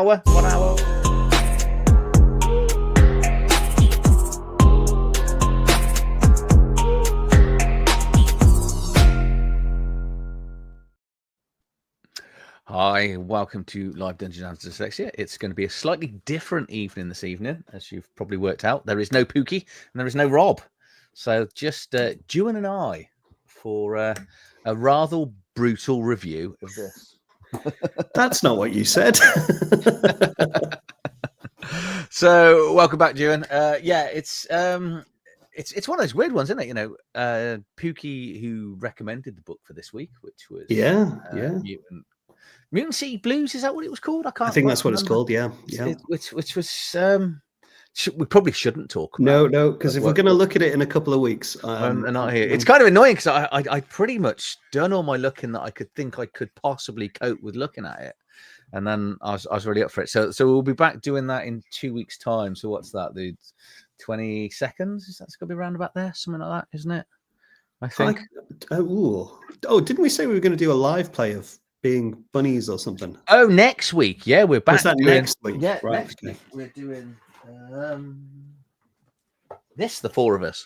1 hour. Hi, welcome to Live Dungeons and Dyslexia. It's going to be a slightly different evening this evening, as you've probably worked out. There is no Pookie and there is no Rob. So just Juan and I for a rather brutal review of this. That's not what you said. So welcome back, Juan. Yeah, it's one of those weird ones, isn't it? You know, Pookie, who recommended the book for this week, which was Mutant City Blues. Is that what it was called? I think that's what it's called. Yeah. Which was we probably shouldn't talk about. No, because if we're going to look at it in a couple of weeks, not here. It's kind of annoying because I pretty much done all my looking that I could possibly cope with looking at it, and then I was really up for it. So we'll be back doing that in 2 weeks' time. So what's that, dude? 20 seconds? Is that's going to be around about there? Something like that, isn't it? I think. Didn't we say we were going to do a live play of being bunnies or something? Oh, next week. Yeah, we're back. Is that next week? Yeah, right. Next week we're doing this, the four of us.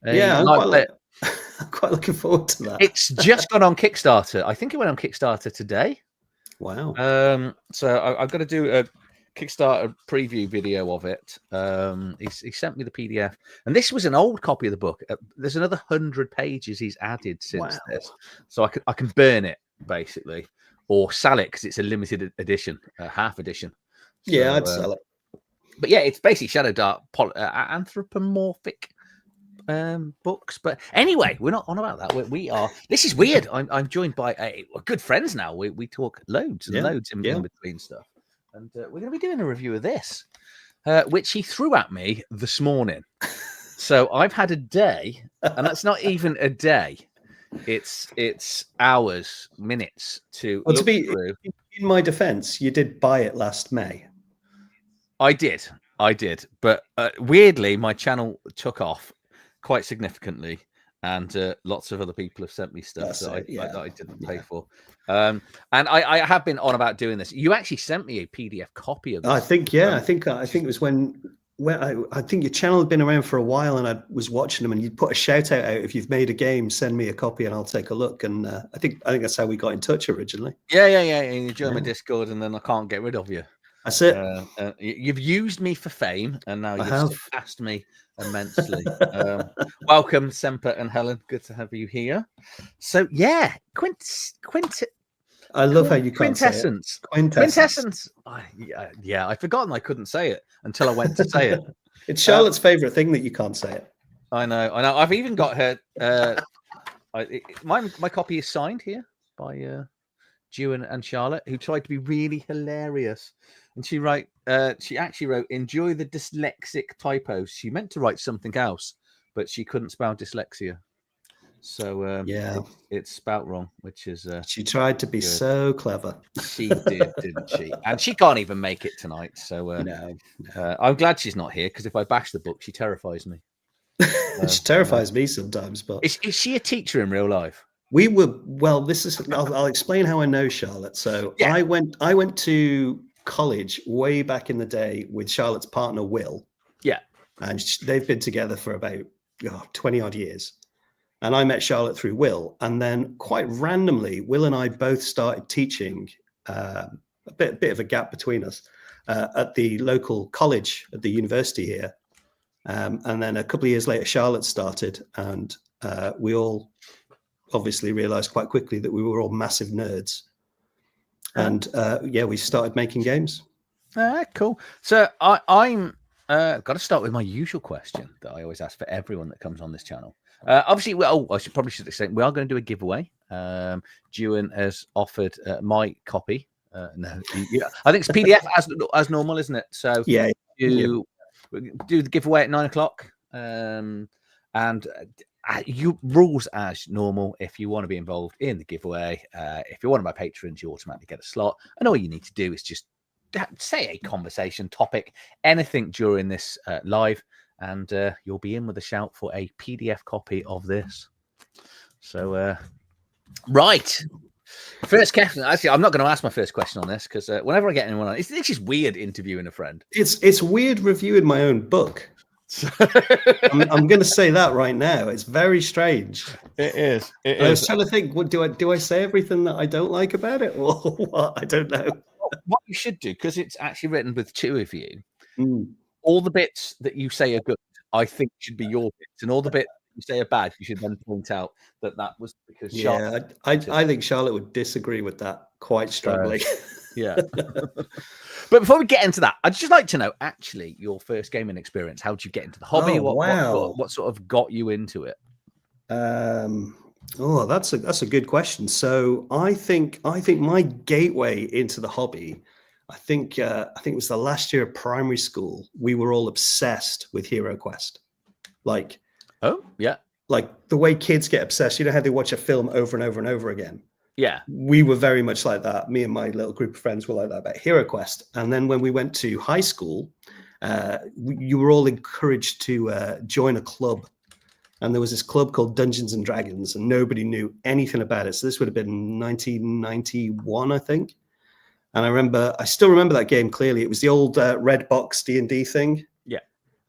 I'm quite looking forward to that. It's just gone on Kickstarter. I think it went on Kickstarter today. Wow. So I've got to do a Kickstarter preview video of it. He sent me the PDF, and this was an old copy of the book. There's another 100 pages he's added since this, so I can burn it basically, or sell it because it's a limited edition, half edition. So, yeah, I'd sell it. But yeah, it's basically Shadow Dark anthropomorphic books. But anyway, we're not on about that. We are. This is weird. I'm joined by we're good friends now. We talk loads and loads in between stuff. And we're going to be doing a review of this, which he threw at me this morning. So I've had a day, and that's not even a day. It's hours, minutes to look through. In my defense, you did buy it last May. I did. But weirdly, my channel took off quite significantly. And lots of other people have sent me stuff that I didn't pay for. And I have been on about doing this. You actually sent me a PDF copy of this. I think it was when I think your channel had been around for a while, and I was watching them, and you put a shout out if you've made a game, send me a copy and I'll take a look. And I think that's how we got in touch originally. Yeah. And you joined my Discord, and then I can't get rid of you. That's it. You've used me for fame, and now you've surpassed me immensely. Welcome, Semper and Helen. Good to have you here. So yeah, I love how you can't Quintessence. Say it. Quintessence. Yeah, I'd forgotten I couldn't say it until I went to say it. It's Charlotte's favorite thing that you can't say it. I know. I've even got her. My copy is signed here by Juan and Charlotte, who tried to be really hilarious. And she actually wrote, "Enjoy the dyslexic typos." She meant to write something else, but she couldn't spell dyslexia. So it's spelt wrong, which is she tried to be good. So clever. She did, didn't she? And she can't even make it tonight. So no. I'm glad she's not here, because if I bash the book, she terrifies me. She terrifies me sometimes. But is she a teacher in real life? We were. Well, this is. I'll explain how I know Charlotte. So I went to college way back in the day with Charlotte's partner Will. Yeah, and they've been together for about 20 odd years. And I met Charlotte through Will, and then quite randomly, Will and I both started teaching. A bit of a gap between us at the local college at the university here, and then a couple of years later, Charlotte started, and we all obviously realized quite quickly that we were all massive nerds. And we started making games. Cool. So I'm got to start with my usual question that I always ask for everyone that comes on this channel. Obviously, I should explain. We are going to do a giveaway. Juan has offered my copy. No, I think it's PDF as normal, isn't it? So you do the giveaway at 9:00, and you rules as normal. If you want to be involved in the giveaway, if you're one of my patrons, you automatically get a slot, and all you need to do is just say a conversation topic, anything during this live, and you'll be in with a shout for a PDF copy of this. So right, First question. Actually, I'm not going to ask my first question on this because whenever I get anyone on, it's just weird interviewing a friend. It's weird reviewing my own book. I'm going to say that right now. It's very strange. It is. I was trying to think. What do I say everything that I don't like about it, or what? I don't know. What you should do, because it's actually written with two of you. Mm. All the bits that you say are good, I think should be your bits, and all the bits you say are bad, you should then point out that was because Charlotte. I think Charlotte would disagree with that quite strongly. Yeah. But before we get into that, I'd just like to know actually your first gaming experience. How did you get into the hobby? What sort of got you into it? That's a good question. So I think my gateway into the hobby, I think it was the last year of primary school. We were all obsessed with Hero Quest. Like, oh yeah, like the way kids get obsessed. You know how they watch a film over and over and over again. Yeah, we were very much like that. Me and my little group of friends were like that about Hero Quest. And then when we went to high school, you were all encouraged to join a club. And there was this club called Dungeons and Dragons, and nobody knew anything about it. So this would have been 1991, I think. And I still remember that game clearly. It was the old red box D&D thing. Yeah.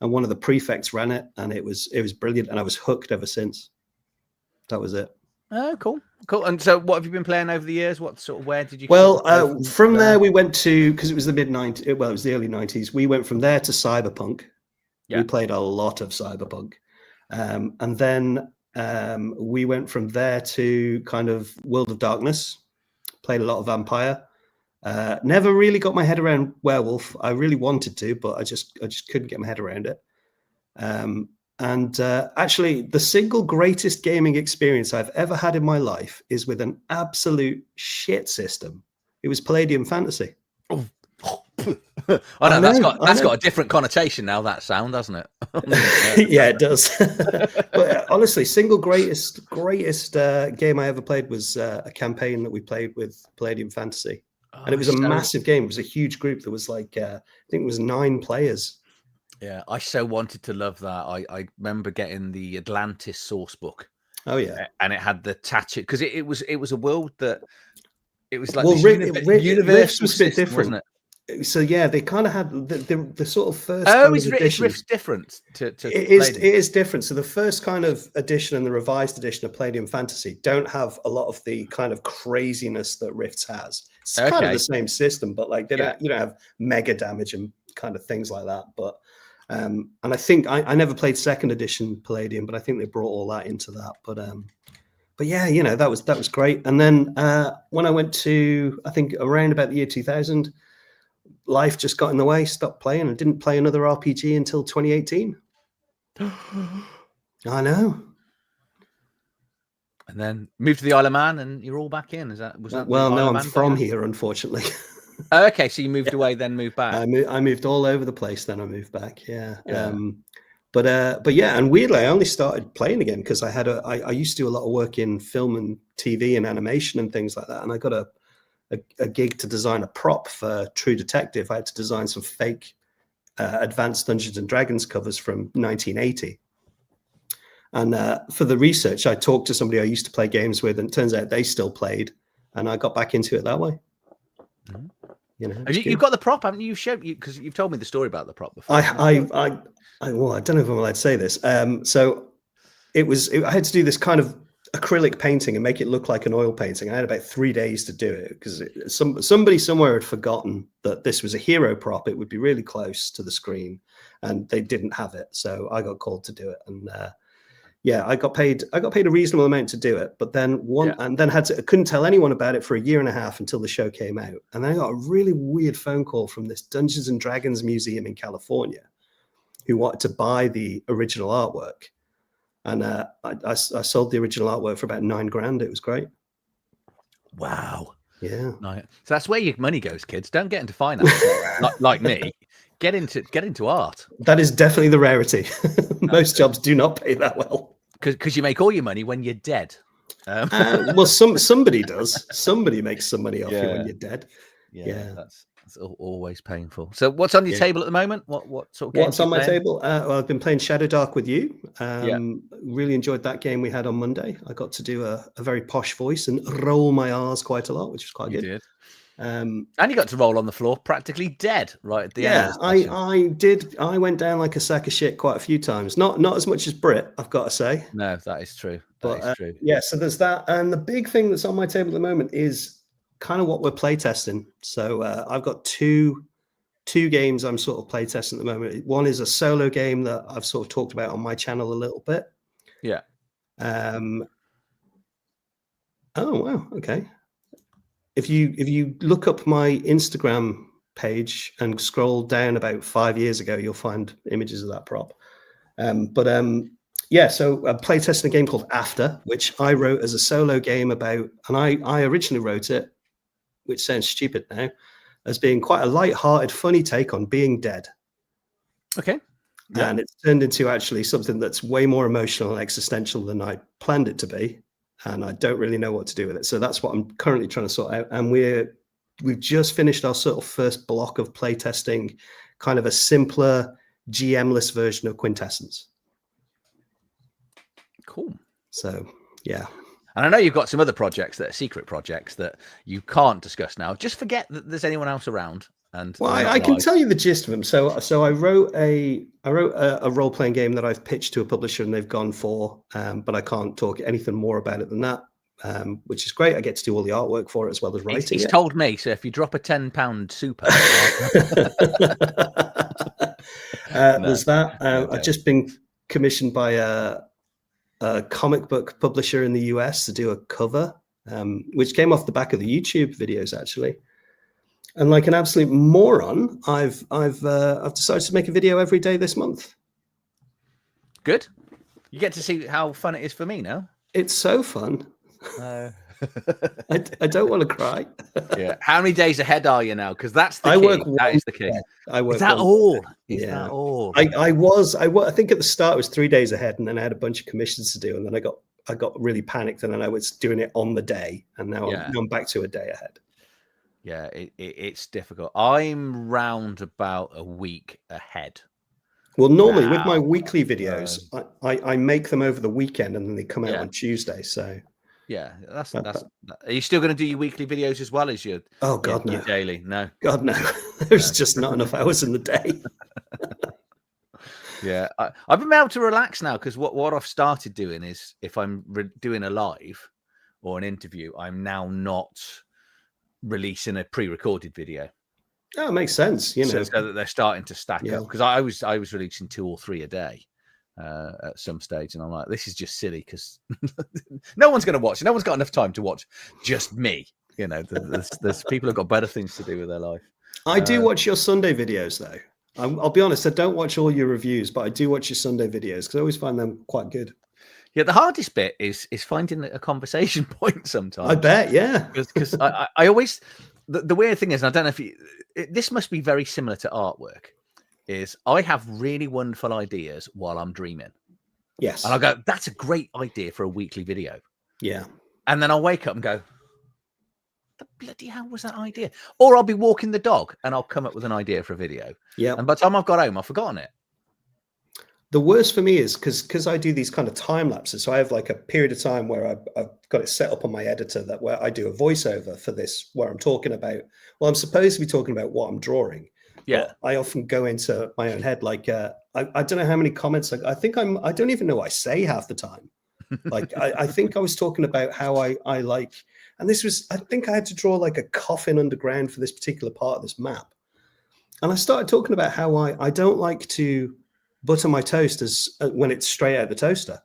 And one of the prefects ran it, and it was brilliant. And I was hooked ever since. That was it. Oh, cool. And so what have you been playing over the years? Where did you? Well, from there we went to, because it was the mid-90s, well, it was the early 90s. We went from there to Cyberpunk. Yeah. We played a lot of Cyberpunk. And then we went from there to kind of World of Darkness, played a lot of Vampire. Never really got my head around Werewolf. I really wanted to, but I just couldn't get my head around it. And actually, the single greatest gaming experience I've ever had in my life is with an absolute shit system. It was Palladium Fantasy. Oh. I know, that's got a different connotation now, that sound, hasn't it? Yeah, it does. But honestly, single greatest game I ever played was a campaign that we played with Palladium Fantasy. And it was a massive game. It was a huge group. There was I think it was 9 players. Yeah, I so wanted to love that. I remember getting the Atlantis source book. Oh yeah, and it had the tattoo because it was a world that it was like universe was a bit different, wasn't it? So yeah, they kind of had the sort of first. Oh, is Rift's different? It is different. So the first kind of edition and the revised edition of Palladium Fantasy don't have a lot of the kind of craziness that Rifts has. It's kind of the same system, but like you don't have mega damage and kind of things like that. But and I think I never played second edition Palladium, but I think they brought all that into that. But yeah, that was great. And then when I went to, I think around about the year 2000. Life just got in the way, stopped playing, and didn't play another RPG until 2018. I know. And then moved to the Isle of Man, and you're all back in. Was that? Well, no, I'm from here, unfortunately. Oh, okay, so you moved away, then moved back. I moved all over the place. Then I moved back. Yeah. But yeah, and weirdly, I only started playing again because I used to do a lot of work in film and TV and animation and things like that, and I got a gig to design a prop for True Detective. I had to design some fake Advanced Dungeons and Dragons covers from 1980. And for the research, I talked to somebody I used to play games with, and it turns out they still played, and I got back into it that way. Mm-hmm. You've got the prop, haven't you? Because you've told me the story about the prop before. I don't know if I'm allowed to say this. So I had to do this kind of acrylic painting and make it look like an oil painting. I had about 3 days to do it because somebody somewhere had forgotten that this was a hero prop. It would be really close to the screen, and they didn't have it. So I got called to do it, and I got paid a reasonable amount to do it. But then couldn't tell anyone about it for a year and a half until the show came out, and then I got a really weird phone call from this Dungeons and Dragons museum in California, who wanted to buy the original artwork. And I sold the original artwork for about $9,000. It was great. Wow. Yeah. So that's where your money goes, kids. Don't get into finance like me. Get into art. That is definitely the rarity. Most jobs do not pay that well. Because you make all your money when you're dead. Well, somebody does. Somebody makes some money off you when you're dead. Yeah. It's always painful. So what's on your table at the moment? What sort of games What's on my playing? table? Well, I've been playing Shadow Dark with you. Yeah. Really enjoyed that game we had on Monday. I got to do a very posh voice and roll my R's quite a lot, which was quite You good. did. And you got to roll on the floor practically dead right at the end of the session. I did. I went down like a sack of shit quite a few times. Not as much as Brit, I've got to say. No, that is true. But yeah, so there's that. And the big thing that's on my table at the moment is kind of what we're playtesting. So I've got two games I'm sort of playtesting at the moment. One is a solo game that I've sort of talked about on my channel a little bit. Yeah. Oh wow, okay. If you look up my Instagram page and scroll down about 5 years ago, you'll find images of that prop. Yeah, so I'm playtesting a game called After, which I wrote as a solo game about, and I originally wrote it, which sounds stupid now, as being quite a light-hearted, funny take on being dead. Okay. Yeah. And it's turned into actually something that's way more emotional and existential than I planned it to be. And I don't really know what to do with it. So that's what I'm currently trying to sort out. And we've just finished our sort of first block of playtesting, kind of a simpler GM-less version of Quintessence. Cool. So, yeah. And I know you've got some other projects that are secret projects that you can't discuss now. Just forget that there's anyone else around. And well, I can tell you the gist of them. So I wrote a role-playing game that I've pitched to a publisher and they've gone for, but I can't talk anything more about it than that, which is great. I get to do all the artwork for it as well as writing. He's told me. So if you drop a £10 super, there's that. I've just been commissioned by a comic book publisher in the US to do a cover, which came off the back of the YouTube videos actually. And like an absolute moron, I've decided to make a video every day this month. Good. You get to see how fun it is for me now. It's so fun. I don't want to cry. Yeah. How many days ahead are you now? Because that's the key. That is the key. I work. Is that all? Is that all? I think at the start it was 3 days ahead, and then I had a bunch of commissions to do, and then I got really panicked, and then I was doing it on the day, and now I'm back to a day ahead. Yeah, it's difficult. I'm round about a week ahead. Well, normally with my weekly videos, I make them over the weekend and then they come out on Tuesday. So yeah, that's. Are you still going to do your weekly videos as well as your? Oh God, your daily? No, God no. There's just not enough hours in the day. Yeah, I've been able to relax now because what I've started doing is if I'm doing a live or an interview, I'm now not releasing a pre-recorded video. Oh, it makes sense, you know. So that they're starting to stack up because I was releasing 2 or 3 a day at some stage, and I'm like, this is just silly because no one's going to watch. No one's got enough time to watch just me. You know, there's people who've got better things to do with their life. I do watch your Sunday videos though. I'll be honest, I don't watch all your reviews, but I do watch your Sunday videos because I always find them quite good. Yeah, the hardest bit is finding a conversation point sometimes. I bet, yeah. Because I always, the weird thing is, and I don't know if this must be very similar to artwork, is I have really wonderful ideas while I'm dreaming. Yes. And I'll go, that's a great idea for a weekly video. Yeah. And then I'll wake up and go, the bloody hell was that idea? Or I'll be walking the dog and I'll come up with an idea for a video. Yeah. And by the time I've got home, I've forgotten it. The worst for me is because I do these kind of time lapses. So I have like a period of time where I've got it set up on my editor where I do a voiceover for this, where I'm talking about, well, I'm supposed to be talking about what I'm drawing. Yeah. I often go into my own head. Like, I don't know how many comments, I don't even know what I say half the time. Like, I think I was talking about how I like, and I think I had to draw like a coffin underground for this particular part of this map. And I started talking about how I don't like to butter my toast when it's straight out of the toaster.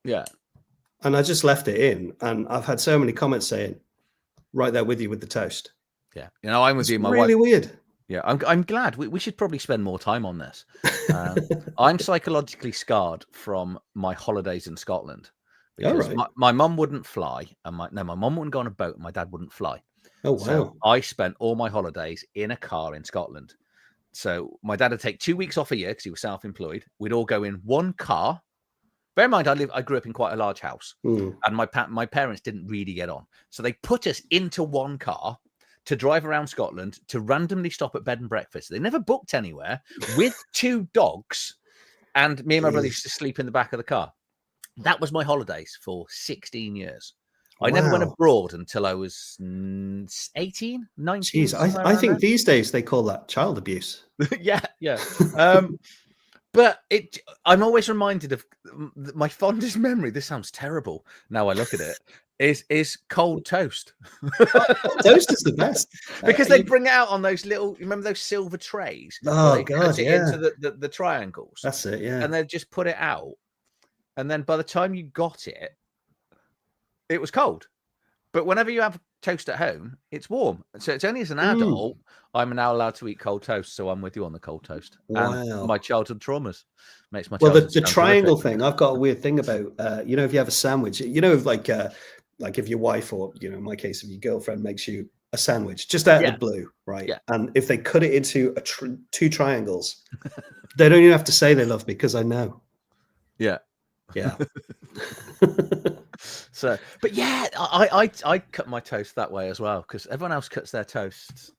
Yeah. And I just left it in. And I've had so many comments saying, right there with you with the toast. Yeah. You know, I'm with you. My really wife. Weird. Yeah. I'm glad. We should probably spend more time on this. I'm psychologically scarred from my holidays in Scotland. Because my mum wouldn't fly. And my mum wouldn't go on a boat and my dad wouldn't fly. Oh, wow. So I spent all my holidays in a car in Scotland. So my dad would take 2 weeks off a year because he was self-employed. We'd all go in one car. Bear in mind, I grew up in quite a large house, and my parents didn't really get on. So they put us into one car to drive around Scotland, to randomly stop at bed and breakfast. They never booked anywhere with 2 dogs. And me and my brother used to sleep in the back of the car. That was my holidays for 16 years. I never went abroad until I was 18, 19. Jeez, I think these days they call that child abuse. Yeah. But I'm always reminded of my fondest memory. This sounds terrible now I look at it. Is cold toast. Toast is the best because they bring it out on those little. Remember those silver trays? Oh God, into the triangles. That's it, yeah. And they just put it out, and then by the time you got it, it was cold. But whenever you have toast at home, it's warm. So it's only as an adult I'm now allowed to eat cold toast. So I'm with you on the cold toast. Wow. And my childhood traumas makes my the triangle thing. I've got a weird thing about if you have a sandwich, like if your wife or in my case if your girlfriend makes you a sandwich just out of the blue, right? Yeah. And if they cut it into 2 triangles, they don't even have to say they love me because I know. Yeah. So, but yeah, I cut my toast that way as well because everyone else cuts their toast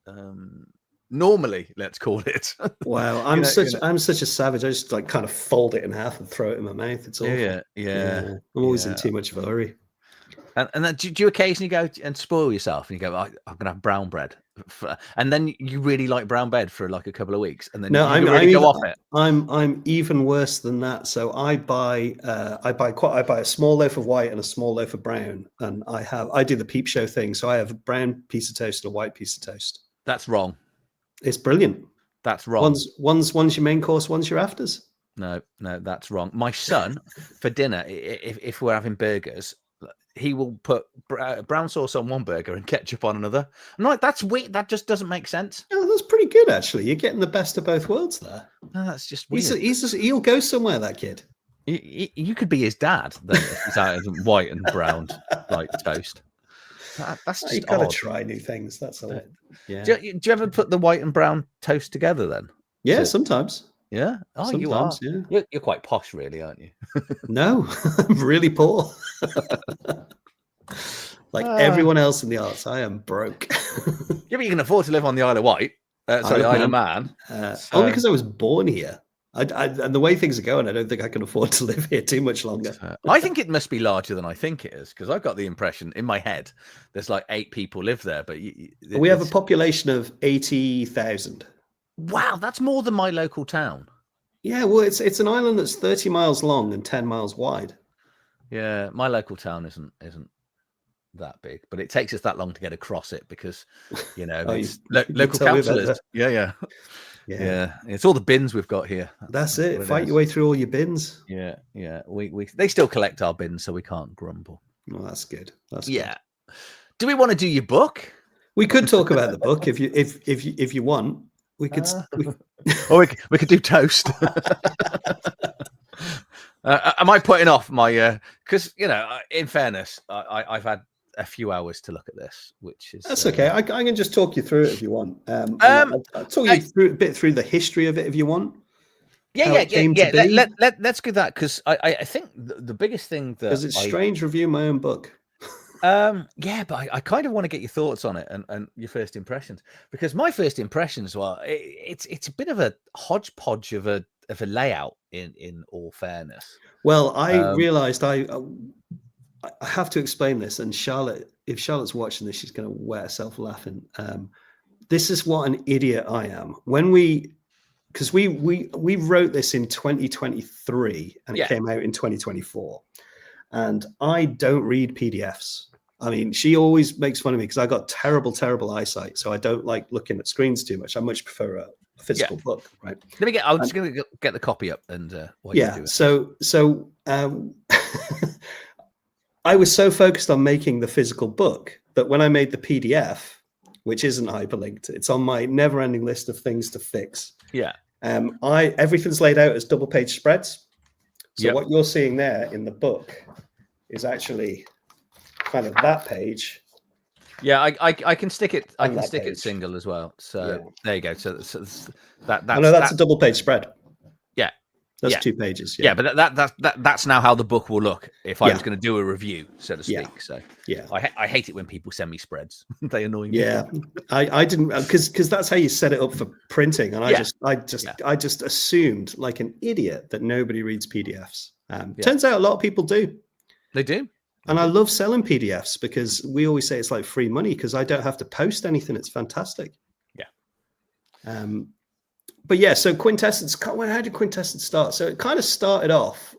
normally, let's call it. Wow, I'm such a savage. I just kind of fold it in half and throw it in my mouth. It's awful. Yeah. I'm always in too much of a hurry. And then do you occasionally go and spoil yourself and you go, I'm gonna have brown bread, and then you really like brown bread for like a couple of weeks, and then go off it. I'm even worse than that. So I buy a small loaf of white and a small loaf of brown, and I do the peep show thing. So I have a brown piece of toast and a white piece of toast. That's wrong. It's brilliant. That's wrong. One's your main course, one's your afters. No, that's wrong. My son for dinner, if we're having burgers, he will put brown sauce on one burger and ketchup on another. I'm like, that's weird. That just doesn't make sense. Oh, that's pretty good, actually. You're getting the best of both worlds there. No, that's just weird. He'll go somewhere, that kid. You could be his dad. He's out of white and brown like toast. That's just you got to try new things. That's all. Yeah. Do you ever put the white and brown toast together then? Yeah, sometimes. Yeah. Oh, sometimes, you are. Yeah. You're quite posh, really, aren't you? No, I'm really poor. Like everyone else in the arts, I am broke. Yeah, but you can afford to live on the Isle of Wight. Isle of Man. Only because I was born here. And the way things are going, I don't think I can afford to live here too much longer. I think it must be larger than I think it is, because I've got the impression in my head there's like 8 people live there. But we have a population of 80,000. Wow, that's more than my local town. Yeah, well, it's an island that's 30 miles long and 10 miles wide. Yeah, my local town isn't that big, but it takes us that long to get across it because it's local councillors. Yeah. It's all the bins we've got here. That's it. Fight your way through all your bins. Yeah. They still collect our bins, so we can't grumble. Well, that's good. Good. Do we want to do your book? We could talk about the book if you want. We could. Or we could do toast. Am I putting off my? Because in fairness, I've had a few hours to look at this, which is that's okay. I can just talk you through it if you want. I'll talk you through a bit through the history of it if you want. Yeah. Let's do that because I think the biggest thing that because it's strange reviewing my own book. But I kind of want to get your thoughts on it and your first impressions, because my first impressions, it's a bit of a hodgepodge of a layout in all fairness. Well, I realized I have to explain this, and if Charlotte's watching this, she's going to wet herself laughing. This is what an idiot I am. Because we wrote this in 2023 and it came out in 2024. And I don't read PDFs. I mean, she always makes fun of me because I got terrible eyesight. So I don't like looking at screens too much. I much prefer a physical book, right? I'm just going to get the copy up and So I was so focused on making the physical book that when I made the PDF, which isn't hyperlinked, it's on my never-ending list of things to fix. Yeah. Everything's laid out as double-page spreads. So what you're seeing there in the book is actually kind of that page. Yeah, I can stick it. I can stick it single as well. So there you go. So that's a double-page spread. Yeah. That's Yeah. 2 pages. Yeah, but that's now how the book will look if I was going to do a review, so to speak. Yeah. So Yeah. I hate it when people send me spreads. They annoy me. Yeah, I didn't, because that's how you set it up for printing, and I just assumed like an idiot that nobody reads PDFs. Turns out a lot of people do. They do. And I love selling PDFs because we always say it's like free money because I don't have to post anything. It's fantastic. Yeah. But yeah, so Quintessence, how did Quintessence start? So it kind of started off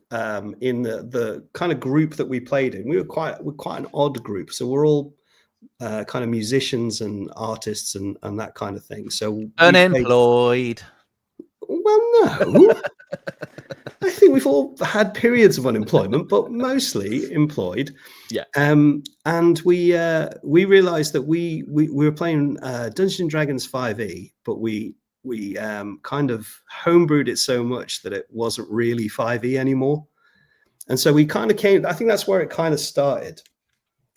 in the kind of group that we played in. We're quite an odd group. So we're all kind of musicians and artists and that kind of thing. So unemployed. Well, no. I think we've all had periods of unemployment, but mostly employed. Yeah. And we realized that we were playing Dungeons and Dragons 5e, but we kind of homebrewed it so much that it wasn't really 5e anymore. And so we kind of I think that's where it kind of started.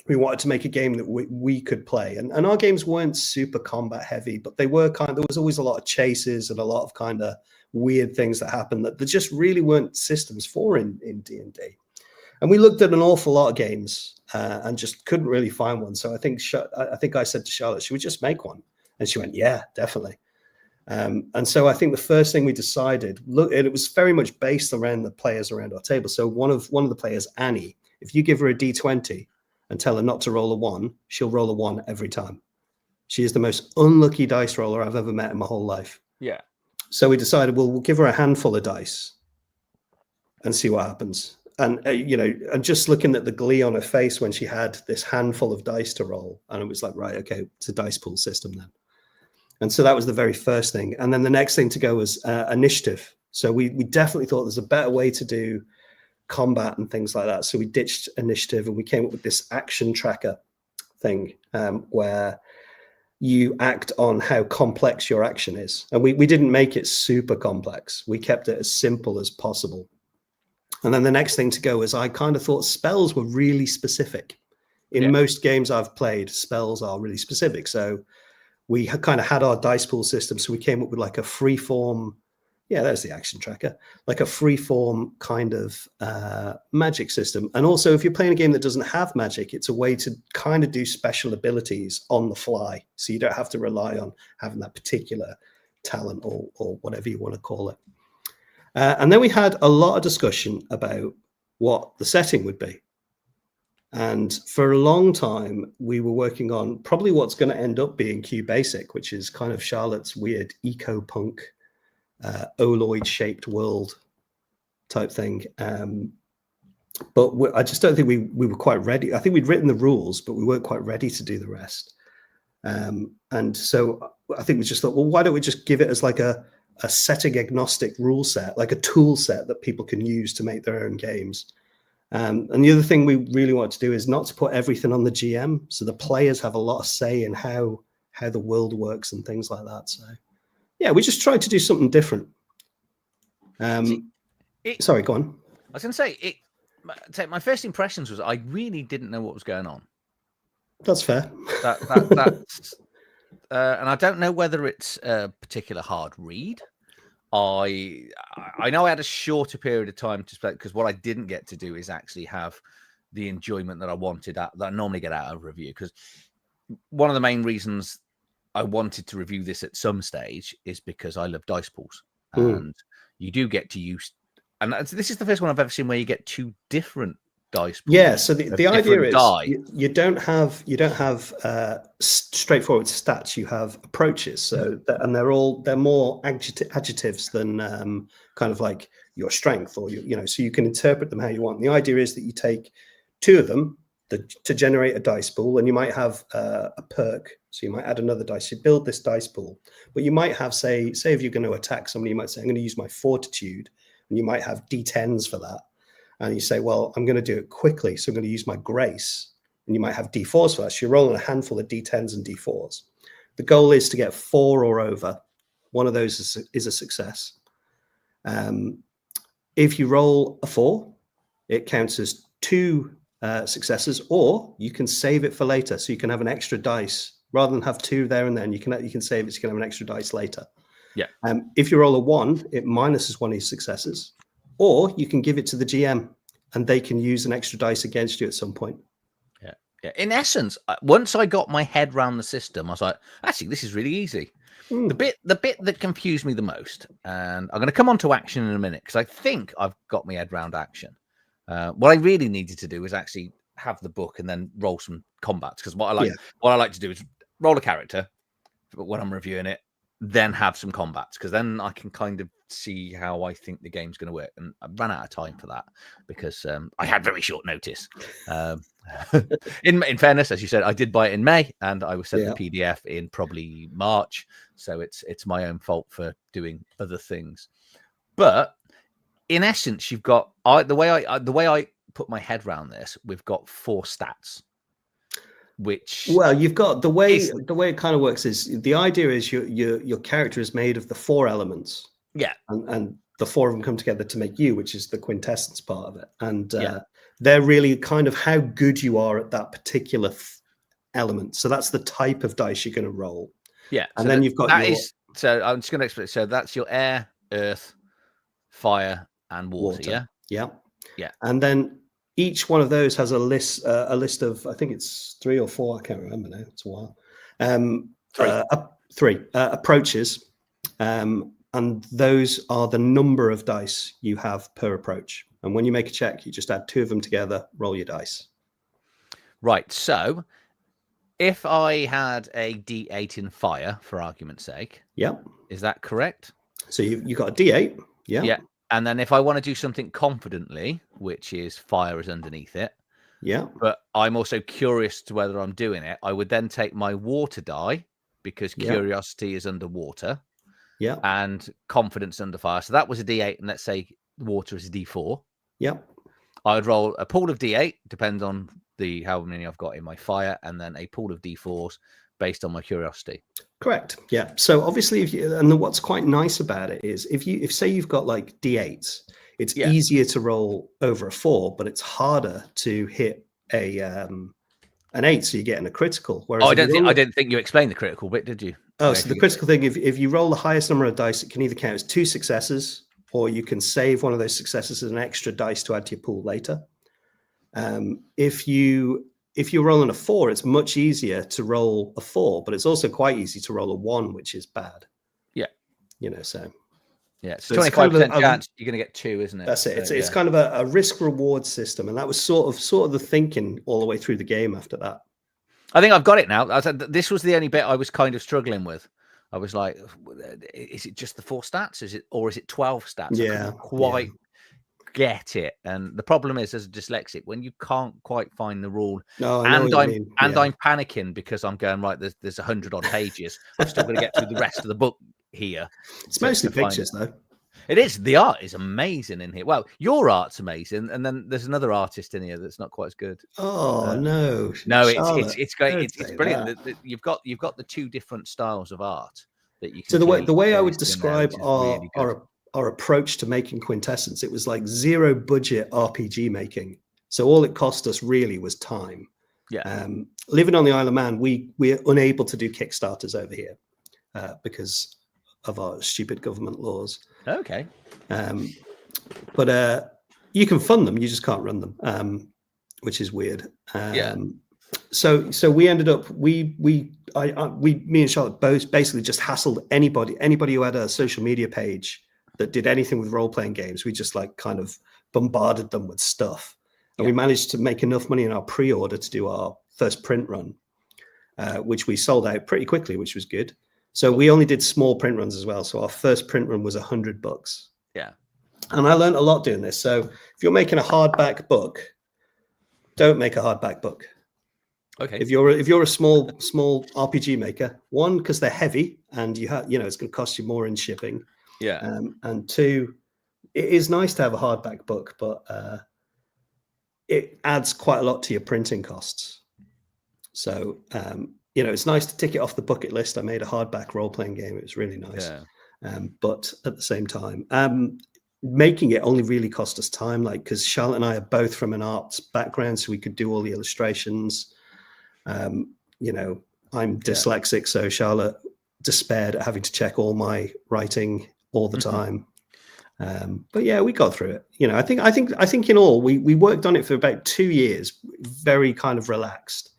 We wanted to make a game that we could play. And our games weren't super combat heavy, but they were there was always a lot of chases and a lot of kind of weird things that happened that there just really weren't systems for in D&D. And we looked at an awful lot of games and just couldn't really find one. So I think I said to Charlotte, should we just make one? And she went, yeah, definitely. And so I think the first thing we decided, it was very much based around the players around our table. So one of the players, Annie, if you give her a D20 and tell her not to roll a 1, she'll roll a 1 every time. She is the most unlucky dice roller I've ever met in my whole life. Yeah. So we decided, we'll give her a handful of dice and see what happens. And, and just looking at the glee on her face when she had this handful of dice to roll. And it was like, right, okay, it's a dice pool system then. And so that was the very first thing. And then the next thing to go was initiative. So we definitely thought there's a better way to do combat and things like that. So we ditched initiative and we came up with this action tracker thing where you act on how complex your action is. And we didn't make it super complex. We kept it as simple as possible. And then the next thing to go is I kind of thought spells were really specific. In most games I've played, spells are really specific. So we kind of had our dice pool system. So we came up with like a free form. Yeah, there's the action tracker, like a free form kind of magic system. And also if you're playing a game that doesn't have magic, it's a way to kind of do special abilities on the fly. So you don't have to rely on having that particular talent or whatever you want to call it. And then we had a lot of discussion about what the setting would be. And for a long time, we were working on probably what's going to end up being Q Basic, which is kind of Charlotte's weird eco-punk, Oloid-shaped world type thing. But I just don't think we were quite ready. I think we'd written the rules, but we weren't quite ready to do the rest. And so I think we just thought, well, why don't we just give it as like a setting agnostic rule set, like a tool set that people can use to make their own games. And the other thing we really want to do is not to put everything on the GM. So the players have a lot of say in how the world works and things like that. So yeah, we just tried to do something different. Sorry, go on. I was going to say, my first impressions was I really didn't know what was going on. That's fair. That's and I don't know whether it's a particular hard read. I know I had a shorter period of time to spend because what I didn't get to do is actually have the enjoyment that I wanted that I normally get out of a review. Because one of the main reasons I wanted to review this at some stage is because I love dice pools, and you do get to use. And this is the first one I've ever seen where you get 2 different dice pools. Yeah. So the idea is you don't have straightforward stats. You have approaches. So and they're more adjectives than kind of like your strength or so you can interpret them how you want. And the idea is that you take 2 of them to generate a dice pool, and you might have a perk. So you might add another dice. You build this dice pool, but you might have say if you're going to attack somebody, you might say I'm going to use my fortitude, and you might have D10s for that. And you say, well, I'm going to do it quickly, so I'm going to use my grace. And you might have D4s for that. So you're rolling a handful of D10s and D4s. The goal is to get 4 or over. One of those is a success. If you roll a 4, it counts as 2 successes, or you can save it for later. So you can have an extra dice. Rather than have 2 there and then, you can save it so you can have an extra dice later. Yeah. If you roll a 1, it minuses 1 of your successes. or you can give it to the GM and they can use an extra dice against you at some point. Yeah. In essence, once I got my head around the system, I was like, actually, this is really easy. The bit that confused me the most, and I'm going to come on to action in a minute because I think I've got my head around action. What I really needed to do was actually have the book and then roll some combats, because what I like to do is roll a character, but when I'm reviewing it, then have some combats, because then I can kind of see how I think the game's going to work. And I ran out of time for that because I had very short notice. In fairness, as you said, I did buy it in May, and I was sent the PDF in probably March, so it's my own fault for doing other things. But in essence, you've got the way I put my head around this. We've got 4 stats. Which, well, you've got the way it kind of works is the idea is your character is made of the 4 elements, and the 4 of them come together to make you, which is the quintessence part of it, and they're really kind of how good you are at that particular element. So that's the type of dice you're going to roll. And so then you've got so I'm just going to explain. So that's your air, earth, fire, and water. Yeah. And then each one of those has a list of, I think it's 3 or 4. I can't remember now. It's a while. 3 approaches, and those are the number of dice you have per approach. And when you make a check, you just add 2 of them together, roll your dice. Right. So if I had a D8 in fire, for argument's sake, is that correct? So you got a D8, yeah. And then if I want to do something confidently, which is fire is underneath it, but I'm also curious to whether I'm doing it, I would then take my water die, because curiosity is underwater, and confidence under fire. So that was a D8, and let's say water is a D4. I would roll a pool of D8, depends on how many I've got in my fire, and then a pool of D4s based on my curiosity. Correct. Yeah. So obviously, what's quite nice about it is if say you've got like D8s, it's easier to roll over a 4, but it's harder to hit an 8, so you're getting a critical. Whereas I didn't think you explained the critical bit, did you? Oh, so the critical thing, if you roll the highest number of dice, it can either count as 2 successes, or you can save one of those successes as an extra dice to add to your pool later. If you're rolling a 4, it's much easier to roll a 4, but it's also quite easy to roll a 1, which is bad. So it's 25% chance you're going to get 2, isn't it? That's it. It's kind of a risk reward system, and that was sort of the thinking all the way through the game after that. I think I've got it now. This was the only bit I was kind of struggling with. I was like, is it just the 4 stats? Is it 12 stats? I couldn't quite get it. And the problem is, as a dyslexic, when you can't quite find the rule, I'm panicking because I'm going, right, there's 100 odd pages. I'm still going to get through the rest of the book here. It's mostly pictures, though. It is. The art is amazing in here. Well, your art's amazing, and then there's another artist in here that's not quite as good. Oh no, it's great. It's brilliant. You've got the 2 different styles of art that you can. So the way I would describe our approach to making Quintessence, it was like 0 budget RPG making. So all it cost us really was time. Living on the Isle of Man, we're unable to do Kickstarters over here because of our stupid government laws. Okay. But you can fund them, you just can't run them, which is weird. So we ended up, me and Charlotte both basically just hassled anybody who had a social media page that did anything with role-playing games. We just like kind of bombarded them with stuff. And we managed to make enough money in our pre-order to do our first print run, which we sold out pretty quickly, which was good. So we only did small print runs as well. So our first print run was $100. Yeah. And I learned a lot doing this. So if you're making a hardback book, don't make a hardback book. Okay. If you're a small RPG maker, 1, because they're heavy and it's going to cost you more in shipping. Yeah. And 2, it is nice to have a hardback book, but it adds quite a lot to your printing costs. So it's nice to tick it off the bucket list. I made a hardback role-playing game. It was really nice. But at the same time, making it only really cost us time, because Charlotte and I are both from an arts background, so we could do all the illustrations. I'm dyslexic, so Charlotte despaired at having to check all my writing all the time. But yeah, we got through it. You know, I think in all, we worked on it for about 2 years, very kind of relaxed.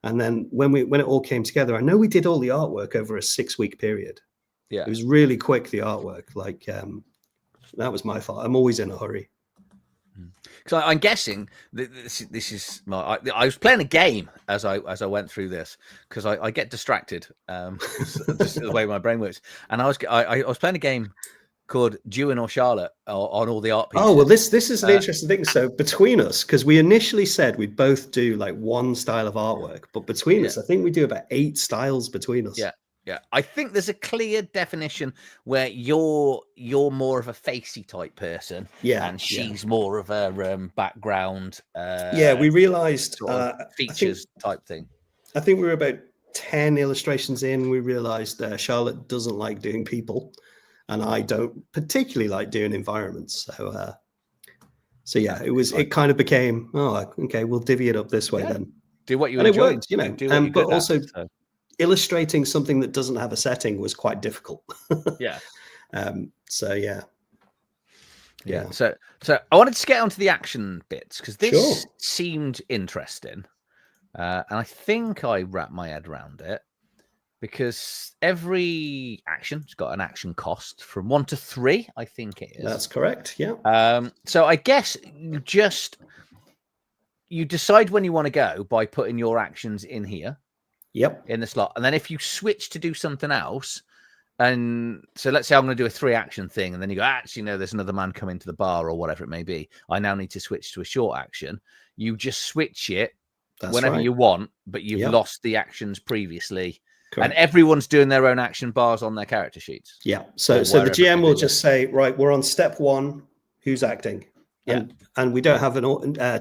And then when it all came together, I know we did all the artwork over a 6-week period. Yeah, It was really quick, the artwork. Like that was my fault. I'm always in a hurry. because I'm guessing that this is my. I was playing a game as I went through this because I get distracted, just the way my brain works. And I was playing a game called Dewin or Charlotte on all the art pieces. Oh well, this is an interesting thing. So between us, because we initially said we'd both do like one style of artwork, but between us, I think we do about 8 styles between us. Yeah. Yeah, I think there's a clear definition where you're more of a facey type person, and she's more of a background. We realized sort of features type thing. I think we were about 10 illustrations in. We realized Charlotte doesn't like doing people, and I don't particularly like doing environments. So yeah, it kind of became, okay, we'll divvy it up this way then. Do what you and enjoy. It worked, you know. Do what but also. Illustrating something that doesn't have a setting was quite difficult. Yeah. So yeah. So I wanted to get onto the action bits because this seemed interesting, and I think I wrapped my head around it because every action's got an action cost from 1 to 3. I think it is. That's correct. Yeah. So I guess you decide when you want to go by putting your actions in here. Yep. In the slot. And then if you switch to do something else, and so let's say I'm going to do a 3 action thing, and then you go, actually, no, there's another man coming to the bar or whatever it may be. I now need to switch to a short action. You just switch it whenever you want, but you've lost the actions previously. Correct. And everyone's doing their own action bars on their character sheets. Yeah. So the GM will just say, right, we're on step 1. Who's acting? And we don't have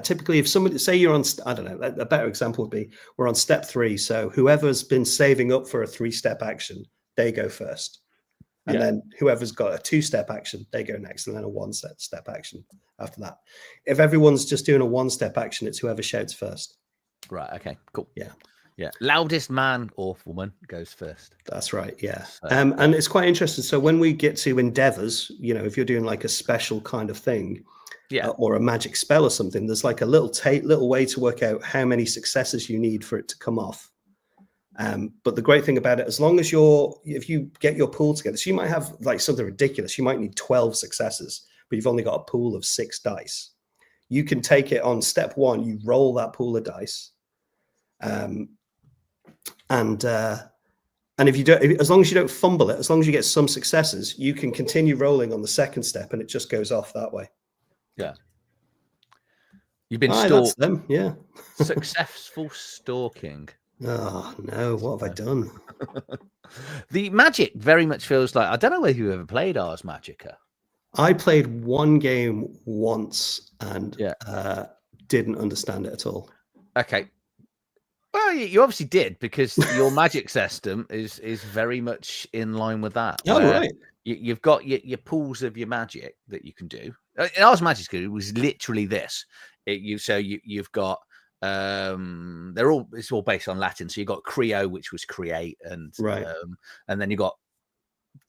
typically if somebody say you're on, I don't know, a better example would be we're on step 3. So whoever's been saving up for a 3-step action, they go first. And then whoever's got a 2-step action, they go next. And then a 1-step action after that. If everyone's just doing a 1-step action, it's whoever shouts first. Right. Okay, cool. Yeah. Yeah. Loudest man or woman goes first. That's right. Yeah. And it's quite interesting. So when we get to endeavors, you know, if you're doing like a special kind of thing, or a magic spell or something, there's like a little way to work out how many successes you need for it to come off. But the great thing about it, as long as if you get your pool together, so you might have like something ridiculous. You might need 12 successes, but you've only got a pool of 6 dice. You can take it on step 1. You roll that pool of dice, and if you don't, as long as you don't fumble it, as long as you get some successes, you can continue rolling on the 2nd step, and it just goes off that way. Yeah. You've been stalked. Them. Yeah. Successful stalking. Oh no, what have I done? The magic very much feels like, I don't know whether you ever played Ars Magica. I played 1 game once and didn't understand it at all. Okay. Well, you obviously did, because your magic system is very much in line with that. Oh, right. You've got your pools of your magic that you can do. In Ars Magica, it was literally this. You've got it's all based on Latin. So you got Creo, which was create, and then you got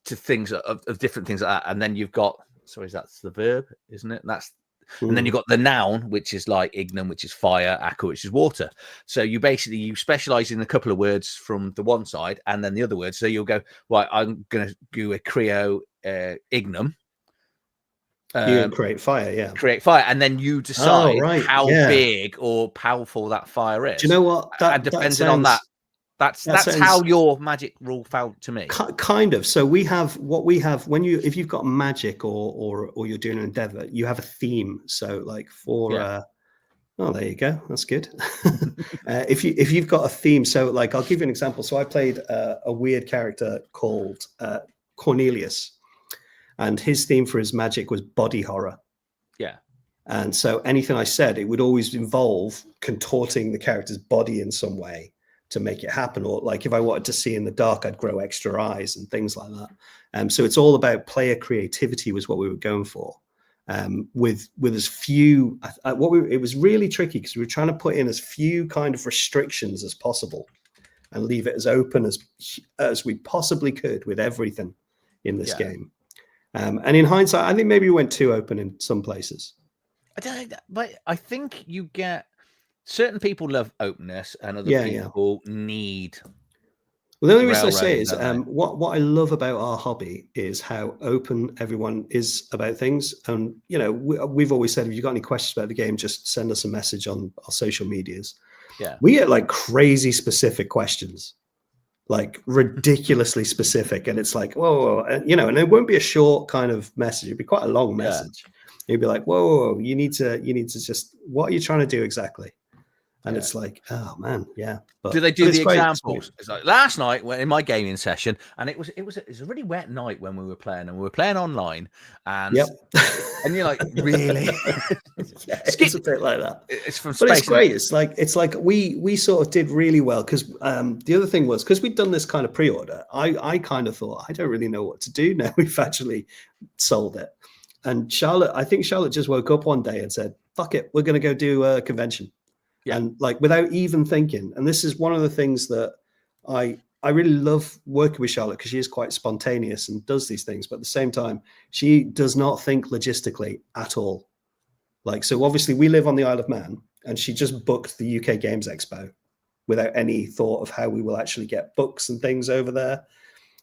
to things of different things like that, and then you've got that's the verb, isn't it? And then you've got the noun, which is like ignum, which is fire, aqua, which is water. So you specialize in a couple of words from the one side and then the other word. So you'll go, right, I'm going to do a creo ignum. You create fire, Create fire. And then you decide how big or powerful that fire is. Do you know what? And depending on that, that's how your magic rule felt to me. Kind of. So we have if you've got magic or you're doing an endeavor, you have a theme. So like there you go. That's good. If you've got a theme, so like I'll give you an example. So I played a weird character called Cornelius, and his theme for his magic was body horror. Yeah. And so anything I said, it would always involve contorting the character's body in some way to make it happen. Or like if I wanted to see in the dark, I'd grow extra eyes and things like that. So it's all about player creativity was what we were going for. With as few, it was really tricky because we were trying to put in as few kind of restrictions as possible and leave it as open as we possibly could with everything in this game. And in hindsight, I think maybe we went too open in some places. I don't know, but I think you get certain people love openness, and other Yeah, people need. Well, the only reason I say railroading, it is don't they? what I love about our hobby is how open everyone is about things. And, you know, we've always said, if you've got any questions about the game, just send us a message on our social medias. Yeah. We get like crazy specific questions, like ridiculously specific. And it's like, whoa, and, you know, and it won't be a short kind of message. It'd be quite a long message. You'd be like, whoa, you need to just, what are you trying to do exactly? And it's like, oh man, yeah. But, do they do but the it's great. examples? It's like last night in my gaming session, and it was a really wet night when we were playing, and we were playing online, and Yep. and you're like, really? Yeah, it's a bit like that. It's from but space. It's great. It's like we sort of did really well because the other thing was, because we'd done this kind of pre-order, I kind of thought, I don't really know what to do now. We've actually sold it. And I think Charlotte just woke up one day and said, fuck it, we're going to go do a convention. Yeah. And like, without even thinking. And this is one of the things that I really love working with Charlotte, because she is quite spontaneous and does these things. But at the same time, she does not think logistically at all. Like, so obviously we live on the Isle of Man, and she just booked the UK Games Expo without any thought of how we will actually get books and things over there.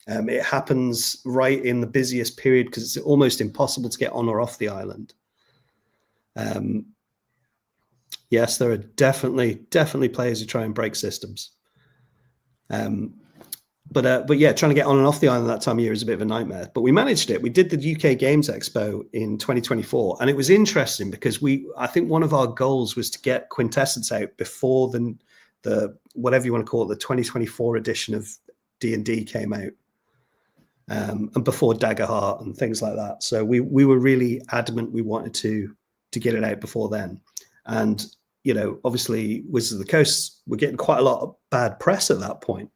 It happens right in the busiest period because it's almost impossible to get on or off the island. Yes, there are definitely players who try and break systems. But yeah, trying to get on and off the island that time of year is a bit of a nightmare. But we managed it. We did the UK Games Expo in 2024, and it was interesting because I think one of our goals was to get Quintessence out before the whatever you want to call it, the 2024 edition of D&D came out, and before Daggerheart and things like that. So we were really adamant we wanted to get it out before then. And, you know, obviously Wizards of the Coast were getting quite a lot of bad press at that point.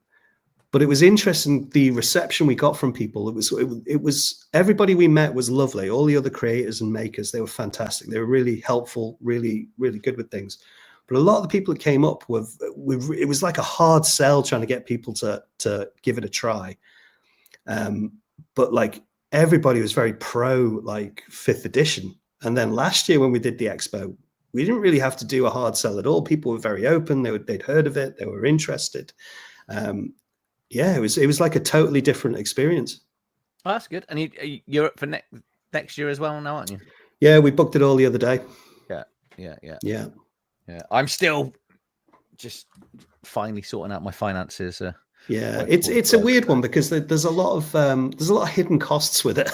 But it was interesting, the reception we got from people. It was everybody we met was lovely. All the other creators and makers, they were fantastic. They were really helpful, really, really good with things. But a lot of the people that came up it was like a hard sell trying to get people to give it a try. But like everybody was very pro like 5th edition. And then last year when we did the expo, we didn't really have to do a hard sell at all. People were very open. They'd heard of it. They were interested. Yeah, it was like a totally different experience. Oh, that's good. And you're up for next year as well now, aren't you? Yeah, we booked it all the other day. Yeah. I'm still just finally sorting out my finances. Yeah, it's a weird one because there's a lot of hidden costs with it.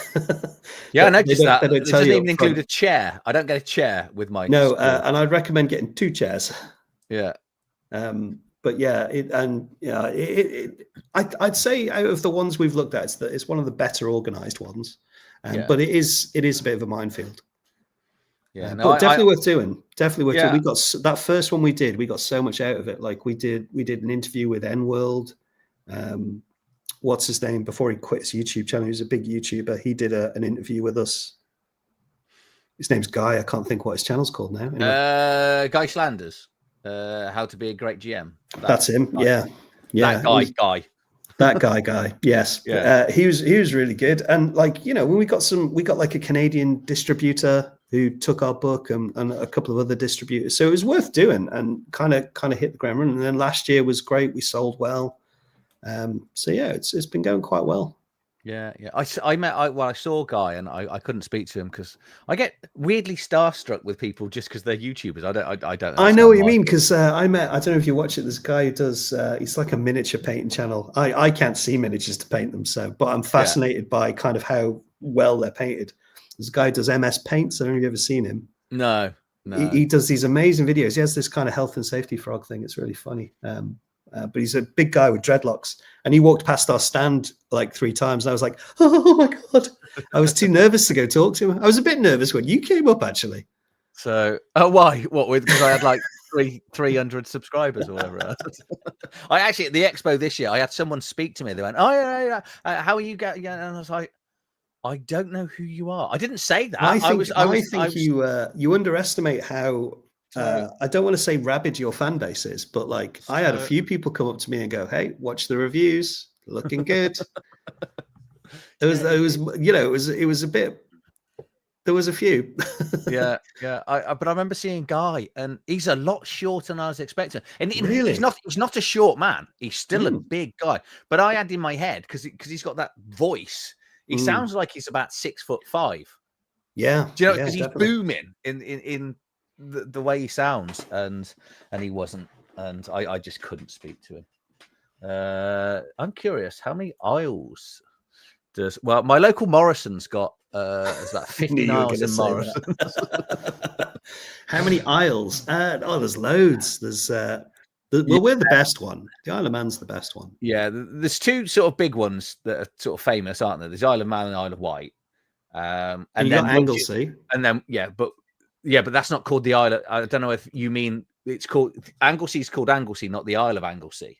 Yeah, I noticed that. They don't It tell doesn't you even include a chair. I don't get a chair with my no, and I'd recommend getting 2 chairs. Yeah. But yeah, I'd say out of the ones we've looked at, it's one of the better organized ones. But it is a bit of a minefield. Yeah, no, but definitely worth doing. Definitely worth doing. We got that first one we got so much out of it. Like we did an interview with N-World. What's his name before he quit his YouTube channel? He was a big YouTuber. He did an interview with us. His name's Guy. I can't think what his channell's called now. Anyway. Guy Slanders. How to be a great GM. That's him. Yeah. That guy. That guy. Yes. Yeah. He was really good. And like, you know, when we got like a Canadian distributor who took our book and a couple of other distributors. So it was worth doing and kind of hit the ground running. And then last year was great. We sold well. So yeah, it's been going quite well. Yeah. I saw Guy and I couldn't speak to him because I get weirdly starstruck with people just because they're YouTubers. I don't. I know what you mean because I don't know if you watch it. There's a guy who does. He's like a miniature painting channel. I can't see miniatures to paint them, but I'm fascinated by kind of how well they're painted. There's a guy who does MS Paints. I don't know if you've ever seen him. No. He does these amazing videos. He has this kind of health and safety frog thing. It's really funny. But he's a big guy with dreadlocks, and he walked past our stand like 3 times. And I was like, "Oh my god!" I was too nervous to go talk to him. I was a bit nervous when you came up, actually. So, why? What with? Because I had like 300 subscribers or whatever. I actually at the expo this year, I had someone speak to me. They went, "Oh yeah. How are you getting?" And I was like, "I don't know who you are." I didn't say that. I think you underestimate how. I don't want to say rabid your fan base is, but like I had a few people come up to me and go, "Hey, watch the reviews, looking good." It was, you know, it was a bit. There was a few. Yeah. But I remember seeing Guy, and he's a lot shorter than I was expecting. And Really? he's not a short man. He's still a Mm. big guy. But I had in my head, because he's got that voice. He sounds like he's about 6'5". Yeah. Do you know? Yeah, Because he's definitely. booming in the way he sounds, and he wasn't, and I just couldn't speak to him. I'm curious, how many aisles does my local Morrison's got? There's about I knew 15 you were aisles going to in say Morrison. that. How many aisles? There's loads. There's well, we're the best one. The Isle of Man's the best one. Yeah, there's two sort of big ones that are sort of famous, aren't there? There's Isle of Man and Isle of Wight. And And you then got Anglesey. and then but that's not called the Isle of, I don't know if you mean it's called Anglesey, is called Anglesey, not the Isle of Anglesey.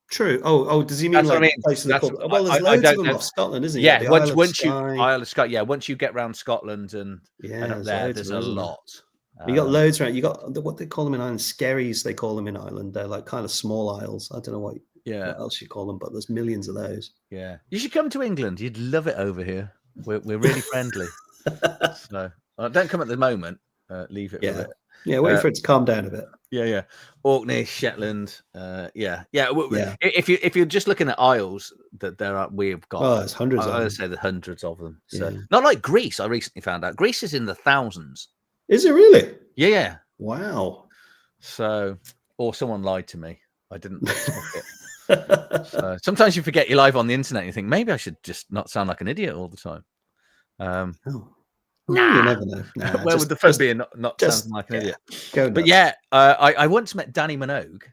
True. Oh, does he mean That's like what I mean. places they call? Well, there's I loads of don't them know. off Scotland, isn't there? Yeah, The Isle of once you Skye. Isle of Scotland, once you get around Scotland and up there, there's a lot. You got loads around. You got what they call them in Ireland, skerries. They call them in Ireland. They're like kind of small isles. I don't know what else you call them, but there's millions of those. Yeah, you should come to England. You'd love it over here. We're really friendly. So don't come at the moment. Leave it. Yeah, wait for it to calm down a bit. Yeah. Orkney, Shetland. If you're just looking at isles, that we've got. There's hundreds. I would say there's hundreds of them. So not like Greece. I recently found out Greece is in the thousands. Is it really? Yeah. Wow. So, or someone lied to me. I didn't look it. So sometimes you forget you're live on the internet. And you think maybe I should just not sound like an idiot all the time. You never know. Where would the fun be in not sounding like an idiot? But I once met Danny Minogue.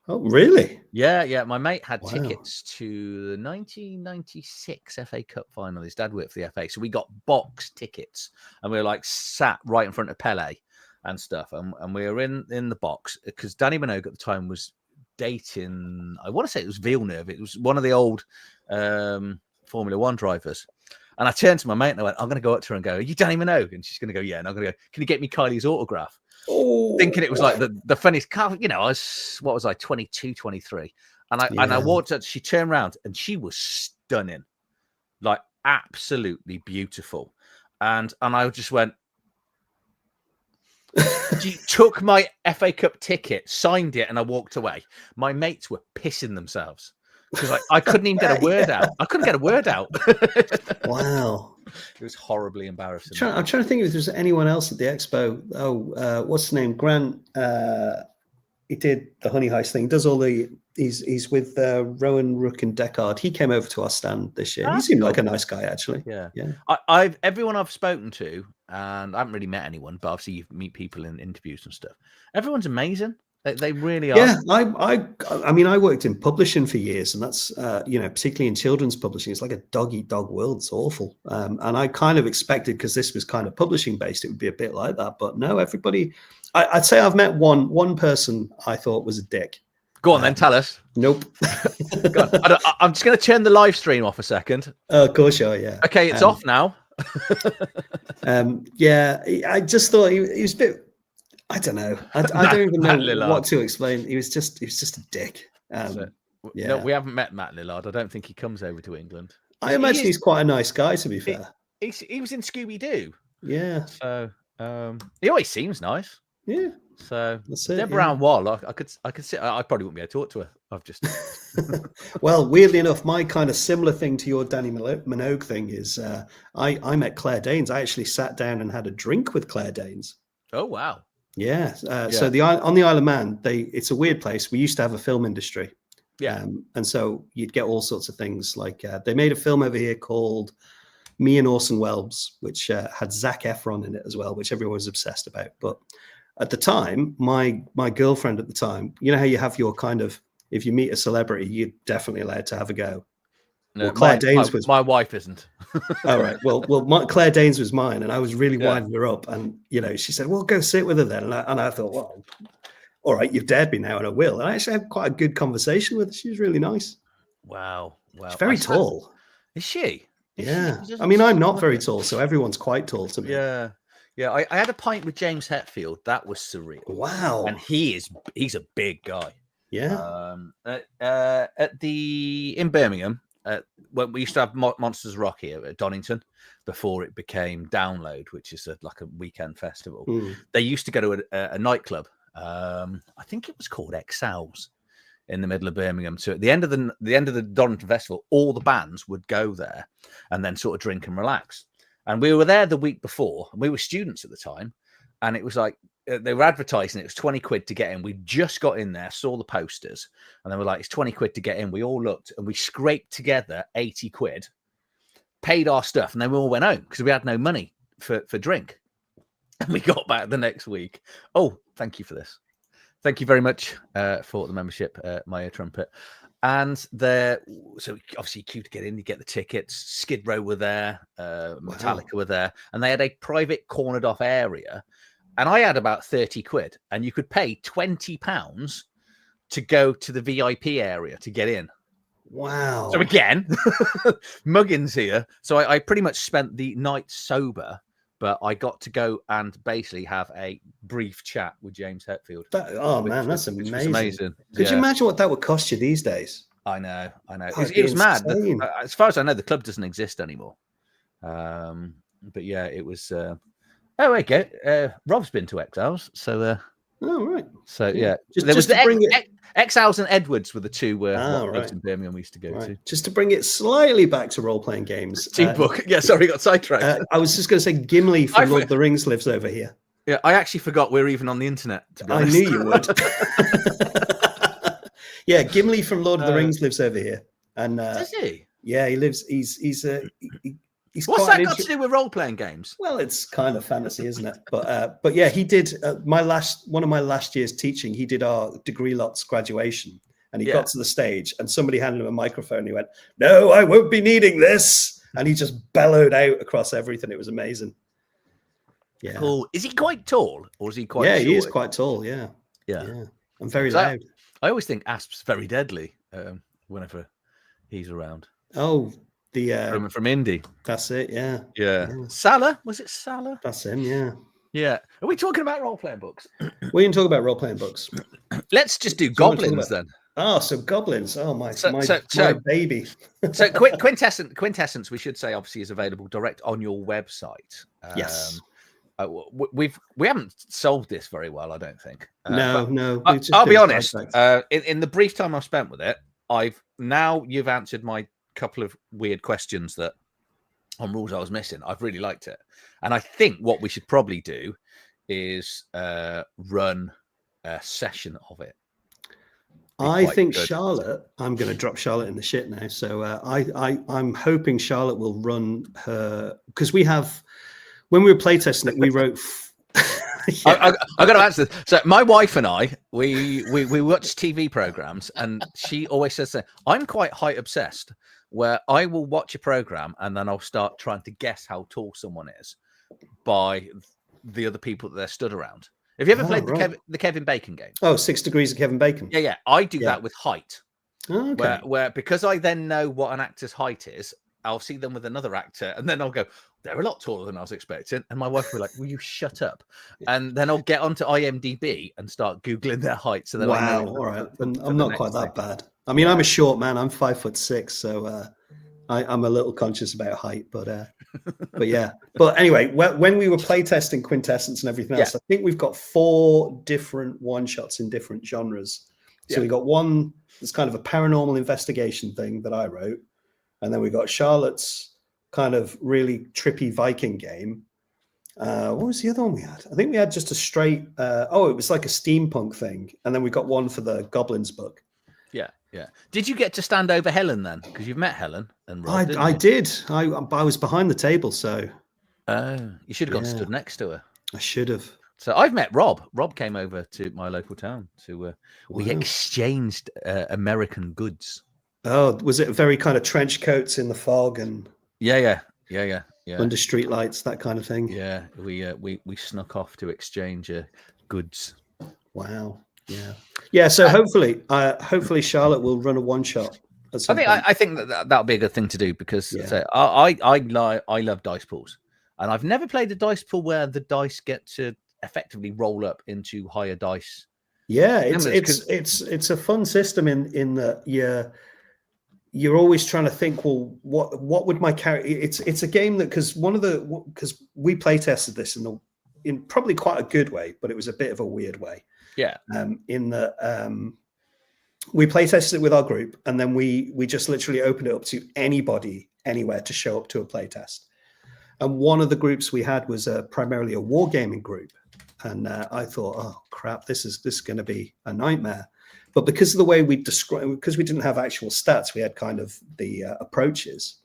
Oh, really? Yeah. My mate had tickets to the 1996 FA Cup final. His dad worked for the FA, so we got box tickets, and we were like sat right in front of Pele and stuff, and we were in the box because Danny Minogue at the time was dating. I want to say it was Villeneuve. It was one of the old Formula One drivers. And I turned to my mate and I went, I'm going to go up to her and go, are you Danny Minogue? And she's going to go, yeah. And I'm going to go, can you get me Kylie's autograph? Oh, thinking it was like the funniest car. You know, I was 22, 23. And I walked up, she turned around and she was stunning, like absolutely beautiful. And I just went, she took my FA Cup ticket, signed it, and I walked away. My mates were pissing themselves. Because I couldn't even get a word out. I couldn't get a word out. Wow. It was horribly embarrassing. I'm trying to think if there's anyone else at the expo. What's his name? Grant. He did the Honey Heist thing. Does all the. He's with Rowan, Rook, and Deckard. He came over to our stand this year. He seemed like a nice guy, actually. Yeah. Everyone I've spoken to, and I haven't really met anyone, but obviously you meet people in interviews and stuff. Everyone's amazing. They really are. Yeah, I mean, I worked in publishing for years, and that's particularly in children's publishing, it's like a dog-eat-dog world. It's awful. And I kind of expected, because this was kind of publishing based, it would be a bit like that. But no, everybody. I'd say I've met one person I thought was a dick. Go on then, tell us. Nope. I'm just going to turn the live stream off a second. Of course you are. Yeah. Okay, it's off now. I just thought he was a bit. I don't know. I don't even know what to explain. He was just a dick. No, we haven't met Matt Lillard. I don't think he comes over to England. I imagine he's quite a nice guy, to be fair. He was in Scooby Doo. Yeah. So he always seems nice. Yeah. So Deborah Brown Wall, I could sit. I probably wouldn't be able to talk to her. I've just. Well, weirdly enough, my kind of similar thing to your Danny Minogue thing is I met Claire Danes. I actually sat down and had a drink with Claire Danes. Oh wow. Yeah. So on the Isle of Man, it's a weird place. We used to have a film industry. Yeah. And so you'd get all sorts of things like they made a film over here called Me and Orson Welles, which had Zac Efron in it as well, which everyone was obsessed about. But at the time, my girlfriend at the time, you know how you have your kind of, if you meet a celebrity, you're definitely allowed to have a go. No, well, Claire Danes was my wife isn't. All right. Well, Claire Danes was mine, and I was really winding her up. And she said, "Well, go sit with her then." And I thought, well, all right, you've dared me now, and I will. And I actually had quite a good conversation with her. She was really nice. Wow. She's very tall. Is she? Yeah. I mean, I'm not very tall, so everyone's quite tall to me. Yeah. Yeah. I had a pint with James Hetfield. That was surreal. Wow. And he's a big guy. Yeah. In Birmingham when we used to have Monsters Rock here at Donington before it became Download, which is like a weekend festival. They used to go to a nightclub. I think it was called Excels in the middle of Birmingham. So at the end of the Donington Festival, all the bands would go there and then sort of drink and relax. And we were there the week before, and we were students at the time, and it was like they were advertising it was 20 quid to get in. We just got in there, saw the posters, and they were like, it's 20 quid to get in. We all looked, and we scraped together 80 quid, paid our stuff, and then we all went home because we had no money for drink. And we got back the next week. Oh, thank you for this. Thank you very much for the membership, my ear trumpet. And so obviously you queue to get in, you get the tickets. Skid Row were there, Metallica were there, and they had a private cornered off area. And I had about 30 quid, and you could pay £20 to go to the VIP area to get in. Wow. So again, muggins here. So I pretty much spent the night sober, but I got to go and basically have a brief chat with James Hetfield. Man, that's amazing. Could you Yeah. imagine what that would cost you these days? I know. It was mad. As far as I know, the club doesn't exist anymore. But yeah, it was... Oh, okay. Rob's been to Exiles, so. Oh, right. So yeah, there was the Exiles and Edwards were the two right. clubs in Birmingham we used to go to. Just to bring it slightly back to role-playing games. Team book. Yeah, sorry, got sidetracked. I was just going to say Gimli from Lord of the Rings lives over here. Yeah, I actually forgot we were even on the internet. To be honest. I knew you would. Yeah, Gimli from Lord of the Rings lives over here, and does he? Yeah, he lives. He's What's that got to do with role-playing games? Well, it's kind of fantasy, isn't it? But yeah, he did one of my last years teaching. He did our degree lots graduation, and he got to the stage, and somebody handed him a microphone. And he went, "No, I won't be needing this," and he just bellowed out across everything. It was amazing. Yeah. Cool. Is he quite tall, or is he quite? Yeah, short? He is quite tall. Yeah. I'm very loud. I always think Asp's very deadly whenever he's around. Oh. From Indy. That's it, yeah. Salah? Was it Salah? That's him, yeah. Yeah. Are we talking about role-playing books? We can talk about role-playing books. Let's just do goblins then. Oh, so goblins. Oh, my baby. So Quintessence, we should say, obviously, is available direct on your website. Yes. We haven't solved this very well, I don't think. No. I'll be honest. In the brief time I've spent with it, you've answered my couple of weird questions that on rules I was missing. I've really liked it, and I think what we should probably do is run a session of it. I think good. Charlotte. I'm going to drop Charlotte in the shit now. So I'm hoping Charlotte will run her, because we have, when we were playtesting it, we wrote. I got to answer this. So my wife and I, we watch TV programs, and she always says that I'm quite height obsessed, where I will watch a program and then I'll start trying to guess how tall someone is by the other people that they're stood around. Have you ever played the Kevin Bacon game? Oh, 6 Degrees of Kevin Bacon. Yeah. I do that with height. Oh, okay. Where because I then know what an actor's height is, I'll see them with another actor, and then I'll go, they're a lot taller than I was expecting. And my wife will be like, will you shut up? And then I'll get onto IMDb and start Googling their height. So then I know. All right. I'm not quite that bad. I mean, I'm a short man. I'm 5'6", so I'm a little conscious about height. But yeah. But anyway, when we were playtesting Quintessence and everything else, I think we've got 4 different one-shots in different genres. So we got one that's kind of a paranormal investigation thing that I wrote. And then we got Charlotte's kind of really trippy Viking game. What was the other one we had? I think we had just a straight, it was like a steampunk thing. And then we got one for the Goblins book. Yeah. Did you get to stand over Helen then? Because you've met Helen and Rob, I did. I was behind the table, so. You should have gone stood next to her. I should have. So I've met Rob. Rob came over to my local town to. We exchanged American goods. Oh, was it very kind of trench coats in the fog and? Yeah. Under street lights, that kind of thing. Yeah, we snuck off to exchange goods. Wow. Yeah. So hopefully Charlotte will run a one shot. I think that'll be a good thing to do, because I love dice pools, and I've never played a dice pool where the dice get to effectively roll up into higher dice. Yeah, it's a fun system in that you're always trying to think, well, what would my character? It's a game that because we play tested this in probably quite a good way, but it was a bit of a weird way. Yeah. In that we play tested it with our group, and then we just literally opened it up to anybody anywhere to show up to a play test. And one of the groups we had was primarily a wargaming group, and I thought, oh crap, this is going to be a nightmare. But because of the way we describe, because we didn't have actual stats, we had kind of the approaches.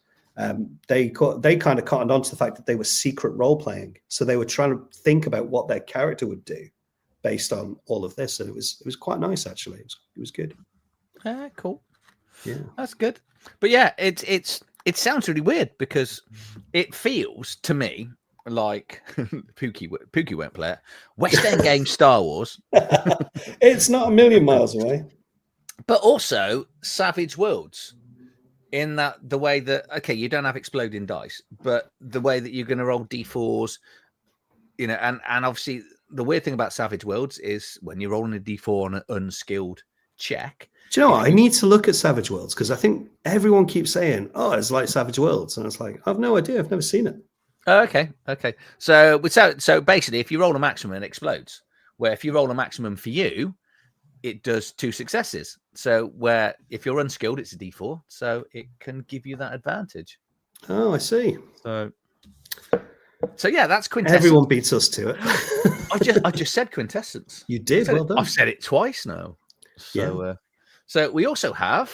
They kind of cottoned on to the fact that they were secret role playing, so they were trying to think about what their character would do based on all of this, and it was quite nice actually. It was good. Cool. Yeah, that's good. But yeah, it sounds really weird because it feels to me like Pookie won't play it. West End game Star Wars. It's not a million miles away. But also Savage Worlds, in that the way that, okay, you don't have exploding dice, but the way that you're going to roll D4s, you know, and obviously the weird thing about Savage Worlds is when you're rolling a D4 on an unskilled check. Do you know what? I need to look at Savage Worlds because I think everyone keeps saying, oh, it's like Savage Worlds. And it's like, I've no idea. I've never seen it. Okay. So basically, if you roll a maximum, it explodes. Where if you roll a maximum for you, it does 2 successes. So where if you're unskilled, it's a D4. So it can give you that advantage. Oh, I see. So yeah, that's Quintessence. Everyone beats us to it. I just said Quintessence. You did. Well done. I've said it twice now. So yeah. So we also have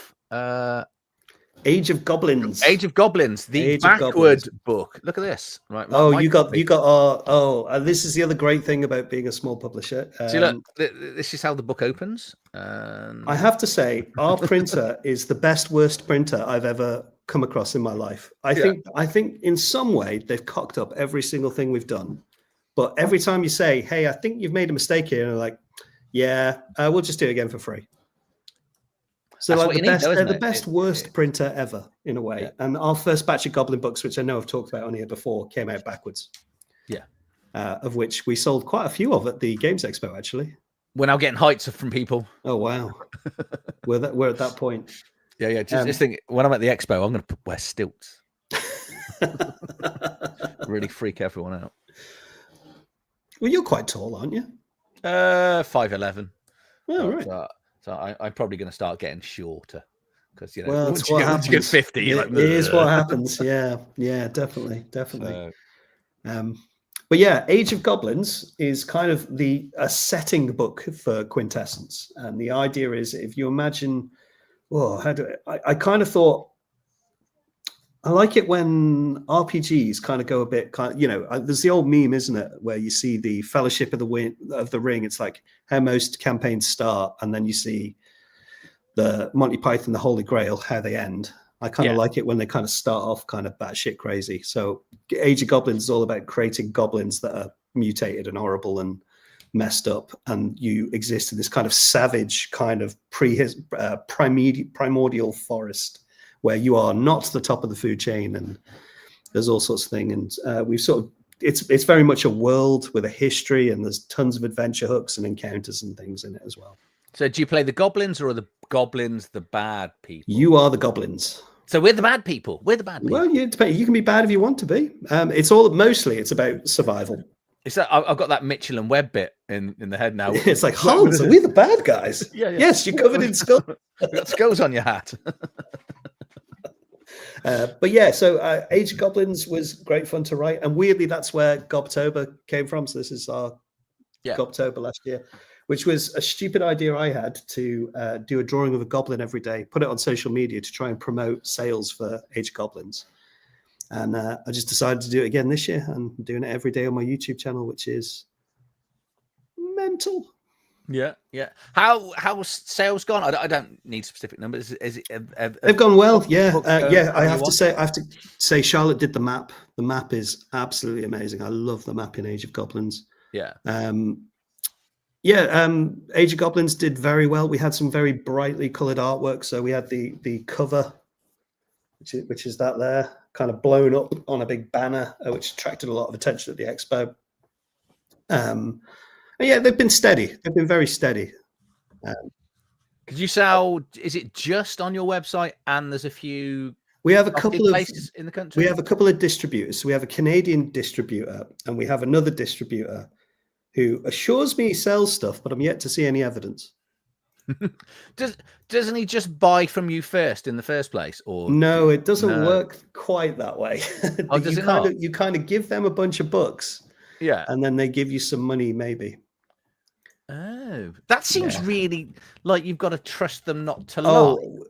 Age of Goblins. Age of Goblins, the backward book. Look at this. Right. You got our. This is the other great thing about being a small publisher. See, look, this is how the book opens. I have to say, our printer is the worst printer I've ever come across in my life. I think in some way they've cocked up every single thing we've done. But every time you say, "Hey, I think you've made a mistake here," and they're like, "Yeah, we'll just do it again for free." So like they're the best worst printer ever in a way. Yeah. And our first batch of Goblin books, which I know I've talked about on here before, came out backwards. Yeah. Of which we sold quite a few of at the Games Expo, actually. We're now getting heights from people. Oh, wow. we're at that point. Yeah. Just think, when I'm at the expo, I'm going to wear stilts. Really freak everyone out. Well, you're quite tall, aren't you? 5'11". Oh, right. So I'm probably going to start getting shorter because, you know, well, once you get 50, it is what happens. Yeah, definitely. But yeah, Age of Goblins is kind of a setting book for Quintessence, and the idea is if you imagine, I kind of thought I like it when RPGs kind of go a bit there's the old meme, isn't it, where you see the Fellowship of the Ring. It's like how most campaigns start, and then you see the Monty Python, the Holy Grail, how they end. I kind of like it when they kind of start off kind of batshit crazy. So Age of Goblins is all about creating goblins that are mutated and horrible and messed up, and you exist in this kind of savage kind of primordial forest where you are not the top of the food chain, and there's all sorts of things. And we've it's very much a world with a history, and there's tons of adventure hooks and encounters and things in it as well. So do you play the goblins, or are the goblins the bad people? You are the goblins. So we're the bad people. We're the bad people. Well, you can be bad if you want to be. It's about survival. It's that I've got that Mitchell and Webb bit in the head now. It's like, Hans, are we the bad guys? Yeah. Yes, you're covered in skulls. You've got skulls on your hat. But yeah, so Age of Goblins was great fun to write, and weirdly that's where Gobtober came from. So this is our Gobtober last year, which was a stupid idea I had to do a drawing of a goblin every day, put it on social media to try and promote sales for Age of Goblins. And I just decided to do it again this year, and I'm doing it every day on my YouTube channel, which is mental. Yeah. How's sales gone? I don't need specific numbers. They've gone well. Yeah. I have to say, Charlotte did the map. The map is absolutely amazing. I love the map in Age of Goblins. Yeah. Age of Goblins did very well. We had some very brightly colored artwork. So we had the cover, which is that there, kind of blown up on a big banner, which attracted a lot of attention at the expo. Yeah, they've been steady. They've been very steady. Could you sell? Is it just on your website, and there's a few We have a stocking couple of places in the country? we have a couple of distributors. So we have a Canadian distributor, and we have another distributor who assures me he sells stuff, but I'm yet to see any evidence. Doesn't he just buy from you first in the first place, or No, it doesn't No. work quite that way. Oh, does you it kind not? of you kind of give them a bunch of books, Yeah. and then they give you some money, maybe. Oh, that seems Yeah. really like you've got to trust them not to lie. Oh,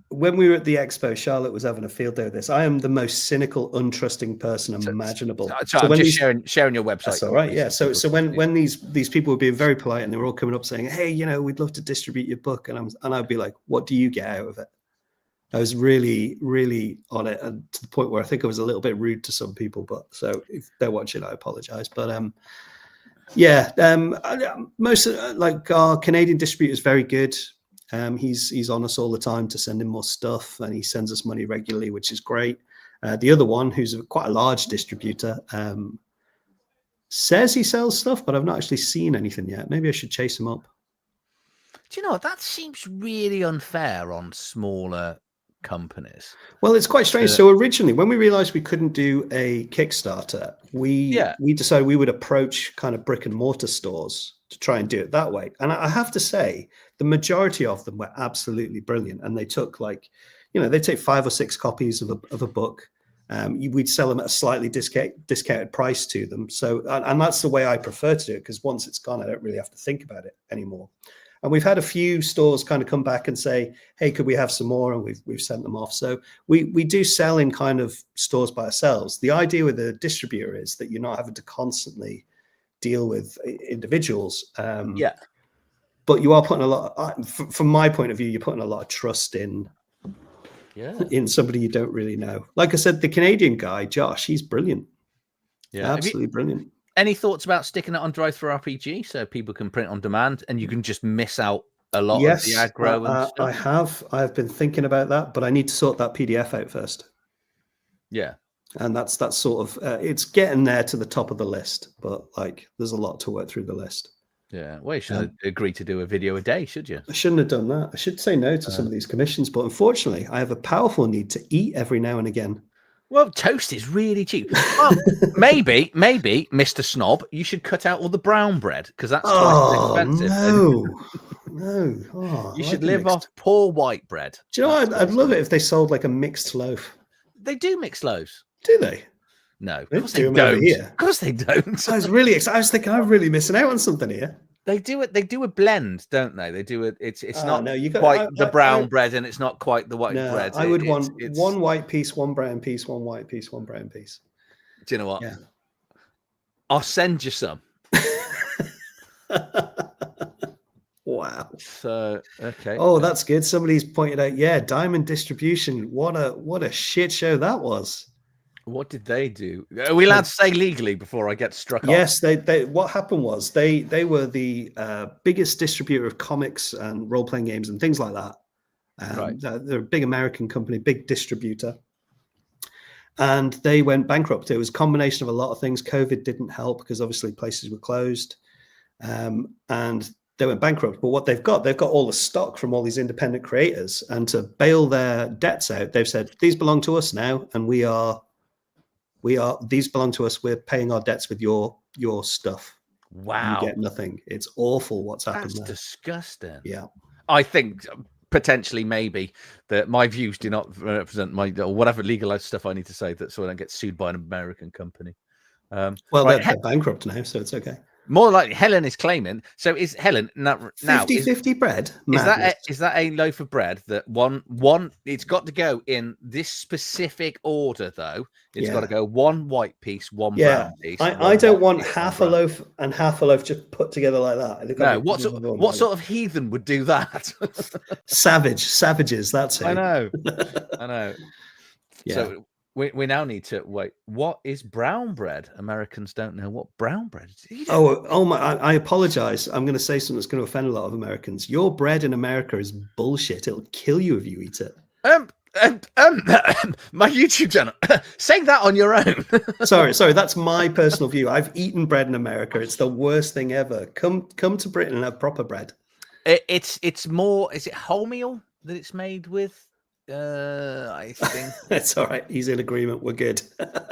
when we were at the expo, Charlotte was having a field day with this. I am the most cynical, untrusting person imaginable. So I'm when just sharing your website. That's all right. Yeah. So when these people were being very polite and they were all coming up saying, "Hey, we'd love to distribute your book," and I'd be like, "What do you get out of it?" I was really, really on it, and to the point where I think I was a little bit rude to some people. But so if they're watching, I apologize. But most of, like our Canadian distributor is very good. He's on us all the time to send him more stuff, and he sends us money regularly, which is great. The other one, who's quite a large distributor, says he sells stuff, but I've not actually seen anything yet. Maybe I should chase him up. Do you know that seems really unfair on smaller companies? Well, it's quite strange. So originally, when we realized we couldn't do a Kickstarter, we decided we would approach kind of brick and mortar stores to try and do it that way. And I have to say, the majority of them were absolutely brilliant. And they took they take 5 or 6 copies of a book. We'd sell them at a slightly discounted price to them. So, and that's the way I prefer to do it, because once it's gone, I don't really have to think about it anymore. And we've had a few stores kind of come back and say, "Hey, could we have some more?" And we've sent them off. So we do sell in kind of stores by ourselves. The idea with a distributor is that you're not having to constantly deal with individuals. But you are putting a lot, from my point of view, you're putting a lot of trust in somebody you don't really know. Like I said, the Canadian guy, Josh, he's brilliant. Yeah, absolutely brilliant. Any thoughts about sticking it on Drive-Thru-RPG so people can print on demand and you can just miss out a lot of the aggro and stuff? I have been thinking about that, but I need to sort that PDF out first. Yeah. And that's sort of it's getting there to the top of the list, but there's a lot to work through the list. Yeah. Well, you should agree to do a video a day, should you? I shouldn't have done that. I should say no to some of these commissions, but unfortunately, I have a powerful need to eat every now and again. Well, toast is really cheap. Well, maybe, Mr. Snob, you should cut out all the brown bread, because that's twice as expensive. No. Oh, you should live off poor white bread. Do you know what? I'd love it if they sold like a mixed loaf. They do mix loaves. Do they? No, of course they don't. Of course they don't. I was really excited. I was thinking I'm really missing out on something here. They do it. They do a blend, don't they? They do it. It's not quite the brown bread, and it's not quite the white bread. I would want one white piece, one brown piece, one white piece, one brown piece. Do you know what? Yeah. I'll send you some. Wow. So okay. Oh, that's good. Somebody's pointed out. Yeah, Diamond Distribution. What a shit show that was. What did they do? Are we allowed to say legally before I get struck off? Yes, they. What happened was they were the biggest distributor of comics and role-playing games and things like that. Right. They're a big American company, big distributor, and they went bankrupt. It was a combination of a lot of things. COVID didn't help because obviously places were closed, and they went bankrupt. But what they've got all the stock from all these independent creators, and to bail their debts out, they've said these belong to us now, and these belong to us. We're paying our debts with your stuff. Wow. You get nothing. It's awful what's happened there. That's disgusting. Yeah. I think potentially maybe that my views do not represent my or whatever legalized stuff I need to say, that so I don't get sued by an American company. Well, they're bankrupt now, so it's okay. More likely, Helen is claiming. So is Helen now 50-50 bread? Is that a loaf of bread that one? It's got to go in this specific order, though. It's got to go one white piece, one brown piece. I don't want half a loaf and half a loaf just put together like that. No, what sort of heathen would do that? Savages. That's it. I know. Yeah. So we now need to wait. What is brown bread? Americans don't know what brown bread is. Oh my! I apologize. I'm going to say something that's going to offend a lot of Americans. Your bread in America is bullshit. It'll kill you if you eat it. My YouTube channel. Say that on your own. sorry. That's my personal view. I've eaten bread in America. It's the worst thing ever. Come to Britain and have proper bread. It's more. Is it wholemeal that it's made with? I think. It's all right. He's in agreement. We're good.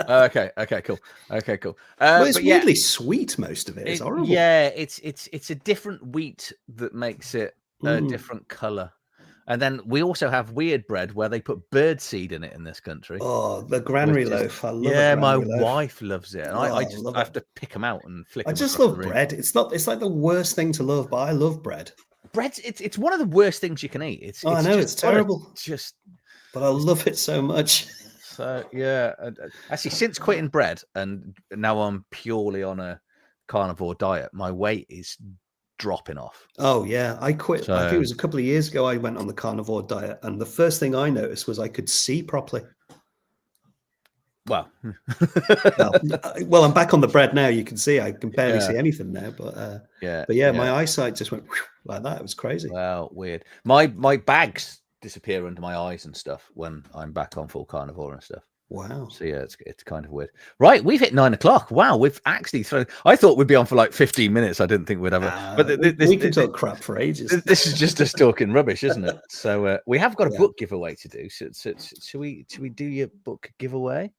Okay, cool. Okay, cool. Well, it's But yeah, weirdly sweet. Most of it is horrible. yeah, it's a different wheat that makes it a different color. And then we also have weird bread where they put bird seed in it in this country. Oh, the granary loaf. I love yeah, a my granary loaf. wife loves it, and I just love have it. to pick them out and flick I them. just across love the room. bread. It's like the worst thing to love, but I love bread. Bread, it's one of the worst things you can eat. It's I know just it's terrible. But I just love it so much. so yeah. Actually, since quitting bread and now I'm purely on a carnivore diet, my weight is dropping off. Oh yeah, I quit. I think So it was a couple of years ago. I went on the carnivore diet, and the first thing I noticed was I could see properly. well, Well, I'm back on the bread now. You can see I can barely Yeah. see anything now, but yeah, but yeah, my eyesight just went like that. It was crazy. Well, weird. My bags disappear under my eyes and stuff when I'm back on full carnivore and stuff. Wow. So yeah, it's kind of weird. Right, we've hit 9 o'clock. Wow, we've actually thrown. I thought we'd be on for like 15 minutes. I didn't think we'd have it. But we can talk crap for ages. This is just us talking rubbish, isn't it? So we have got a book giveaway to do. So should we do your book giveaway?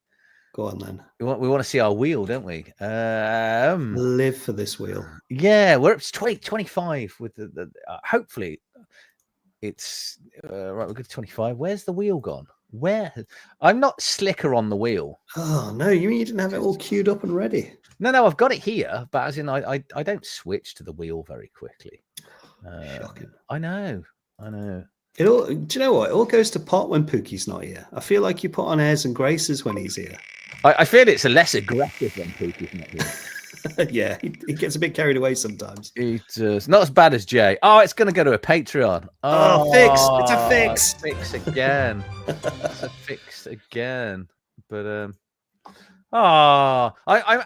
Go on then. We want to see our wheel, don't we? Live for this wheel. Yeah, we're up to 25 with the hopefully it's right. We're good to 25. Where's the wheel gone? Where? I'm not slicker on the wheel. Oh no, you mean you didn't have it all queued up and ready? No, I've got it here, but as in I don't switch to the wheel very quickly. Shocking. I know. It all. Do you know what? It all goes to pot when Pookie's not here. I feel like you put on airs and graces when he's here. I feel it's a less aggressive when Pookie's not here. Yeah, he gets a bit carried away sometimes. It does. Not as bad as Jay. Oh, it's going to go to a Patreon. Fix. It's a fix. Fix again. It's a fix again. But I'm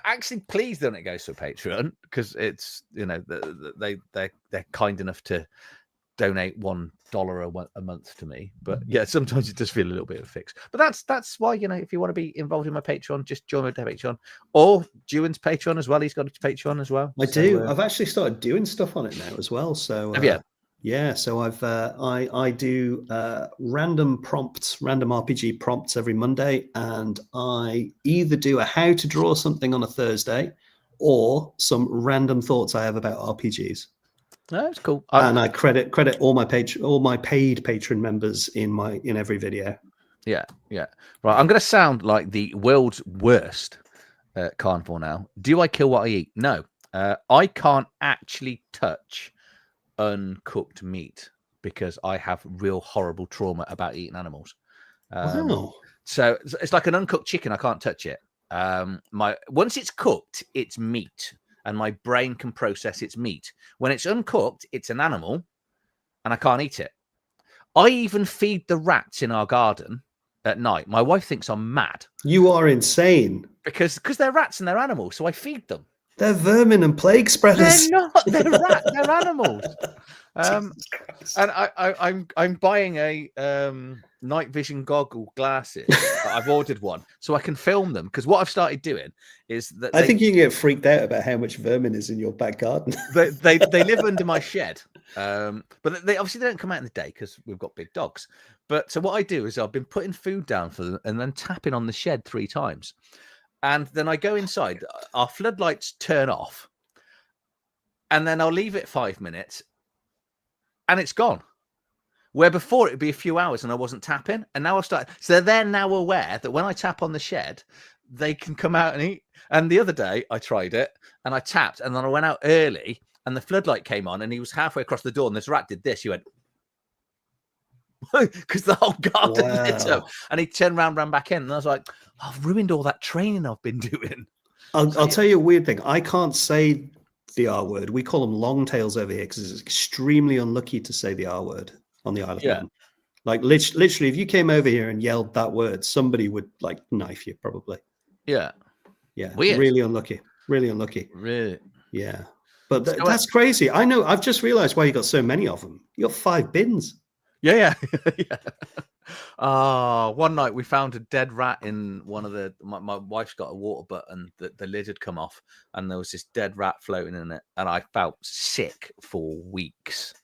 actually pleased that it goes to a Patreon because it's they're kind enough to donate $1 a month to me. But yeah, sometimes it does feel a little bit of a fix. But that's why, if you want to be involved in my Patreon, just join my Patreon or Dewan's Patreon as well. He's got a Patreon as well. I do. I've actually started doing stuff on it now as well. So yeah. So I do random RPG prompts every Monday, and I either do a how to draw something on a Thursday or some random thoughts I have about RPGs. That's cool. And I credit all my paid patron members in every video. Yeah. Right. I'm going to sound like the world's worst carnivore now. Do I kill what I eat? No. I can't actually touch uncooked meat because I have real horrible trauma about eating animals. Wow. So it's like an uncooked chicken. I can't touch it. Once it's cooked, it's meat. And my brain can process its meat. When it's uncooked, it's an animal, and I can't eat it. I even feed the rats in our garden at night. My wife thinks I'm mad. You are insane. Because they're rats and they're animals, so I feed them. They're vermin and plague spreaders. They're not. They're rats. They're animals. And I'm buying a night vision goggle glasses. I've ordered one so I can film them, because what I've started doing is that I think you can get freaked out about how much vermin is in your back garden. they live under my shed, but they obviously don't come out in the day because we've got big dogs. But so what I do is I've been putting food down for them and then tapping on the shed 3 times, and then I go inside. Our floodlights turn off, and then I'll leave it 5 minutes. And it's gone. Where before it'd be a few hours and I wasn't tapping, and now I've started. So they're now aware that when I tap on the shed, they can come out and eat. And the other day I tried it and I tapped, and then I went out early and the floodlight came on and he was halfway across the door and this rat did this. He went, because the whole garden lit up, and he turned around, ran back in, and I was like, I've ruined all that training I've been doing. I'll tell you a weird thing. I can't say the R word. We call them long tails over here because it's extremely unlucky to say the R word on the Isle of Man. Like literally, if you came over here and yelled that word, somebody would like knife you probably. Yeah. Weird. Really unlucky. Really. Yeah. But that's crazy. I know. I've just realized why you got so many of them. You got 5 bins. Yeah. One night we found a dead rat in one of the. My wife's got a water butt, and the lid had come off, and there was this dead rat floating in it, and I felt sick for weeks.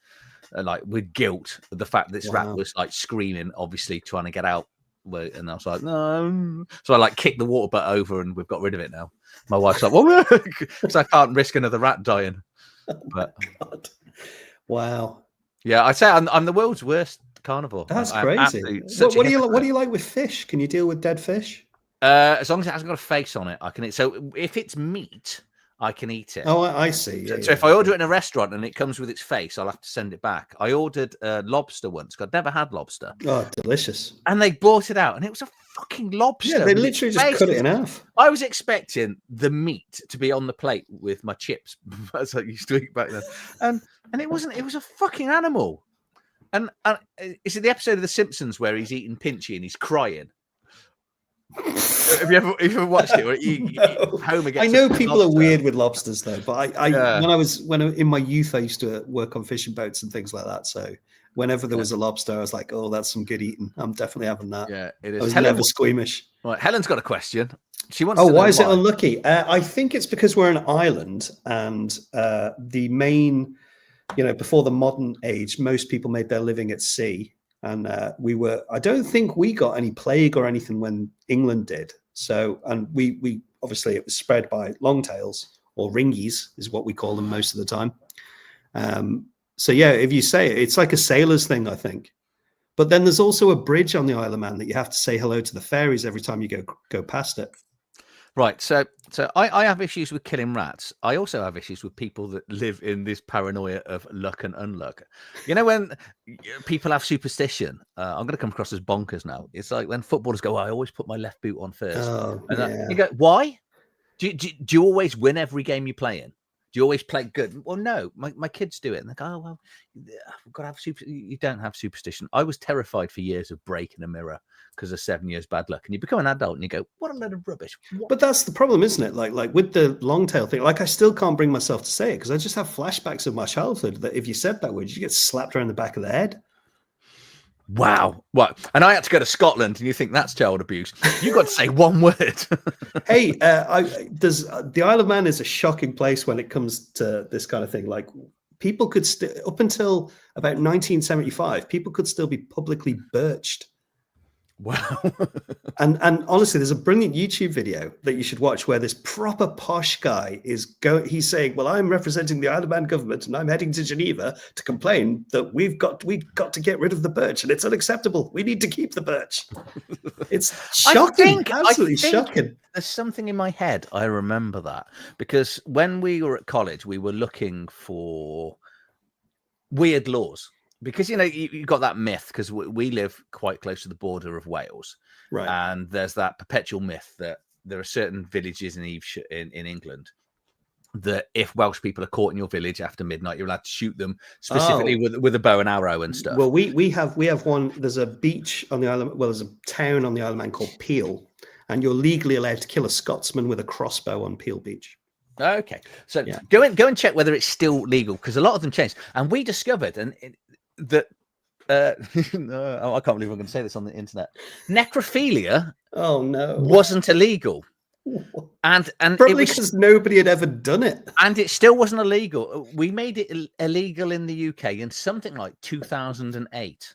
like with guilt, the fact that this rat Wow. was like screaming, obviously trying to get out. And I was like, no. So I like kicked the water butt over, and we've got rid of it now. My wife's like, well, because I can't risk another rat dying. But God. Wow. yeah, I say I'm the world's worst carnivore. That's I'm crazy. such a What do hypocrite. you like with fish? Can you deal with dead fish? As long as it hasn't got a face on it, I can eat. So if it's meat, I can eat it. Oh, I see. So, Yeah, so if I order it in a restaurant and it comes with its face, I'll have to send it back. I ordered lobster once. I'd never had lobster, Oh, delicious. and they brought it out, and it was a fucking lobster. Yeah, they with its literally just face. cut it in half. I was expecting the meat to be on the plate with my chips, as I used to eat back then, and it wasn't. It was a fucking animal. And is it the episode of The Simpsons where he's eating Pinchy and he's crying? Have you ever watched it? Where No. Homer gets I know a people are lobster? weird with lobsters though, but Yeah. when in my youth I used to work on fishing boats and things like that. So whenever there was a lobster, I was like, oh, that's some good eating. I'm definitely having that. Yeah, it I is. was never squeamish. Right, Helen's got a question. She wants Oh, to know why is it unlucky? I think it's because we're an island, and the main, before the modern age, most people made their living at sea, and I don't think we got any plague or anything when England did. So, and we obviously it was spread by longtails, or ringies is what we call them most of the time. So yeah, if you say it, it's like a sailor's thing, I think. But then there's also a bridge on the Isle of Man that you have to say hello to the fairies every time you go past it. Right, so I have issues with killing rats. I also have issues with people that live in this paranoia of luck and unluck. You know, when people have superstition, I'm going to come across as bonkers now. It's like when footballers go, I always put my left boot on first. Oh, And yeah. you go, why? Do you always win every game you play in? Do you always play good? Well, no, my kids do it. And they go, oh, well, I've got to have you don't have superstition. I was terrified for years of breaking a mirror because of 7 years bad luck. And you become an adult and you go, what a load of rubbish. What? But that's the problem, isn't it? Like with the long tail thing, like I still can't bring myself to say it because I just have flashbacks of my childhood that if you said that word, you get slapped around the back of the head. Wow. What? And I had to go to Scotland, and you think that's child abuse? You got to say one word. Hey, the Isle of Man is a shocking place when it comes to this kind of thing. Like people could up until about 1975, people could still be publicly birched. Wow. And honestly, there's a brilliant YouTube video that you should watch where this proper posh guy he's saying, well, I'm representing the Isle of Man government and I'm heading to Geneva to complain that we've got to get rid of the birch and it's unacceptable. We need to keep the birch. It's shocking. Absolutely shocking. There's something in my head. I remember that because when we were at college, we were looking for weird laws. Because, you got that myth, because we live quite close to the border of Wales. Right. And there's that perpetual myth that there are certain villages in England that if Welsh people are caught in your village after midnight, you're allowed to shoot them specifically with a bow and arrow and stuff. Well, we have one. There's a beach on the island. Well, there's a town on the Isle of Man called Peel, and you're legally allowed to kill a Scotsman with a crossbow on Peel Beach. Okay. So yeah. Go and check whether it's still legal, because a lot of them changed. And we discovered that no, I can't believe I'm going to say this on the internet. Necrophilia, wasn't illegal, and probably because nobody had ever done it, and it still wasn't illegal. We made it illegal in the UK in something like 2008.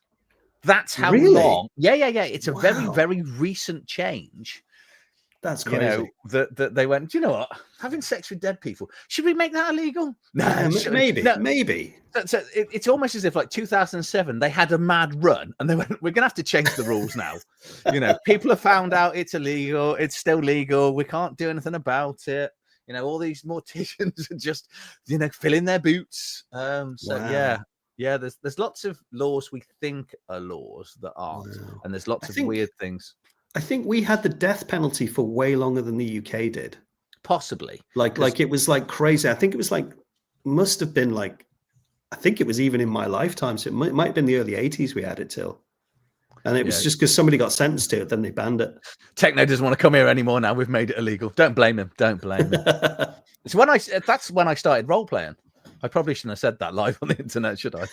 That's how long. Yeah. It's a very, very recent change. That's crazy. That they went, do you know what? Having sex with dead people, should we make that illegal? No, maybe. So it's almost as if like 2007, they had a mad run and they went, we're going to have to change the rules now. People have found out it's illegal. It's still legal. We can't do anything about it. All these morticians are just, filling their boots. Wow. Yeah. There's lots of laws we think are laws that aren't. Wow. And there's lots of weird things. I think we had the death penalty for way longer than the UK did. Possibly. Like it was like crazy. I think it was must have been I think it was even in my lifetime. So it might have been the early 80s we had it till. And it was just because somebody got sentenced to it, then they banned it. Techno doesn't want to come here anymore now. We've made it illegal. Don't blame him. That's when I started role-playing. I probably shouldn't have said that live on the internet, should I?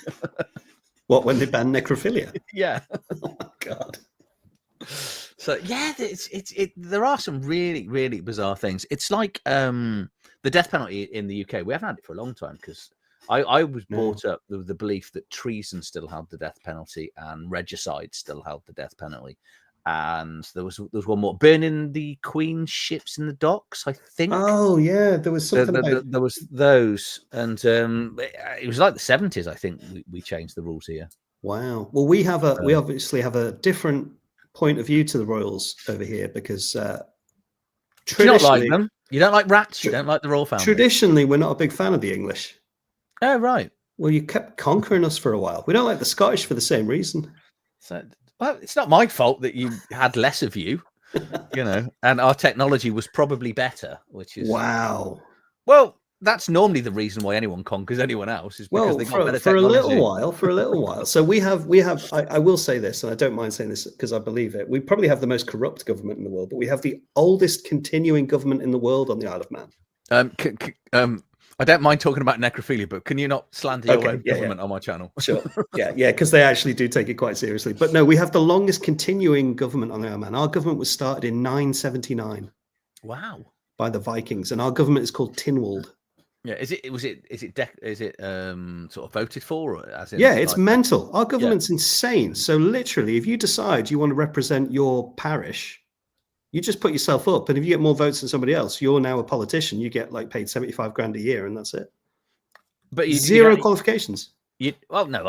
What, when they banned necrophilia? Yeah. Oh, my God. So yeah, there are some really, really bizarre things. It's like the death penalty in the UK. We haven't had it for a long time because I was No. brought up with the belief that treason still held the death penalty and regicide still held the death penalty. And there was one more, burning the Queen's ships in the docks, I think. Oh yeah, there was something about. There was those, and it was like the 70s. I think we changed the rules here. Wow. Well, we obviously have a different point of view to the royals over here because Do you not traditionally, like them? You don't like rats. You don't like the royal family. traditionally, we're not a big fan of the English. Oh right. Well, you kept conquering us for a while. We don't like the Scottish for the same reason. So, well, it's not my fault that you had less of you, and our technology was probably better, which is Wow. Well, that's normally the reason why anyone conquers anyone else is because they got better for a technology. little while. So we have. I will say this, and I don't mind saying this because I believe it. We probably have the most corrupt government in the world, but we have the oldest continuing government in the world on the Isle of Man. I don't mind talking about necrophilia, but can you not slander your own government on my channel? Sure. Yeah, because they actually do take it quite seriously. But no, we have the longest continuing government on the Isle of Man. Our government was started in 979. Wow. By the Vikings, and our government is called Tynwald. Yeah, is it sort of voted for? Or as in, yeah, it's mental. Our government's insane. So literally, if you decide you want to represent your parish, you just put yourself up, and if you get more votes than somebody else, you're now a politician. You get like paid 75 grand a year, and that's it. But zero qualifications. Well, no,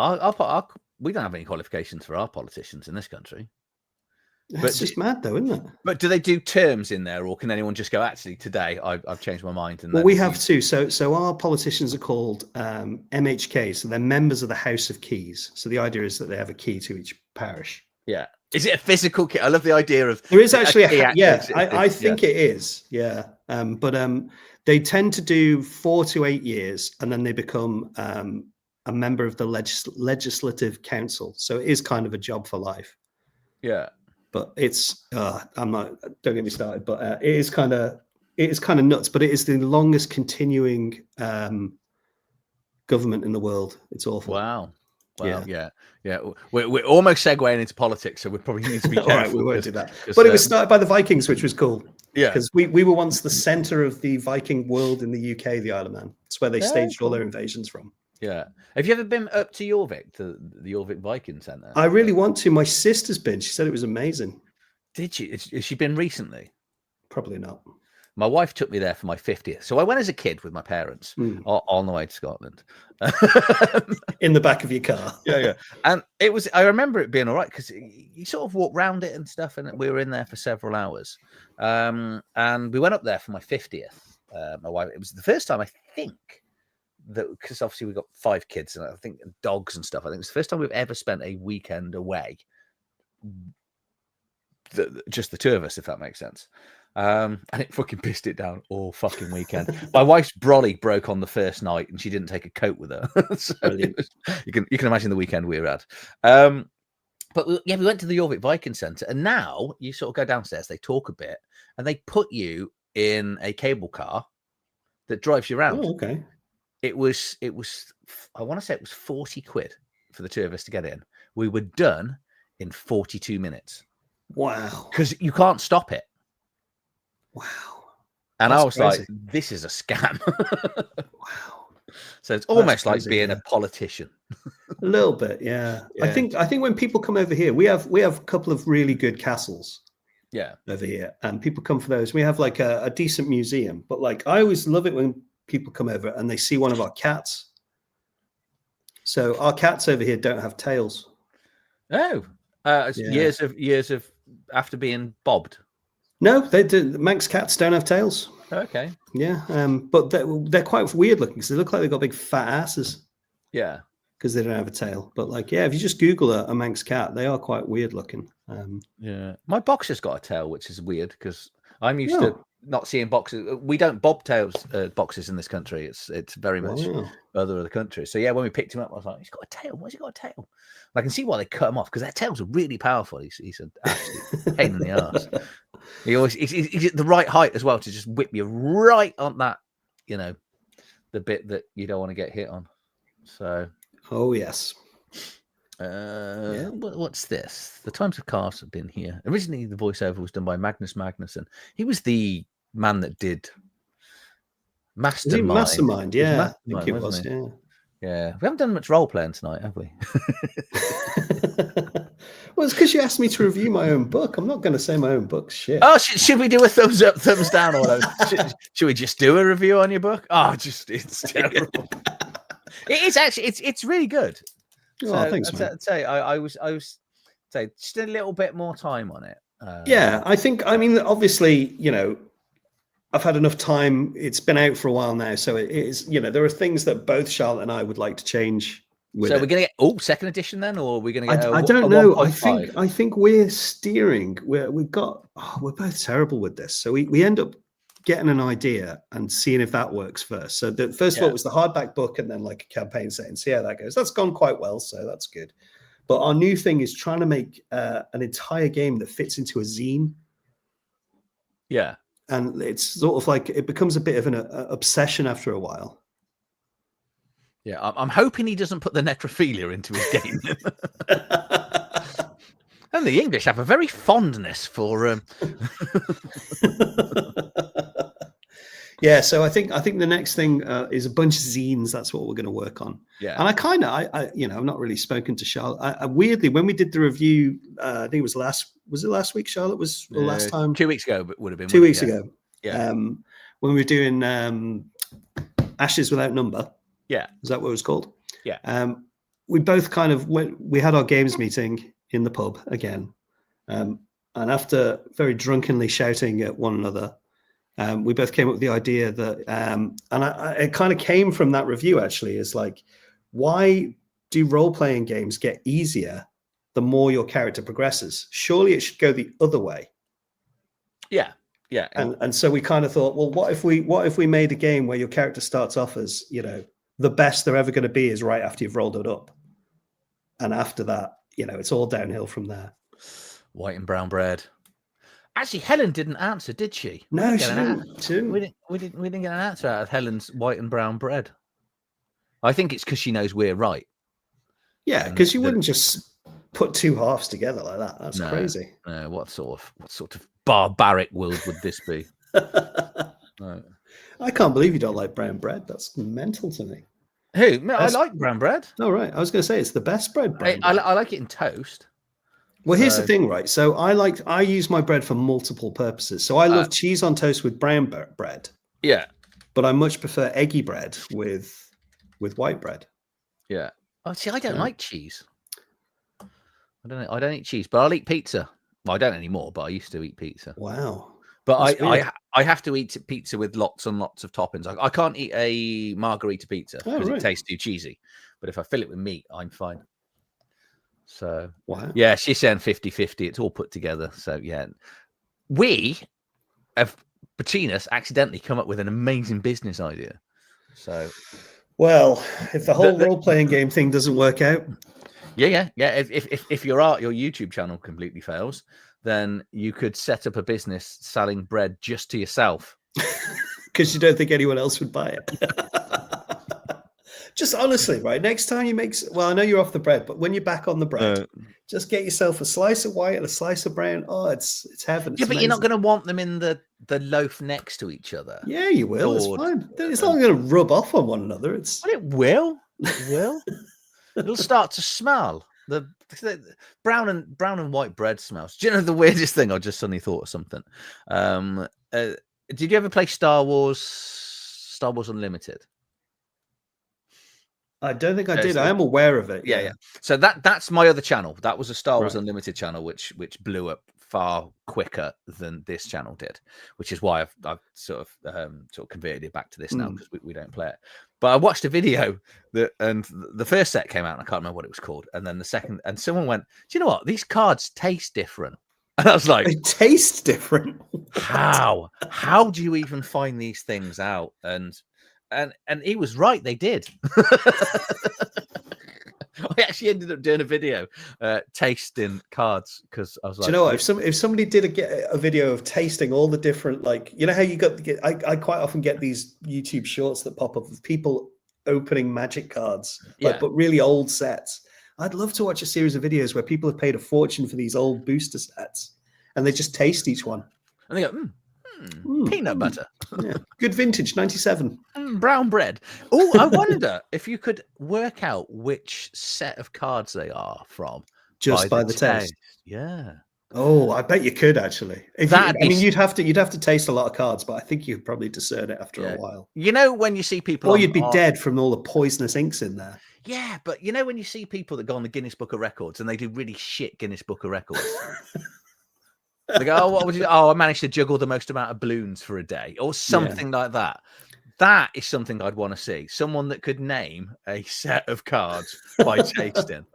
we don't have any qualifications for our politicians in this country. That's just mad, though, isn't it? But do they do terms in there, or can anyone just go, actually, today I've changed my mind? And well, we have two. So our politicians are called MHK, so they're members of the House of Keys. So the idea is that they have a key to each parish. Yeah. Is it a physical key? I love the idea of there is actually I think it is. Yeah. But they tend to do 4 to 8 years, and then they become a member of the legislative council. So it is kind of a job for life. Yeah. But it's don't get me started. But it is kind of nuts. But it is the longest continuing government in the world. It's awful. Wow. Yeah. We're almost segueing into politics, so we probably need to be careful. All right, we won't do that. But it was started by the Vikings, which was cool. Yeah, because we were once the center of the Viking world in the UK, the Isle of Man. It's where they staged all their invasions from. Yeah. Have you ever been up to Jorvik, to the Jorvik Viking Centre? I really want to. My sister's been. She said it was amazing. Did she? Has she been recently? Probably not. My wife took me there for my 50th. So I went as a kid with my parents on the way to Scotland. In the back of your car. Yeah. And I remember it being all right because you sort of walk around it and stuff. And we were in there for several hours. And we went up there for my 50th. My wife, it was the first time, I think, because obviously we've got 5 kids and I think dogs and stuff. I think it's the first time we've ever spent a weekend away. Just the 2 of us, if that makes sense. And it fucking pissed it down all fucking weekend. My wife's brolly broke on the first night and she didn't take a coat with her. So you can imagine the weekend we were at. But we went to the Jorvik Viking Centre, and now you sort of go downstairs, they talk a bit, and they put you in a cable car that drives you around. Oh, okay. It was I want to say it was 40 quid for the 2 of us to get in. We were done in 42 minutes. Wow. Because you can't stop it. Wow. And I was crazy. Like, this is a scam. Wow. So it's almost like being a politician. A little bit, yeah. I think when people come over here, we have a couple of really good castles. Yeah. Over here. And people come for those. We have like a decent museum. But like I always love it when people come over and they see one of our cats. So our cats over here don't have tails. Oh. Years of after being bobbed. No, they do. Manx cats don't have tails. Okay. Yeah, but they're quite weird looking because they look like they've got big fat asses. Yeah. Because they don't have a tail. But like, if you just Google a Manx cat, they are quite weird looking. Yeah. My boxer's got a tail, which is weird because I'm used to not seeing boxers. We don't boxes in this country. It's very much other countries. So yeah, when we picked him up, I was like, he's got a tail. Why's he got a tail? I can see why they cut him off because their tails are really powerful. He's an absolute pain in the arse. He's at the right height as well to just whip you right on that, the bit that you don't want to get hit on. So. Oh yes. What's this? The Times of Cars have been here. Originally, the voiceover was done by Magnus Magnusson. He was the man that did Mastermind. Mastermind, yeah. I think it was, yeah. Yeah, we haven't done much role playing tonight, have we? Well, it's because you asked me to review my own book. I'm not going to say my own book's shit. Oh, should we do a thumbs up, thumbs down, or should we just do a review on your book? Oh, it's terrible. It is actually, it's really good. Oh, So, thanks, man. I'd say I was say just a little bit more time on it. Yeah, I mean, obviously, I've had enough time. It's been out for a while now, so it is. There are things that both Charlotte and I would like to change. With so we're gonna get second edition then, or we're gonna get? I don't know. I think we're steering. We're both terrible with this. So we end up getting an idea and seeing if that works first. So the first of all, it was the hardback book, and then like a campaign set, and see how that goes. That's gone quite well, so that's good. But our new thing is trying to make an entire game that fits into a zine. Yeah. And it's sort of like it becomes a bit of an obsession after a while. Yeah, I'm hoping he doesn't put the necrophilia into his game. And the English have a very fondness for. Yeah, so I think the next thing is a bunch of zines. That's what we're going to work on. Yeah, and I've not really spoken to Charlotte. Weirdly, when we did the review, I think it was last week. Charlotte was the last time. 2 weeks ago, but would have been 2 weeks ago. Yeah, when we were doing Ashes Without Number. Yeah, is that what it was called? Yeah. We both kind of we had our games meeting in the pub again, and after very drunkenly shouting at one another. We both came up with the idea that, and it kind of came from that review actually, is like, why do role-playing games get easier the more your character progresses? Surely it should go the other way. Yeah, yeah. And so we kind of thought, well, what if we made a game where your character starts off as, the best they're ever going to be is right after you've rolled it up. And after that, it's all downhill from there. White and brown bread. Actually, Helen didn't answer, did she? No, she didn't. We didn't get an answer out of Helen's white and brown bread. I think it's because she knows we're right. Yeah, because you wouldn't just put two halves together like that. That's crazy. No, what sort of barbaric world would this be? No. I can't believe you don't like brown bread. That's mental to me. Who? No, I like brown bread. Oh, right. I was going to say it's the best bread. I like it in toast. Well, here's the thing, right? So I use my bread for multiple purposes. So I love cheese on toast with brown bread. Yeah. But I much prefer eggy bread with white bread. Yeah. Oh, see, I don't like cheese. I don't eat cheese, but I'll eat pizza. Well, I don't anymore, but I used to eat pizza. Wow. But I have to eat pizza with lots and lots of toppings. I can't eat a margarita pizza because it tastes too cheesy. But if I fill it with meat, I'm fine. So, yeah, she's saying 50-50. It's all put together. So, yeah. We have, between us, accidentally come up with an amazing business idea. So, well, if the whole role-playing game thing doesn't work out. Yeah. If your YouTube channel completely fails, then you could set up a business selling bread just to yourself. Because you don't think anyone else would buy it. Just honestly, right? Next time you make, I know you're off the bread, but when you're back on the bread, just get yourself a slice of white and a slice of brown. Oh, it's heaven. It's but you're not going to want them in the loaf next to each other. Yeah, you will. It's fine. It's not going to rub off on one another. But it will. It will. It'll start to smell. The brown and white bread smells. Do you know the weirdest thing? I just suddenly thought of something. Did you ever play Star Wars Unlimited? I don't think I did. I am aware of it. Yeah. So that's my other channel. That was a Star Wars Unlimited channel, which blew up far quicker than this channel did, which is why I've sort of converted it back to this now because we don't play it. But I watched a video and the first set came out and I can't remember what it was called, and then the second, and someone went, "Do you know what? These cards taste different." And I was like, "They taste different? How? How do you even find these things out?" And he was right. They did. I actually ended up doing a video tasting cards because I was like, do you know what? If somebody did a video of tasting all the different, like, you know how you got I quite often get these YouTube shorts that pop up of people opening magic cards, but really old sets. I'd love to watch a series of videos where people have paid a fortune for these old booster sets and they just taste each one. And they go, Peanut butter. Yeah. Good vintage, 97. Brown bread. Oh, I wonder if you could work out which set of cards they are from Just by the taste. Yeah. Oh, I bet you could actually. You'd have to taste a lot of cards, but I think you could probably discern it after a while. You know, when you see people, or you'd be dead from all the poisonous inks in there. Yeah, but you know, when you see people that go on the Guinness Book of Records and they do really shit Guinness Book of Records. They go, oh, what would you? Oh, I managed to juggle the most amount of balloons for a day, or something like that. That is something I'd want to see. Someone that could name a set of cards by tasting.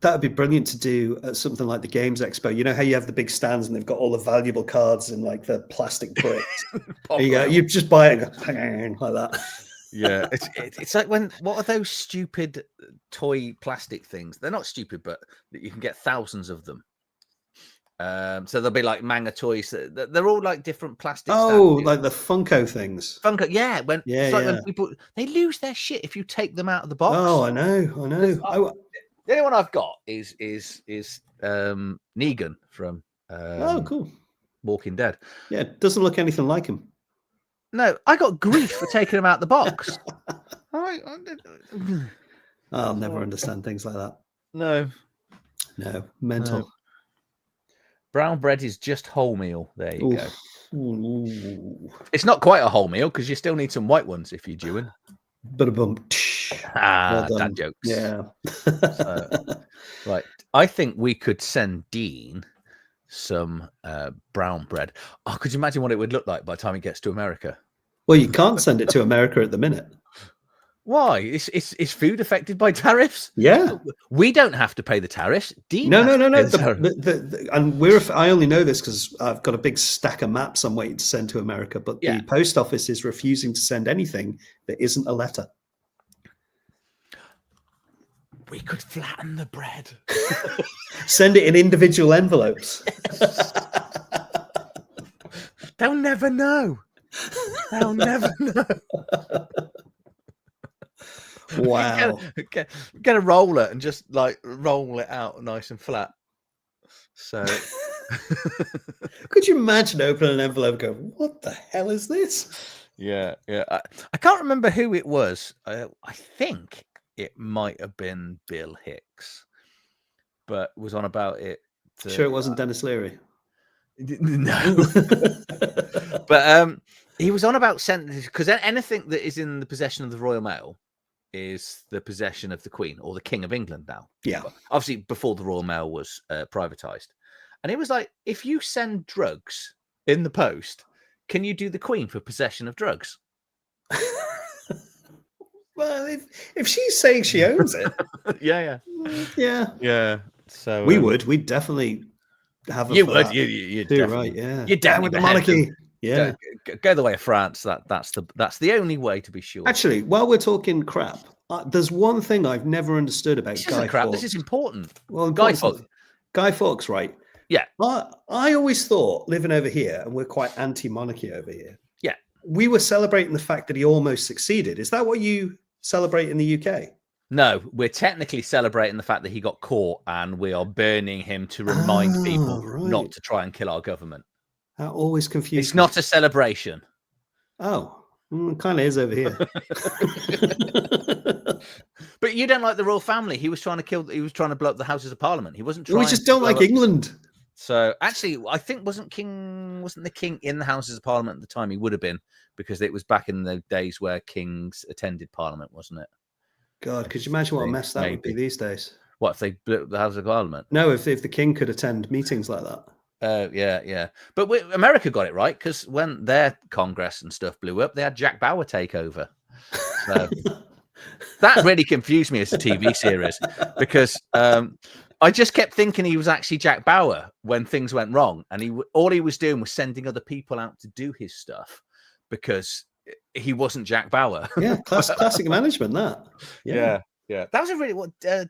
That'd be brilliant to do at something like the Games Expo. You know how you have the big stands and they've got all the valuable cards in like the plastic bricks. You just buy it and go, like that. Yeah, it's like what are those stupid toy plastic things? They're not stupid, but you can get thousands of them. So they'll be like manga toys. They're all like different plastic. Oh, like the Funko things. Funko, yeah. When people they lose their shit if you take them out of the box. Oh, I know. The only one I've got is Negan from cool. Walking Dead. Yeah, it doesn't look anything like him. No, I got grief for taking him out the box. I'll never understand things like that. No, mental. No. Brown bread is just wholemeal. There you go. Ooh. It's not quite a wholemeal because you still need some white ones if you're dewing. Ba-da-bum. Dad jokes. Yeah. Right. I think we could send Dean some brown bread. Oh, could you imagine what it would look like by the time it gets to America? Well, you can't send it to America at the minute. Why? Is food affected by tariffs? Yeah. We don't have to pay the tariffs. Dean No. And I only know this because I've got a big stack of maps I'm waiting to send to America, but the post office is refusing to send anything that isn't a letter. We could flatten the bread. Send it in individual envelopes. They'll never know. They'll never know. Wow. Get a roller and just like roll it out nice and flat. So could you imagine opening an envelope and going, what the hell is this? Yeah. I can't remember who it was. I think it might have been Bill Hicks, but was on about it. Sure it wasn't Dennis Leary? No. But he was on about sending, because anything that is in the possession of the Royal Mail is the possession of the Queen or the King of England now. Yeah. But obviously, before the Royal Mail was privatized. And it was like, if you send drugs in the post, can you do the Queen for possession of drugs? Well, if she's saying she owns it. Yeah. So we'd definitely have you would. You do, right, yeah. You're down with the monarchy. Yeah. Go the way of France. That's the only way to be sure. Actually, while we're talking crap, there's one thing I've never understood about Guy Fawkes. This is important. Well, Guy Fawkes, right? Yeah. I always thought, living over here, and we're quite anti-monarchy over here. Yeah. We were celebrating the fact that he almost succeeded. Is that what you celebrate in the UK? No, we're technically celebrating the fact that he got caught, and we are burning him to remind people not to try and kill our government. That always confuses It's not a celebration. Oh, it kind of is over here. But you don't like the royal family. He was trying to blow up the Houses of Parliament. He wasn't trying. We just don't like England. So actually, I think wasn't the king in the Houses of Parliament at the time? He would have been, because it was back in the days where kings attended Parliament, wasn't it? God, could you imagine what a mess that would be these days? What if they blew up the House of Parliament? No, if the king could attend meetings like that. Yeah. But America got it right, because when their Congress and stuff blew up, they had Jack Bauer take over. So that really confused me as a TV series, because I just kept thinking he was actually Jack Bauer when things went wrong, and all he was doing was sending other people out to do his stuff, because he wasn't Jack Bauer. Yeah, classic management. That. Yeah. That was a really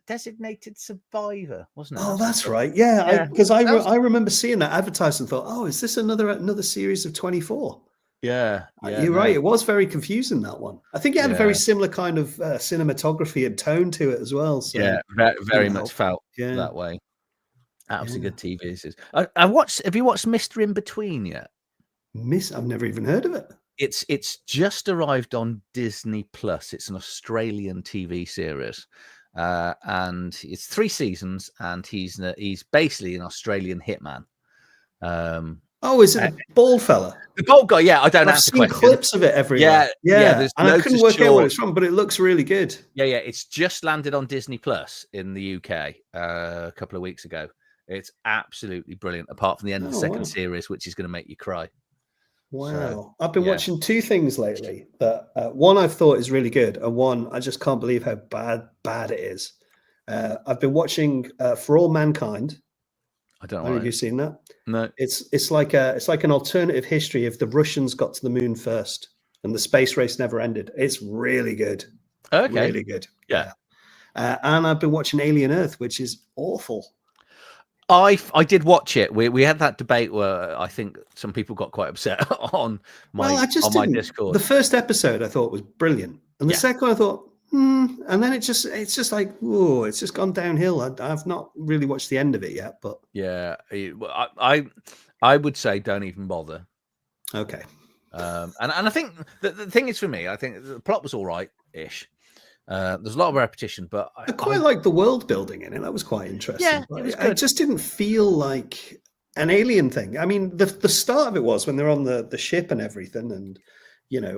designated survivor, wasn't it? Oh, that's right. Yeah, because I remember seeing that advertised and thought, oh, is this another series of 24? Yeah, you're right. It was very confusing, that one. I think it had a very similar kind of cinematography and tone to it as well. So yeah, very much felt that way. Absolutely good TV. This is. I watched. Have you watched Mr. In Between yet? I've never even heard of it. It's just arrived on Disney Plus. It's an Australian TV series, and it's 3 seasons. And he's basically an Australian hitman. Oh, is it the bald fella? The bald guy, yeah. I don't I've answer seen questions. clips of it everywhere. Yeah. There's and I loads couldn't of work out what short- it's from, but it looks really good. Yeah. It's just landed on Disney Plus in the UK a couple of weeks ago. It's absolutely brilliant. Apart from the end of the second series, which is going to make you cry. Wow. So, I've been watching 2 things lately. That one I've thought is really good, and one I just can't believe how bad it is. I've been watching For All Mankind. I don't know. Have you seen that? No. It's like an alternative history of the Russians got to the moon first and the space race never ended. It's really good. Okay. Really good. Yeah. And I've been watching Alien Earth, which is awful. I did watch it. We had that debate where I think some people got quite upset on my Discord. The first episode I thought was brilliant, and the second one I thought, and then it's just like, oh, it's just gone downhill. I've not really watched the end of it yet, but yeah, I would say don't even bother. Okay. And I think the thing is, for me, I think the plot was all right-ish. There's a lot of repetition, but I quite like the world building in it. That was quite interesting. Yeah, it was good. It just didn't feel like an Alien thing. I mean, the start of it was when they're on the ship and everything, and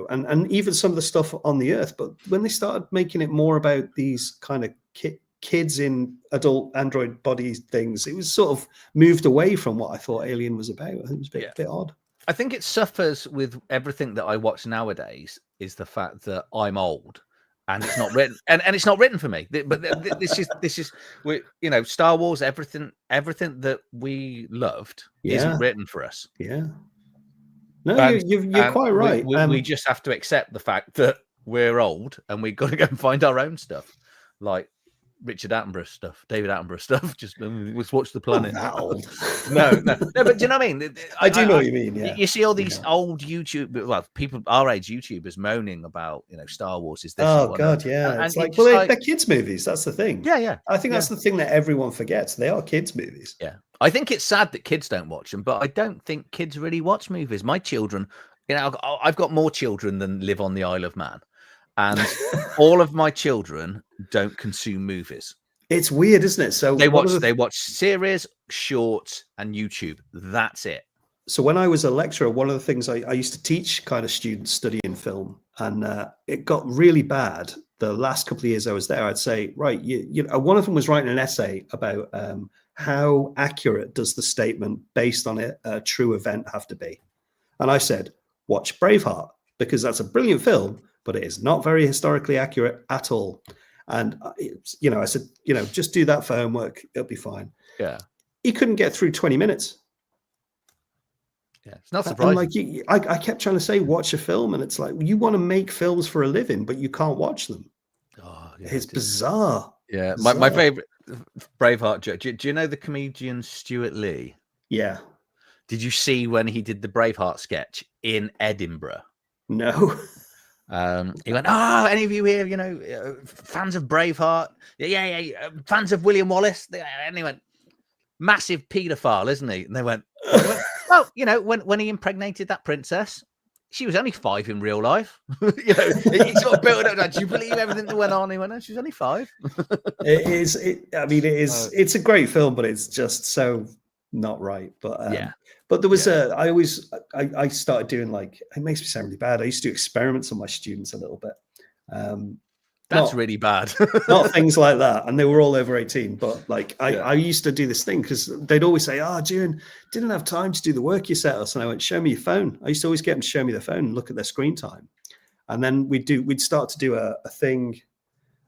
and even some of the stuff on the Earth. But when they started making it more about these kind of kids in adult android bodies things, it was sort of moved away from what I thought Alien was about. I think it was a bit odd. I think it suffers with everything that I watch nowadays is the fact that I'm old. And it's not written, and it's not written for me. But this is, Star Wars. Everything that we loved isn't written for us. Yeah. No, you're quite right. We just have to accept the fact that we're old, and we've got to go and find our own stuff, like Richard Attenborough stuff, David Attenborough stuff. Just let's watch the planet. Not that old. No. But do you know what I mean? I do know what you mean. Yeah. You see all these old people our age YouTubers moaning about Star Wars is this. Oh God, yeah. And it's like, they're kids movies. That's the thing. Yeah. I think that's the thing that everyone forgets. They are kids movies. Yeah. I think it's sad that kids don't watch them, but I don't think kids really watch movies. My children, I've got more children than live on the Isle of Man. And all of my children don't consume movies. It's weird, isn't it? So they watch series, shorts, and YouTube. That's it. So when I was a lecturer, one of the things I used to teach kind of students studying film, and it got really bad. The last couple of years I was there, I'd say, right, one of them was writing an essay about how accurate does the statement based on a true event have to be? And I said, watch Braveheart, because that's a brilliant film, but it is not very historically accurate at all. And, I said, just do that for homework. It'll be fine. Yeah. He couldn't get through 20 minutes. Yeah, it's not surprising. And I kept trying to say, watch a film. And it's like, you want to make films for a living, but you can't watch them. Oh, yeah, it's bizarre. Yeah. My favorite Braveheart joke. Do you know the comedian Stuart Lee? Yeah. Did you see when he did the Braveheart sketch in Edinburgh? No. He went, any of you here, fans of Braveheart? Yeah, fans of William Wallace? And he went, massive paedophile, isn't he? And they went, well, when he impregnated that princess, she was only 5 in real life. He sort of built it up. Do you believe everything that went on? He went, no, she's only 5. It is. It's a great film, but it's just so not right. But yeah. But there was I started doing it makes me sound really bad. I used to do experiments on my students a little bit. That's really bad. Not things like that. And they were all over 18. But I used to do this thing because they'd always say, June, didn't have time to do the work you set us. And I went, show me your phone. I used to always get them to show me their phone and look at their screen time. And then we'd start to do a thing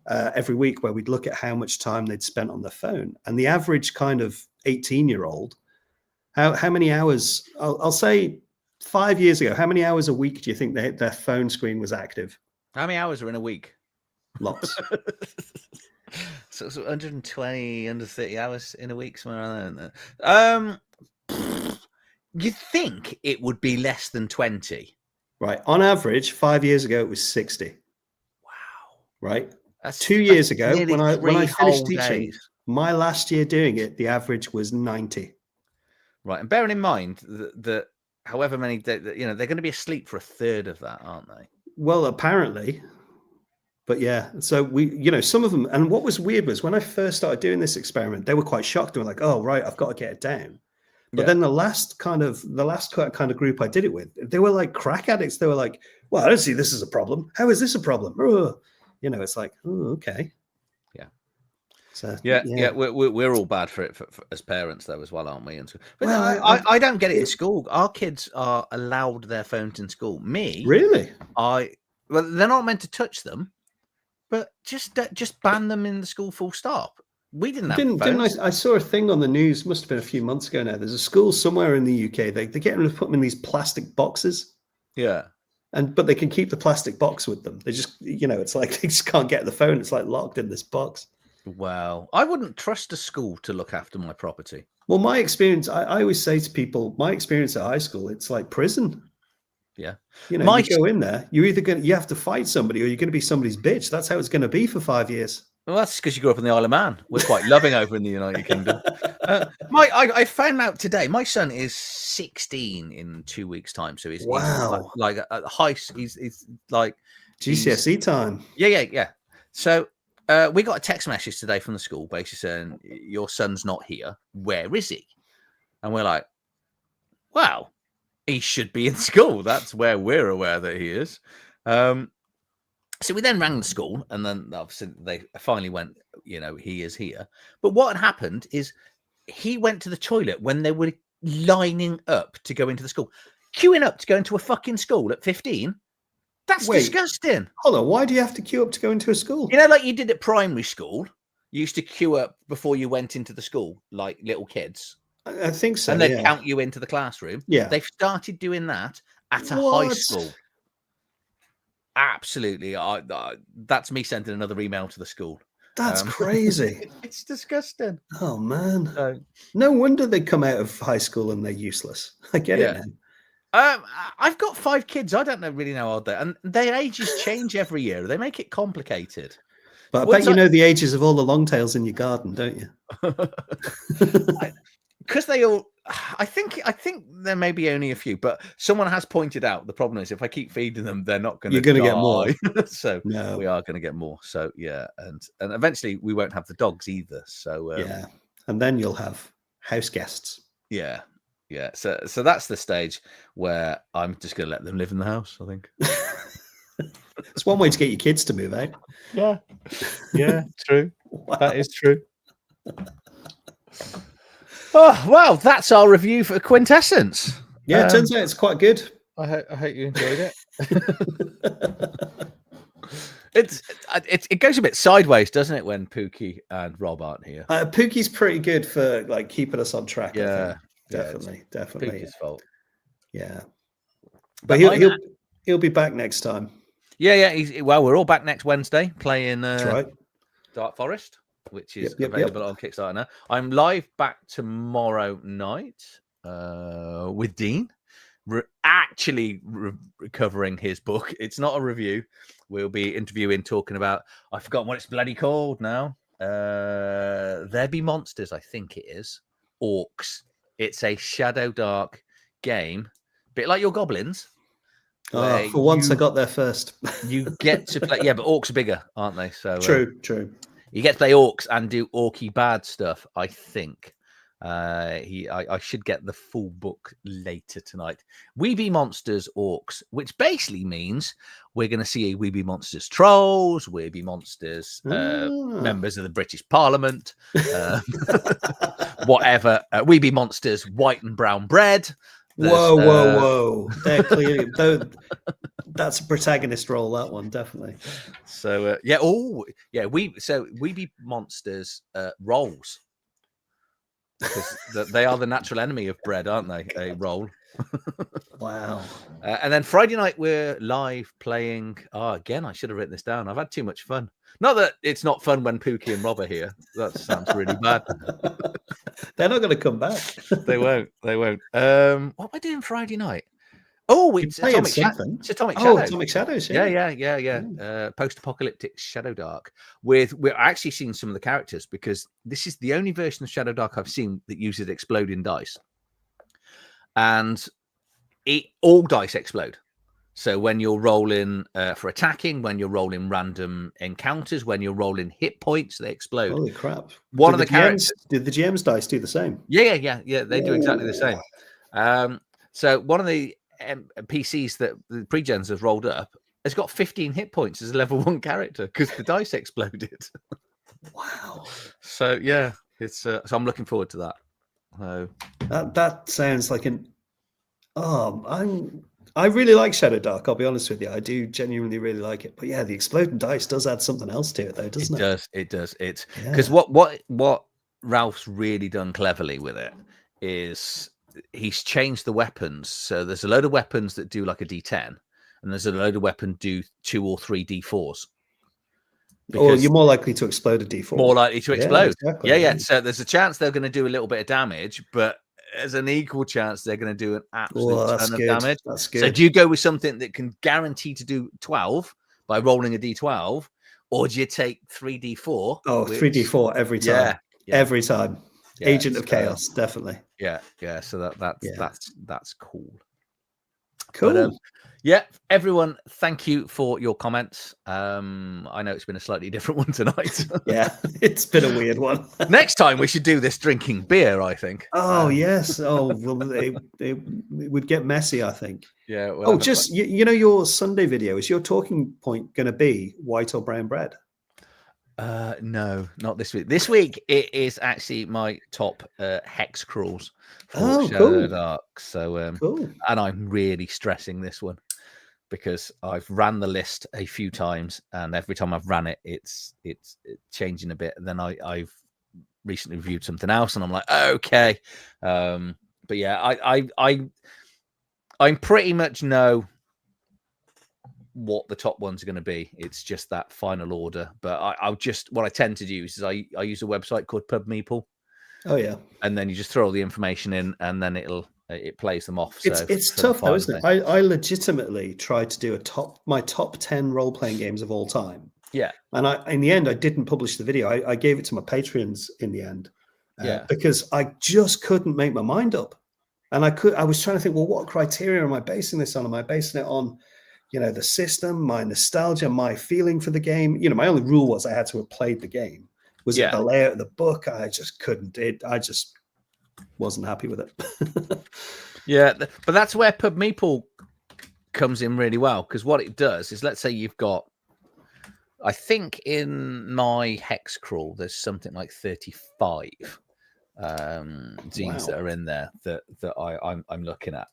every week where we'd look at how much time they'd spent on their phone. And the average kind of 18-year-old, how many hours, I'll say 5 years ago, how many hours a week do you think their phone screen was active? How many hours are in a week? Lots. So 120, 130 hours in a week, somewhere around there. You'd think it would be less than 20. Right. On average, 5 years ago, it was 60. Wow. Right. That's 2 years ago, when I finished teaching, My last year doing it, the average was 90. Right, and bearing in mind that however many they're going to be asleep for a third of that, aren't they? Well, apparently. But yeah, so some of them, and what was weird was when I first started doing this experiment, they were quite shocked. They were like, "Oh, right, I've got to get it down." But then the last kind of group I did it with, they were like crack addicts. They were like, "Well, I don't see this as a problem. How is this a problem?" It's like, oh, okay. Yeah. So yeah. We're all bad for it as parents, though, as well, aren't we? But well, I don't get it in school. Our kids are allowed their phones in school. Me, really? Well, they're not meant to touch them, but just ban them in the school. Full stop. We didn't have phones. I saw a thing on the news, must have been a few months ago now. There's a school somewhere in the UK. They get them to put them in these plastic boxes. Yeah. But they can keep the plastic box with them. They just, it's like they just can't get the phone. It's like locked in this box. Well, I wouldn't trust a school to look after my property. Well, my experience, I always say to people, my experience at high school, it's like prison. Yeah. You go in there, you have to fight somebody or you're going to be somebody's bitch. That's how it's going to be for 5 years. Well, that's because you grew up in the Isle of Man. We're quite loving over in the United Kingdom. I found out today, my son is 16 in 2 weeks' time. So he's like at high. He's like GCSE time. Yeah. So we got a text message today from the school basically saying, your son's not here. Where is he? And we're like, well, he should be in school. That's where we're aware that he is. So we then rang the school, and then obviously they finally went, he is here. But what had happened is he went to the toilet when they were lining up to go into the school. Queuing up to go into a fucking school at 15? That's disgusting. Hold on, why do you have to queue up to go into a school? Like you did at primary school. You used to queue up before you went into the school, like little kids. I think so. And they'd count you into the classroom. Yeah. They've started doing that at a high school. Absolutely. That's me sending another email to the school. That's crazy. It's disgusting. Oh, man. No wonder they come out of high school and they're useless. I get it now. I've got 5 kids. I don't really know how old they are. And their ages change every year. They make it complicated. But I bet you know the ages of all the longtails in your garden, don't you? Because they all... I think there may be only a few, but someone has pointed out the problem is if I keep feeding them, they're not going to. You're going to get more. So no. We are going to get more. So yeah, and eventually we won't have the dogs either. So yeah, and then you'll have house guests. Yeah. So that's the stage where I'm just going to let them live in the house. I think it's one way to get your kids to move out. Yeah, true. Wow. That is true. Oh, well, that's our review for Quintessence. Yeah, it turns out it's quite good. I hope you enjoyed it. It goes a bit sideways, doesn't it, when Pookie and Rob aren't here? Pookie's pretty good for like keeping us on track. Yeah, definitely. Pookie's fault. Yeah, but he'll be back next time. Yeah. We're all back next Wednesday playing That's right. Dark Forest, which is available on Kickstarter now. I'm live back tomorrow night with Dean, recovering his book. It's not a review. We'll be talking about, I've forgotten what it's bloody called now. There Be Monsters, I think it is. Orcs. It's a Shadow Dark game, a bit like your goblins. For once I got there first. You get to play, but orcs are bigger, aren't they? So true. You get to play orcs and do orky bad stuff, I think. I should get the full book later tonight. We Be Monsters Orcs, which basically means we're going to see We Be Monsters trolls, We Be Monsters members of the British Parliament, whatever. We Be Monsters white and brown bread. Whoa! They're clearly that's a protagonist role. That one definitely. So We Be Monsters rolls, because they are the natural enemy of bread, aren't they? A roll. Wow. And then Friday night we're live playing. Again, I should have written this down. I've had too much fun. Not that it's not fun when Pookie and Rob are here. That sounds really bad. They're not going to come back. They won't. What am I doing Friday night? Oh, You it's playing Atomic something? It's Atomic Oh, Shadow. Atomic Shadows. Yeah. Post-apocalyptic Shadow Dark. We're actually seeing some of the characters because this is the only version of Shadow Dark I've seen that uses exploding dice, and all dice explode. So when you're rolling for attacking, when you're rolling random encounters, when you're rolling hit points, they explode. Holy crap! One of the characters. Did the GM's dice do the same? Yeah. They do exactly the same. So one of the PCs that the pre-gens have rolled up has got 15 hit points as a level 1 character because the dice exploded. Wow. So yeah, it's so I'm looking forward to that. That sounds like an. I really like Shadow Dark. I'll be honest with you, I do genuinely really like it. But yeah, the exploding dice does add something else to it, though, doesn't it? It does. It's because what Ralph's really done cleverly with it is he's changed the weapons. So there's a load of weapons that do like a D10, and there's a load of weapons do 2 or 3 D4s. Or you're more likely to explode a D4. More likely to explode. Exactly. Yeah. So there's a chance they're going to do a little bit of damage, but there's an equal chance they're going to do an absolute ton of damage. That's good. So do you go with something that can guarantee to do 12 by rolling a D12, or do you take 3D4? Oh, 3D4 every time. Yeah. Every time. Yeah, Agent of Chaos, definitely. Yeah. So that's cool. Cool. But, everyone, thank you for your comments. I know it's been a slightly different one tonight. Yeah, it's been a weird one. Next time we should do this drinking beer, I think. Oh, yes. Oh, well, it would get messy, I think. Yeah. Well, just, your Sunday video, is your talking point going to be white or brown bread? No, not this week. This week it is actually my top hex crawls for Shadow Dark. So cool. And I'm really stressing this one because I've ran the list a few times, and every time I've ran it, it's changing a bit. And then I've recently reviewed something else, and I'm like, okay. But yeah, I pretty much know what the top ones are going to be. It's just that final order. But what I tend to use is I use a website called PubMeeple. Oh yeah. And then you just throw all the information in, and then it plays them off. So it's tough though, isn't it? I legitimately tried to do my top 10 role-playing games of all time. Yeah. And in the end, I didn't publish the video. I gave it to my Patreons in the end. Because I just couldn't make my mind up. And I was trying to think, well, what criteria am I basing this on? Am I basing it on the system, my nostalgia, my feeling for the game? My only rule was I had to have played the game. Was it the layout of the book? I just couldn't. I just wasn't happy with it. Yeah, but that's where PubMeeple comes in really well, because what it does is, let's say you've got, I think in my hex crawl, there's something like 35 zines that are in there that I'm looking at.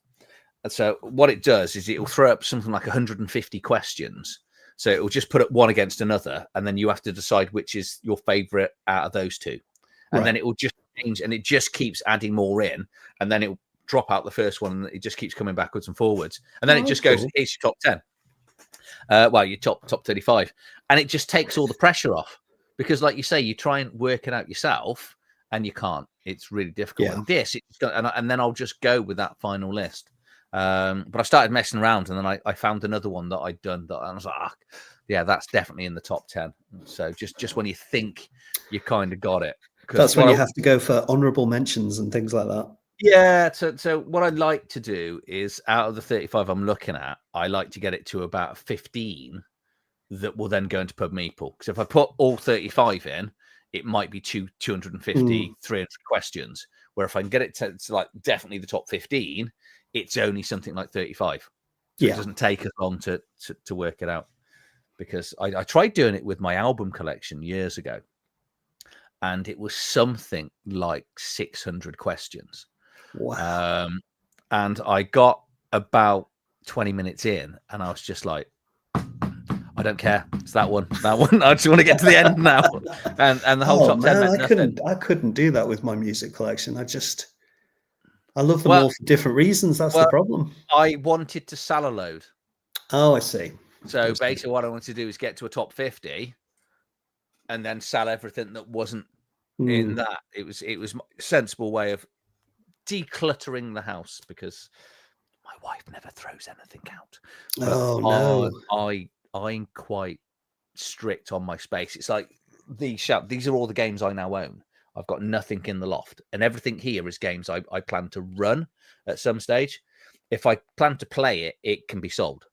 And so what it does is it will throw up something like 150 questions. So it will just put up one against another, and then you have to decide which is your favorite out of those two. And then it will just change, and it just keeps adding more in, and then it will drop out the first one, and it just keeps coming backwards and forwards. And then it just goes, here's your top 10. Well, your top 35. And it just takes all the pressure off. Because like you say, you try and work it out yourself, and you can't. It's really difficult. Yeah. And then I'll just go with that final list. But I started messing around, and then I found another one that I'd done that I was like, yeah, that's definitely in the top 10. So just when you think you kind of got it. That's when you have to go for honorable mentions and things like that. Yeah. So what I'd like to do is, out of the 35 I'm looking at, I like to get it to about 15 that will then go into PubMeeple. Because if I put all 35 in, it might be 250, 300 questions. Where if I can get it to like definitely the top 15, it's only something like 35. So it doesn't take as long to work it out. Because I tried doing it with my album collection years ago, and it was something like 600 questions. Wow. And I got about 20 minutes in, and I was just like, I don't care. It's that one. I just want to get to the end now. And the whole top 10 meant nothing. I couldn't do that with my music collection. I love them all for different reasons. That's the problem. I wanted to sell a load. Oh, I see. So basically what I wanted to do is get to a top 50 and then sell everything that wasn't in that. It was a sensible way of decluttering the house, because my wife never throws anything out. Oh no. I'm quite strict on my space. It's like these are all the games I now own. I've got nothing in the loft, and everything here is games I plan to run at some stage. If I plan to play it, it can be sold.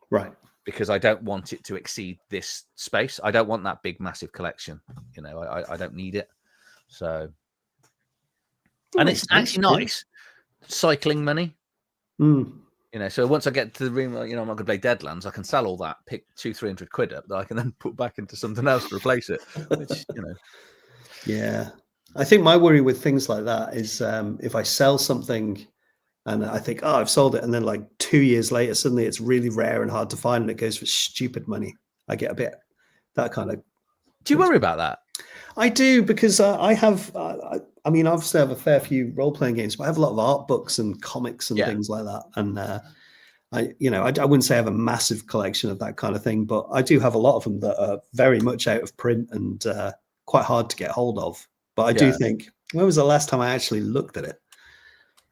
Right. Because I don't want it to exceed this space. I don't want that big, massive collection. You know, I don't need it. So, and it's actually nice cycling money. Mm. You know, so once I get to the room, you know, I'm not going to play Deadlands. I can sell all that, pick 200-300 quid up that I can then put back into something else to replace it. Which, you know, yeah, I think my worry with things like that is if I sell something and I think, oh, I've sold it, and then like 2 years later, suddenly it's really rare and hard to find, and it goes for stupid money. I get a bit that kind of. Do you worry about that? I do, because I have. I mean, obviously, I have a fair few role-playing games, but I have a lot of art books and comics and things like that. And I wouldn't say I have a massive collection of that kind of thing, but I do have a lot of them that are very much out of print and quite hard to get hold of. But I do think, when was the last time I actually looked at it?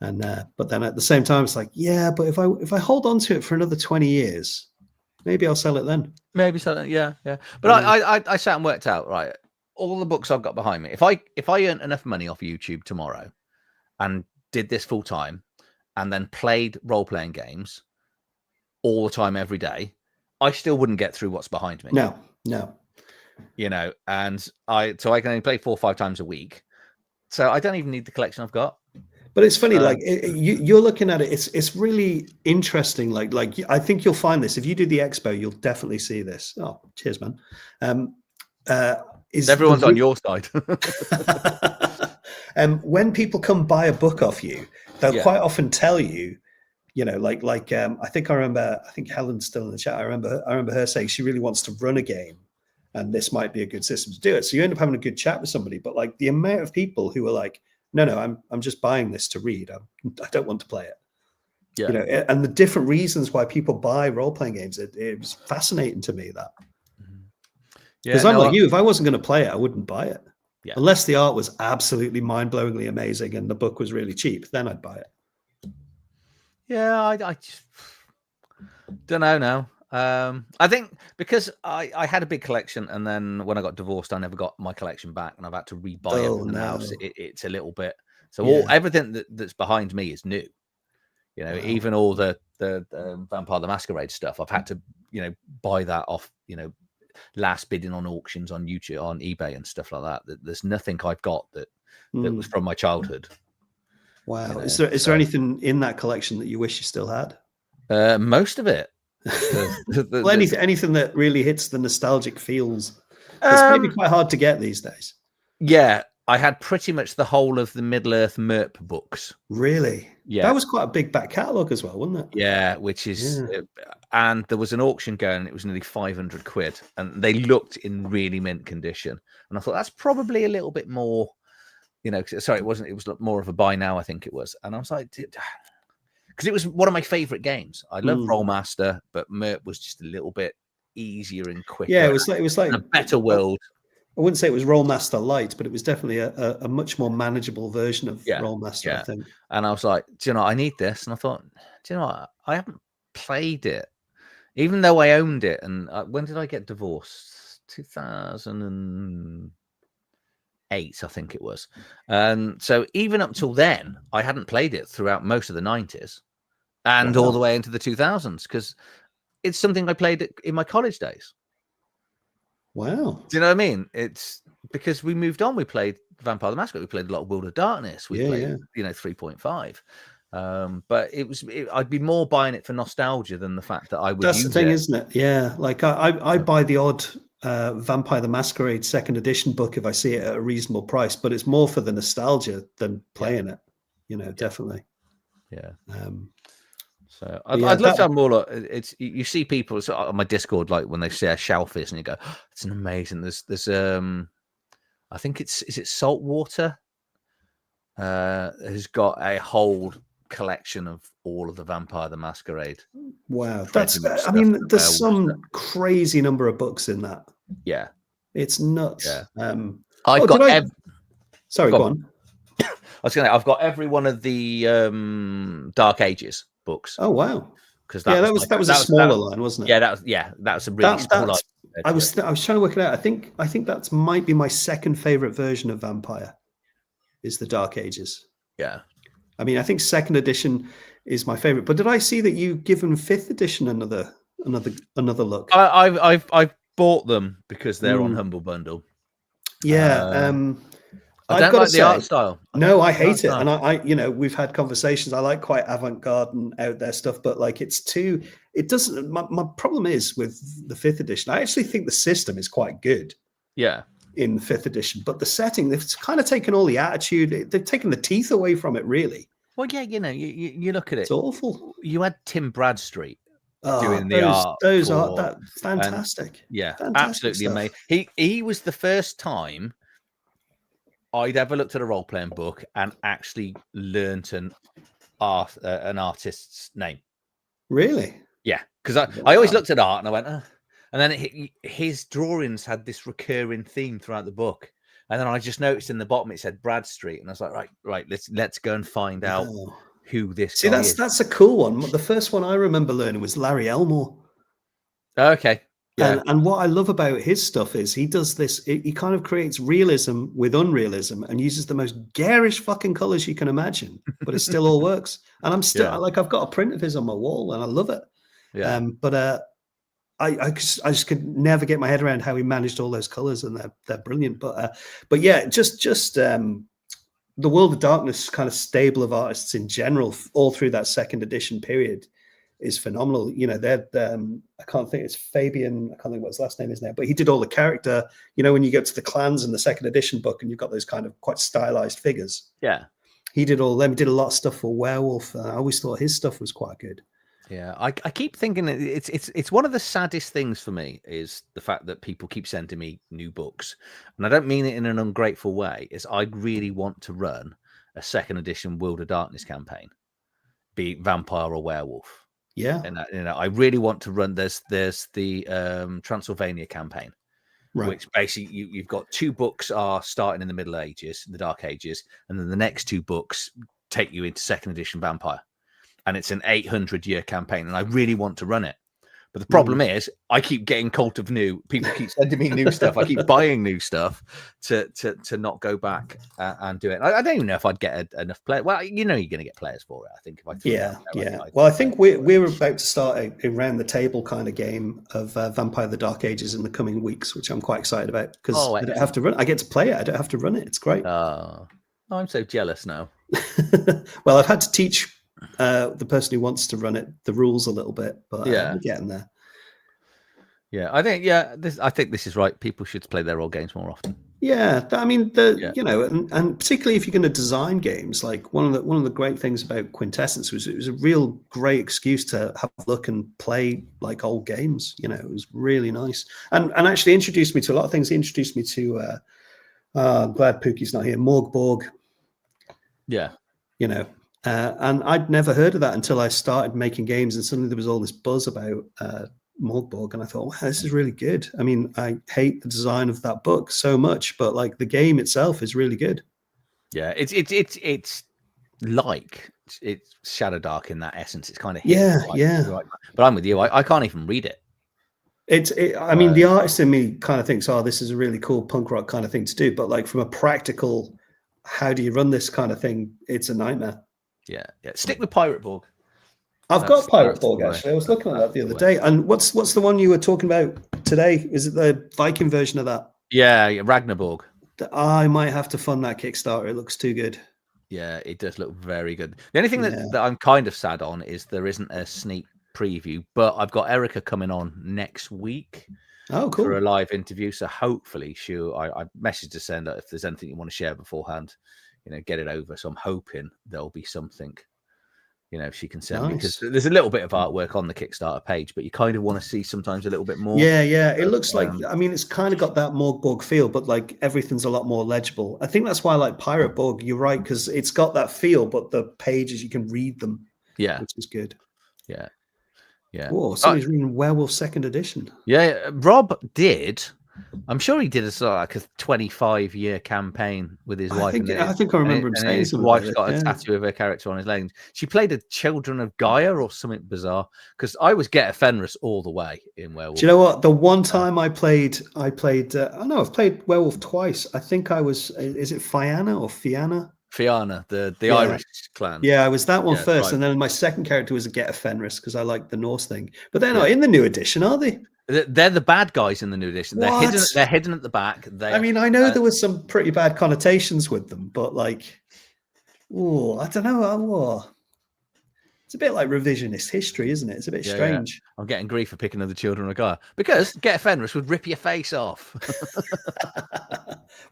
And but then at the same time, it's like, yeah, but if I hold on to it for another 20 years, maybe I'll sell it then. Maybe sell it, yeah. But I sat and worked out, right, all the books I've got behind me. If I earned enough money off YouTube tomorrow and did this full time and then played role-playing games all the time every day, I still wouldn't get through what's behind me. No. You know, and I can only play 4 or 5 times a week. So I don't even need the collection I've got. But it's funny, like you're looking at it. It's really interesting. Like I think you'll find this if you do the expo. You'll definitely see this. Oh, cheers, man. Everyone's on your side. When people come buy a book off you, they'll quite often tell you, you know, like I think Helen's still in the chat. I remember her saying she really wants to run a game, and this might be a good system to do it. So you end up having a good chat with somebody. But like the amount of people who are like, no, I'm just buying this to read. I don't want to play it. Yeah. You know, and the different reasons why people buy role-playing games, it was fascinating to me that. Because I'm like you, if I wasn't going to play it, I wouldn't buy it. Yeah. Unless the art was absolutely mind-blowingly amazing and the book was really cheap, then I'd buy it. Yeah, I just don't know now. I think because I had a big collection, and then when I got divorced, I never got my collection back, and I've had to rebuy everything else. It's a little bit. So everything that's behind me is new. You know, even all the Vampire the Masquerade stuff, I've had to, you know, buy that off, you know, last bidding on auctions on YouTube, on eBay and stuff like that. There's nothing I've got that was from my childhood. Wow. You know, is there anything in that collection that you wish you still had? Most of it. Well, anything that really hits the nostalgic feels. It's maybe quite hard to get these days. Yeah, I had pretty much the whole of the Middle Earth MERP books. Really? Yeah, that was quite a big back catalogue as well, wasn't it? Yeah, which is, and there was an auction going. It was nearly 500 quid, and they looked in really mint condition. And I thought that's probably a little bit more, you know. Sorry, it wasn't. It was more of a buy now, I think it was. And I was like, because it was one of my favorite games. I love Rollmaster, but MERP was just a little bit easier and quicker. Yeah, it was like a better world. I wouldn't say it was Rollmaster Light, but it was definitely a much more manageable version of Rollmaster, I think. And I was like, do you know, I need this. And I thought, do you know what? I haven't played it, even though I owned it. And when did I get divorced? 2008, I think it was. So even up till then, I hadn't played it throughout most of the 90s and all the way into the 2000s, because it's something I played in my college days. Wow. Do you know what I mean? It's because we moved on. We played Vampire the Masquerade. We played a lot of World of Darkness. We played, 3.5. But I'd be more buying it for nostalgia than the fact that I would That's use the thing, it. isn't it? Yeah. Like I buy the odd Vampire the Masquerade 2nd edition book if I see it at a reasonable price, but it's more for the nostalgia than playing it. You know, definitely. Yeah. So I'd love to have more. It's you see people on my Discord, like when they share Shelfish, and you go, oh, "It's an amazing." There's I think is it Saltwater, who's got a whole collection of all of the Vampire the Masquerade. Wow, I mean, there's some crazy number of books in that. Yeah, it's nuts. Yeah, I've got. Sorry, go on. I was going to say, I've got every one of the Dark Ages. books. Oh wow! Because Yeah, that was a smaller line, wasn't it? That was a really small line. I was trying to work it out. I think that might be my second favorite version of Vampire. Is the Dark Ages? Yeah. I mean, I think second edition is my favorite. But did I see that you've given fifth edition another look? I've bought them because they're on Humble Bundle. Yeah. I don't like the art style. No, I hate it. And I, you know, we've had conversations. I like quite avant-garde and out there stuff, but like it doesn't, my problem is with the fifth edition. I actually think the system is quite good. Yeah. In fifth edition, but the setting, they've kind of taken all the attitude. They've taken the teeth away from it, really. Well, yeah, you know, you look at it. It's awful. You had Tim Bradstreet doing the art. Those are that fantastic. Yeah, fantastic absolutely stuff. amazing. He was the first time I'd ever looked at a role-playing book and actually learnt an artist's name. Really? Yeah, because I always looked at art and I went, oh. And then his drawings had this recurring theme throughout the book. And then I just noticed in the bottom it said Bradstreet, and I was like, right, let's go and find out who this guy is. That's a cool one. The first one I remember learning was Larry Elmore. Okay. Yeah. And what I love about his stuff is he does this. He kind of creates realism with unrealism and uses the most garish fucking colors you can imagine, but it still all works. And I'm still like, I've got a print of his on my wall, and I love it. Yeah. But I just could never get my head around how he managed all those colors, and they're brilliant. But yeah, just the World of Darkness kind of stable of artists in general, all through that second edition period, is phenomenal. You know, they're I can't think, it's Fabian. I can't think what his last name is now, but he did all the character. You know, when you get to the clans in the second edition book, and you've got those kind of quite stylized figures. Yeah, he did all them. He did a lot of stuff for Werewolf. I always thought his stuff was quite good. Yeah, I keep thinking it's one of the saddest things for me is the fact that people keep sending me new books, and I don't mean it in an ungrateful way. Is I really want to run a second edition World of Darkness campaign, be it vampire or werewolf. Yeah, and I really want to run. There's the Transylvania campaign, right, which basically you've got two books are starting in the Middle Ages, the Dark Ages, and then the next two books take you into second edition vampire. And it's an 800-year campaign, and I really want to run it. But the problem is, I keep getting cult of new. People keep sending me new stuff. I keep buying new stuff to not go back and do it. I don't even know if I'd get enough players. Well, you know, you're going to get players for it. I think if I Well, I think we're about to start a round the table kind of game of Vampire: The Dark Ages in the coming weeks, which I'm quite excited about because I don't have to run. I get to play it. I don't have to run it. It's great. Oh, I'm so jealous now. Well, I've had to teach the person who wants to run it the rules a little bit, but we're getting there. Yeah, I think this is right. People should play their role games more often. Yeah, I mean, you know, and particularly if you're going to design games, like one of the great things about Quintessence was it was a real great excuse to have a look and play like old games. You know, it was really nice, and actually introduced me to a lot of things. He introduced me to I'm glad Pookie's not here, Morgborg. Yeah, you know. And I'd never heard of that until I started making games, and suddenly there was all this buzz about Morgborg, and I thought, wow, this is really good. I mean, I hate the design of that book so much, but like the game itself is really good. Yeah, it's like it's Shadow Dark in that essence. It's kind of right. But I'm with you. I can't even read it. I mean, the artist in me kind of thinks, oh, this is a really cool punk rock kind of thing to do, but like from a practical, how do you run this kind of thing? It's a nightmare. Yeah. Stick with Pirate Borg. I've got Pirate Borg actually. I was looking at that the other day. And what's the one you were talking about today? Is it the Viking version of that? Yeah, Ragnarborg. I might have to fund that Kickstarter. It looks too good. Yeah, it does look very good. The only thing that I'm kind of sad on is there isn't a sneak preview, but I've got Erica coming on next week. Oh, cool. For a live interview. So hopefully I messaged her saying that if there's anything you want to share beforehand, you know, get it over. So I'm hoping there'll be something, you know, she can send me, because there's a little bit of artwork on the Kickstarter page, but you kind of want to see sometimes a little bit more. Yeah. It looks like, I mean, it's kind of got that Morgborg feel, but like everything's a lot more legible. I think that's why I like Pirate Borg. You're right, because it's got that feel, but the pages, you can read them. Yeah. Which is good. Yeah. Oh, somebody's reading Werewolf second edition. Yeah. Rob did. I'm sure he did a sort of like a 25-year campaign with his wife. I think I remember him saying his something wife's like got a that, yeah. tattoo of her character on his legs. She played a Children of Gaia or something bizarre, because I was Get a Fenris all the way in Werewolf. Do you know what? The one time I played. I know I've played Werewolf twice. I think I was. Is it Fianna or Fianna? Fianna, the Yeah. Irish clan. Yeah, I was that one first, right. and then my second character was a Get a Fenris because I liked the Norse thing. But they're Yeah. not in the new edition, are they? They're the bad guys in the new edition. They're What? hidden. They're hidden at the back. I mean, I know there was some pretty bad connotations with them, but like, oh, I don't know. It's a bit like revisionist history, isn't it? It's a bit strange. Yeah. I'm getting grief for picking up the Children of Gaia because Get a Fenris would rip your face off.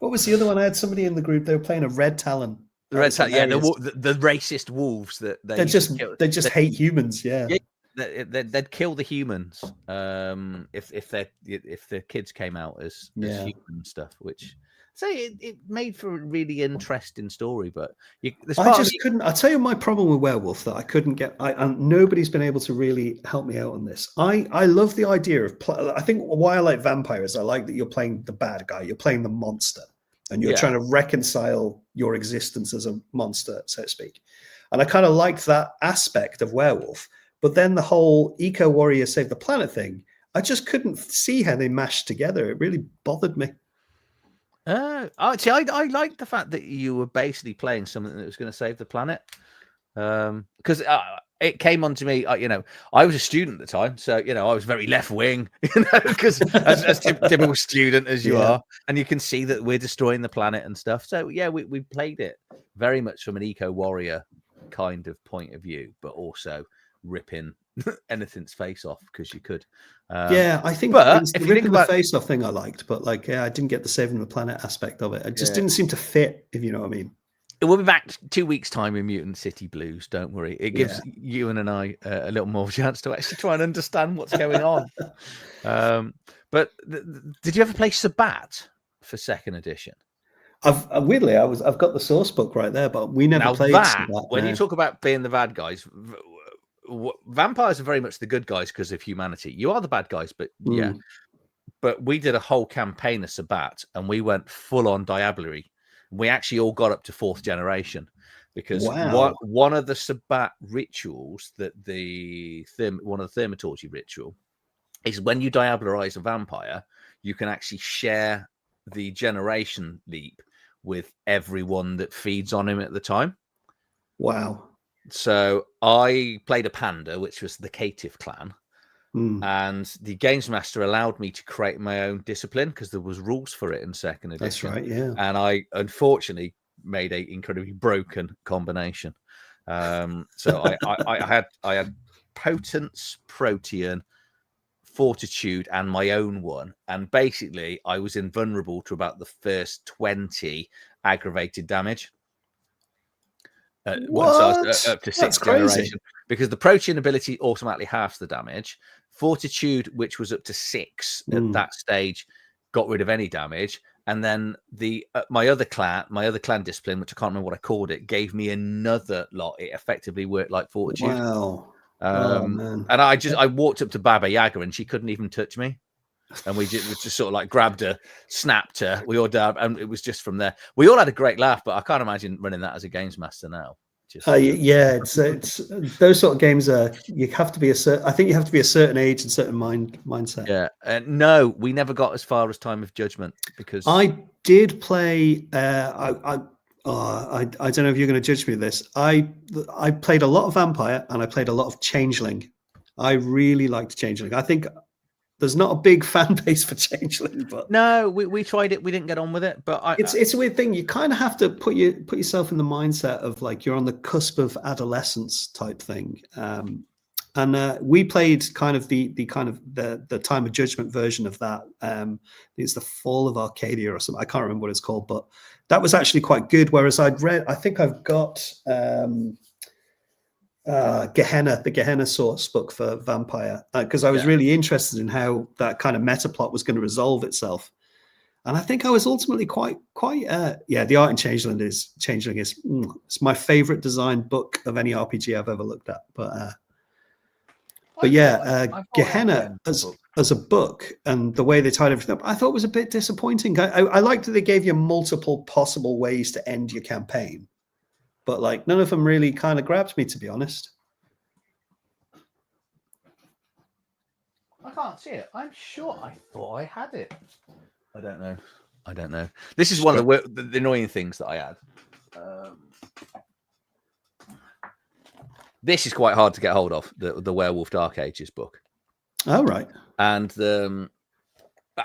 What was the other one? I had somebody in the group. They were playing a Red Talon. The Red Talon, yeah, the racist wolves that they just hate humans. Yeah, they'd kill the humans if their kids came out as human stuff, which. So it made for a really interesting story, but I just couldn't. I'll tell you my problem with Werewolf that I couldn't get. And nobody's been able to really help me out on this. I love the idea of. I think why I like vampires. I like that you're playing the bad guy. You're playing the monster, and you're trying to reconcile your existence as a monster, so to speak. And I kind of liked that aspect of Werewolf. But then the whole eco warrior save the planet thing, I just couldn't see how they mashed together. It really bothered me. See, I like the fact that you were basically playing something that was going to save the planet, because it came onto me. I was a student at the time, so I was very left wing, because as typical student as you are, and you can see that we're destroying the planet and stuff. So yeah, we played it very much from an eco warrior kind of point of view, but also ripping anything's face off because you could. I think the face off thing I liked, but I didn't get the saving the planet aspect of it. It just didn't seem to fit, if you know what I mean. We'll be back 2 weeks' time in Mutant City Blues. Don't worry. It gives you and I a little more chance to actually try and understand what's going on. But did you ever play Sabat for second edition? I've got the source book right there, but we never played Sabat. When you talk about being the bad guys, vampires are very much the good guys because of humanity. You are the bad guys, but but we did a whole campaign of Sabat and we went full on Diablerie. We actually all got up to 4th generation because one of the Sabat rituals that one of the thaumaturgy ritual is when you diablerize a vampire, you can actually share the generation leap with everyone that feeds on him at the time. Wow. So I played a panda, which was the caitiff clan, and the games master allowed me to create my own discipline because there was rules for it in second edition. That's right, yeah. And I unfortunately made a incredibly broken combination. So I had potence, protean, fortitude, and my own one, and basically I was invulnerable to about the first 20 aggravated damage. Once I was up to 6th generation, because the protean ability automatically halves the damage. Fortitude, which was up to 6 at that stage, got rid of any damage. And then my other clan discipline, which I can't remember what I called it, gave me another lot. It effectively worked like fortitude. Wow. And I walked up to Baba Yaga and she couldn't even touch me. And we just sort of like grabbed her, snapped her. We all dabbed, and it was just from there. We all had a great laugh, but I can't imagine running that as a games master now. It's those sort of games you have to be I think you have to be a certain age and certain mindset. Yeah, no, we never got as far as Time of Judgment because I did play. I don't know if you're going to judge me this. I played a lot of Vampire and I played a lot of Changeling. I really liked Changeling. I think there's not a big fan base for Changeling, but no, we tried it. We didn't get on with it, but it's a weird thing. You kind of have to put yourself in the mindset of like you're on the cusp of adolescence type thing. And we played kind of the Time of Judgment version of that. I think it's the Fall of Arcadia or something. I can't remember what it's called, but that was actually quite good. Whereas I think I've got Gehenna, the Gehenna source book for Vampire, because I was really interested in how that kind of meta plot was going to resolve itself. And I think I was ultimately quite the art in Changeling is it's my favorite designed book of any RPG I've ever looked at. But yeah, Gehenna as a book and the way they tied everything up, I thought was a bit disappointing. I liked that they gave you multiple possible ways to end your campaign, but like none of them really kind of grabbed me, to be honest. I can't see it. I'm sure I thought I had it. I don't know. I don't know. This is one of the annoying things that I had. This is quite hard to get hold of, the Werewolf Dark Ages book. Oh, right. And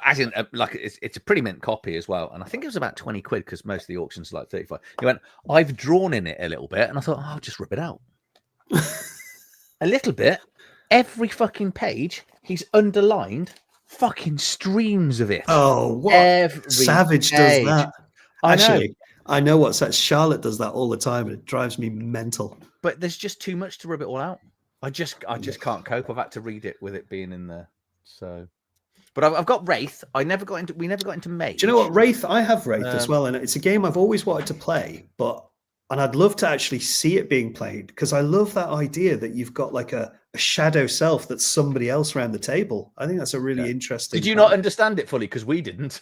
as in, like, it's a pretty mint copy as well. And I think it was about 20 quid because most of the auctions are like 35. He went, I've drawn in it a little bit. And I thought, I'll just rip it out. A little bit. Every fucking page, he's underlined fucking streams of it. Oh, what? Every Savage page. does that. Actually, I know what's that. Charlotte does that all the time, and it drives me mental. But there's just too much to rip it all out. I just can't cope. I've had to read it with it being in there. So, but I've got Wraith. We never got into Mage. Do you know what, Wraith? I have Wraith as well, and it's a game I've always wanted to play, and I'd love to actually see it being played because I love that idea that you've got like a shadow self that's somebody else around the table. I think that's a really interesting. Did you not understand it fully? Because we didn't.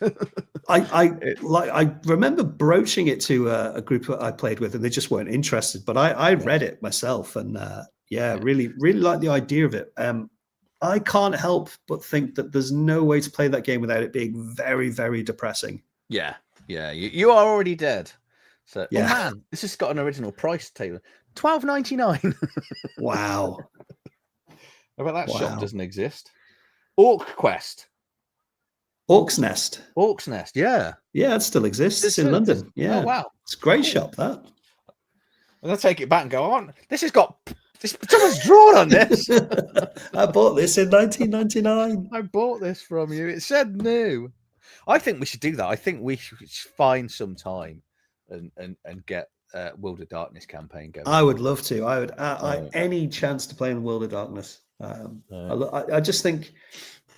I remember broaching it to a group I played with, and they just weren't interested. But I read it myself, and really like the idea of it. I can't help but think that there's no way to play that game without it being very, very depressing. Yeah. You are already dead. So, yeah. Oh man, this has got an original price table, $12.99. Wow. How about that shop doesn't exist? Orc Quest. Orc's Nest. Orc's Nest, yeah. Yeah, it still exists. It's in London. Yeah. Oh, wow. It's a great shop, that. I'm going to take it back and go on. Someone's drawn on this. I bought this in 1999. I bought this from you. It said new. I think we should do that. I think we should find some time and get World of Darkness campaign going. I would love to. I would any chance to play in World of Darkness. I just think,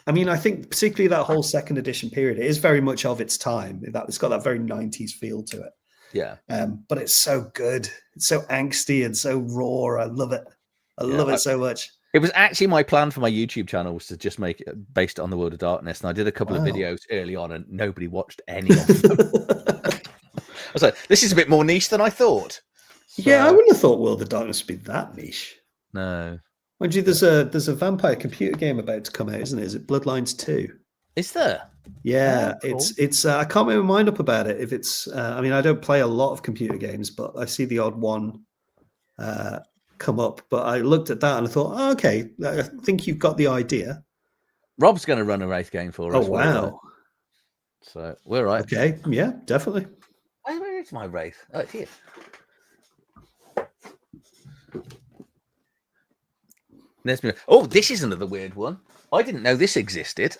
I think particularly that whole second edition period, it is very much of its time. It's got that very 90s feel to it. Yeah. But it's so good. It's so angsty and so raw. I love it. I love it so much. It was actually my plan for my YouTube channel was to just make it based on the World of Darkness. And I did a couple of videos early on and nobody watched any of them. I was like, this is a bit more niche than I thought. So, yeah, I wouldn't have thought World of Darkness would be that niche. No. Mind you, there's a vampire computer game about to come out, isn't it? Is it Bloodlines 2? Is there? Yeah, cool. it's I can't make my mind up about it. If it's I don't play a lot of computer games, but I see the odd one come up. But I looked at that and I thought, oh, okay, I think you've got the idea. Rob's going to run a Wraith game for us. Oh, wow. So we're right. Okay, yeah, definitely. Where is my Wraith? Oh, it's here. There's me. Oh, this is another weird one. I didn't know this existed.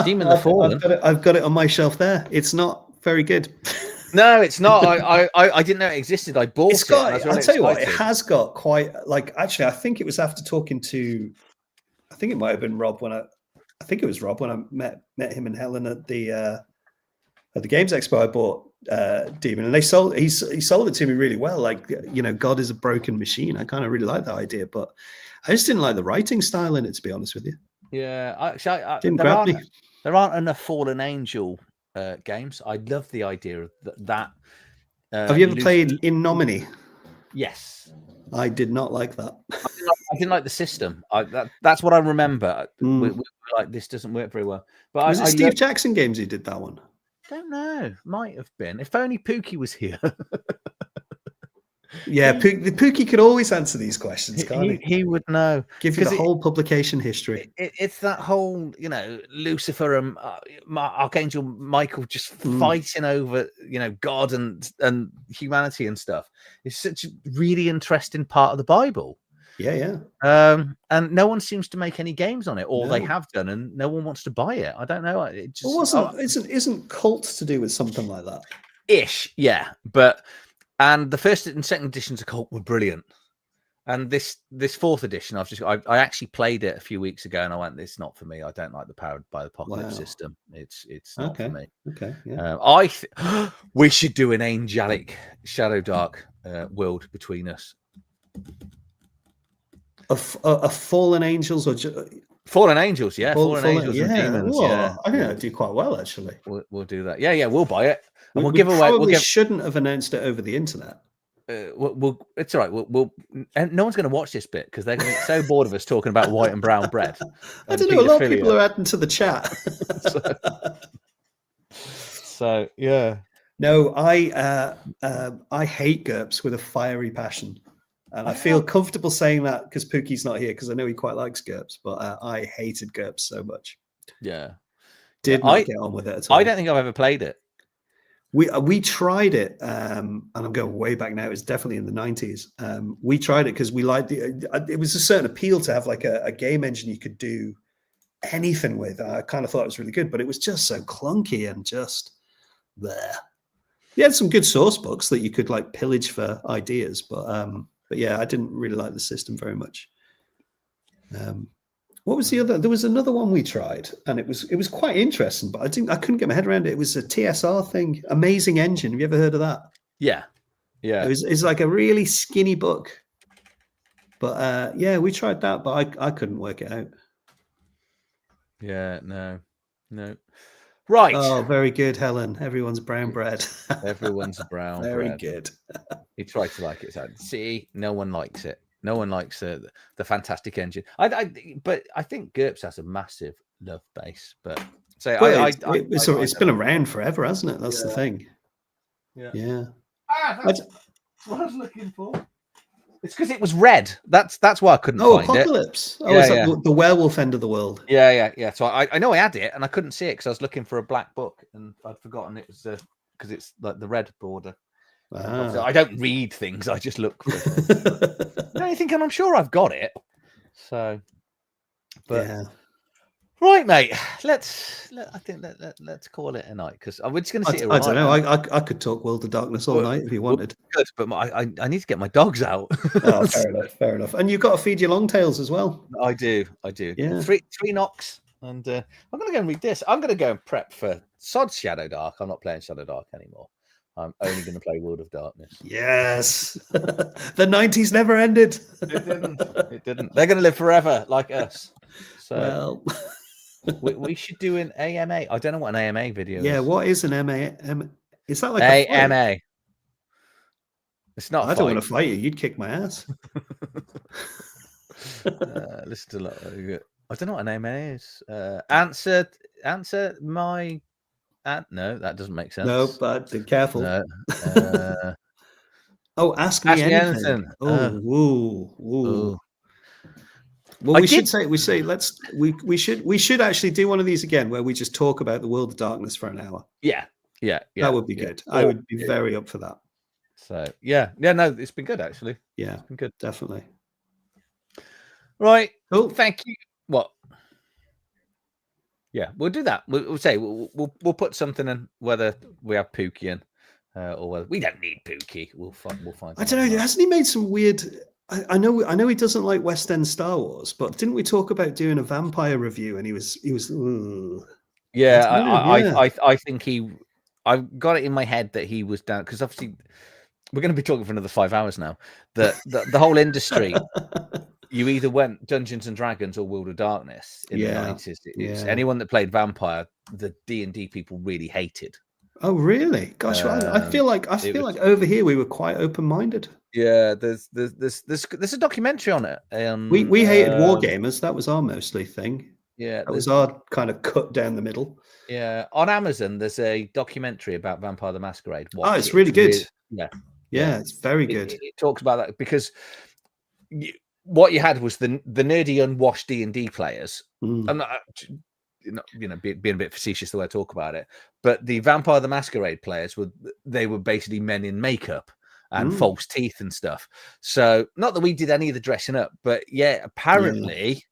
Demon the Fallen. I've got it on my shelf there. It's not very good. No, it's not. I didn't know it existed. I bought it. I'll tell you what, it has got quite actually, I think it was after talking to, I think it might have been Rob when I think it was Rob when I met him and Helen at the Games Expo. I bought Demon, and he sold it to me really well. Like, God is a broken machine. I kind of really like that idea, but I just didn't like the writing style in it, to be honest with you. Yeah, actually, didn't grab me. There aren't enough Fallen Angel games. I love the idea of that. Have you ever played In Nomine? Yes. I did not like that. I didn't like the system. That's what I remember. We were like, this doesn't work very well. But was it Steve Jackson Games who did that one? Don't know. Might have been. If only Pookie was here. Yeah, Pookie could always answer these questions, can't he? He would know. Give you the whole publication history. It's that whole, Lucifer and Archangel Michael just fighting over, God and humanity and stuff. It's such a really interesting part of the Bible. Yeah. And no one seems to make any games on it, or they have done, and no one wants to buy it. I don't know. It just isn't Cult to do with something like that? Ish, yeah. And the first and second editions of Cult were brilliant. And this fourth edition, I actually played it a few weeks ago, and I went, "It's not for me. I don't like the Powered by the Apocalypse system. It's not for me." Okay, yeah. We should do an angelic Shadow Dark world between us. A fallen angels or Fallen Angels, yeah, Fallen Angels and yeah. Demons, Whoa, yeah. I think that'd do quite well actually. We'll do that. Yeah, we'll buy it, and we'll We give away. probably shouldn't have announced it over the internet. It's all right. And no one's going to watch this bit because they're going to get so bored of us talking about white and brown bread. I don't know. A lot of people are adding to the chat. so yeah. No, I hate GURPS with a fiery passion, and I feel comfortable saying that because Pookie's not here because I know he quite likes GURPS, but I hated GURPS so much. Yeah, did not get on with it at all. I don't think I've ever played it. We tried it, and I'm going way back now. It's definitely in the 90s. We tried it because we liked it was a certain appeal to have like a game engine you could do anything with. I kind of thought it was really good, but it was just so clunky and just there. You had some good source books that you could like pillage for ideas, but yeah, I didn't really like the system very much. What was the other? There was another one we tried, and it was quite interesting, but I couldn't get my head around it. It was a TSR thing, Amazing Engine. Have you ever heard of that? Yeah. It's like a really skinny book, but yeah, we tried that, but I couldn't work it out. Yeah, no. Right. Oh, very good, Helen. Everyone's brown bread. Everyone's brown very bread. Good. He tried to like it. See, no one likes it. No one likes the fantastic engine. But I think GURPS has a massive love base. But it's been around forever, hasn't it? That's the thing. Yeah. That's what I was looking for. It's because it was red. That's why I couldn't find Apocalypse. it. Oh, yeah. The werewolf end of the world. Yeah. So I know I had it and I couldn't see it because I was looking for a black book and I'd forgotten it was because it's like the red border. So I don't read things. I just look for it. No, you're thinking I'm sure I've got it. So, but yeah. Right, mate. Let's call it a night because we're just going to sit here. I don't know. I could talk World of Darkness all night if you wanted. Good, but I need to get my dogs out. Oh, fair enough. And you've got to feed your long tails as well. I do. Yeah. Three knocks, and I'm going to go and read this. I'm going to go and prep for Sod's Shadow Dark. I'm not playing Shadow Dark anymore. I'm only going to play World of Darkness. Yes. The 90s never ended. It didn't. They're going to live forever like us. So we should do an AMA. I don't know what an AMA video is. Yeah, what is an AMA? Is that like AMA? It's not. I don't want to fight you. You'd kick my ass. Listen to I don't know what an AMA is. Answer my. No, that doesn't make sense. No, but be careful. No. Ask me anything. Woo. Well, we should actually do one of these again where we just talk about the World of Darkness for an hour. Yeah. That would be good. I would be very up for that. So no, it's been good actually. Yeah, it's been good, definitely. Right. Cool. Thank you. What? Yeah, we'll do that. We'll say we'll put something in, whether we have Pookie in or whether we don't need Pookie. We'll find. I don't know. Hasn't he made some weird? I know he doesn't like West End Star Wars, but didn't we talk about doing a vampire review? And he was. Yeah, I think I've got it in my head that he was down because obviously we're going to be talking for another 5 hours now. The whole industry. You either went Dungeons and Dragons or World of Darkness in the 90s. Anyone that played Vampire, the D&D people really hated. Oh, really? Gosh, I feel like over here we were quite open-minded. Yeah, there's a documentary on it. We hated Wargamers. That was our mostly thing. Yeah, that was our kind of cut down the middle. Yeah, on Amazon there's a documentary about Vampire the Masquerade. It's really good. Yeah, it's very good. It talks about that because what you had was the nerdy, unwashed D&D players. I'm not, being a bit facetious the way I talk about it, but the Vampire the Masquerade players were basically men in makeup and false teeth and stuff. So not that we did any of the dressing up, but apparently,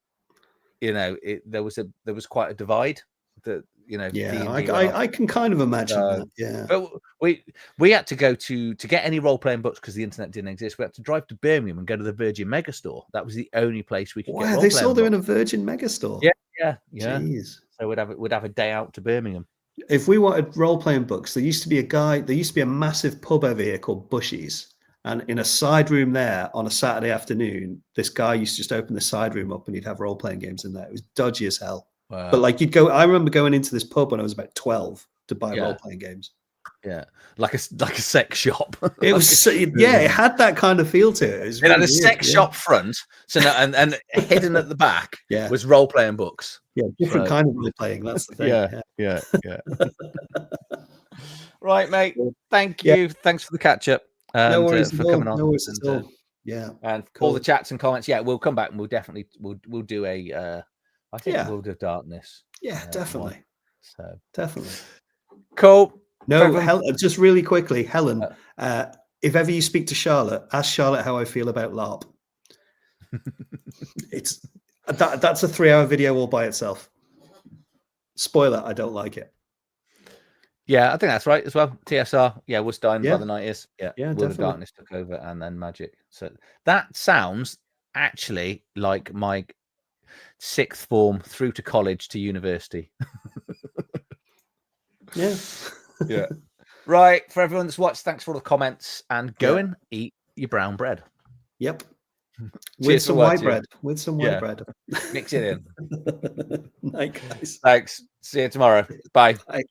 there was quite a divide. That I can kind of imagine that. Yeah, but we had to go to get any role playing books because the internet didn't exist. We had to drive to Birmingham and go to the Virgin Megastore. That was the only place we could. Wow, they still doing a Virgin Megastore. Yeah. Jeez. So we'd have a day out to Birmingham. If we wanted role playing books, there used to be a massive pub over here called Bushy's, And in a side room there on a Saturday afternoon, this guy used to just open the side room up and he'd have role-playing games in there. It was dodgy as hell. Wow. But like I remember going into this pub when I was about 12 to buy role-playing games. Yeah, like a sex shop. It was it had that kind of feel to it. It was It really had a weird, sex shop front, so and hidden at the back was role-playing books. Yeah, different kind of role-playing. That's the thing. Yeah. Right, mate. Thank you. Thanks for the catch-up. No worries for coming on. No worries at all. Yeah, and all the chats and comments. Yeah, we'll come back and we'll definitely we'll do a. I think we'll do Darkness. Yeah, definitely. So definitely. Cool. No, just really quickly, Helen. If ever you speak to Charlotte, ask Charlotte how I feel about LARP. That's a 3-hour video all by itself. Spoiler: I don't like it. Yeah, I think that's right as well. TSR, was dying by the 90s. Yeah, Will of Darkness took over, and then Magic. So that sounds actually like my 6th form through to college to university. Yeah. Right, for everyone that's watched, thanks for all the comments, and go and eat your brown bread. Yep. With some white bread. With some white bread. Mix it in. Night, guys. Thanks. See you tomorrow. Bye. Bye.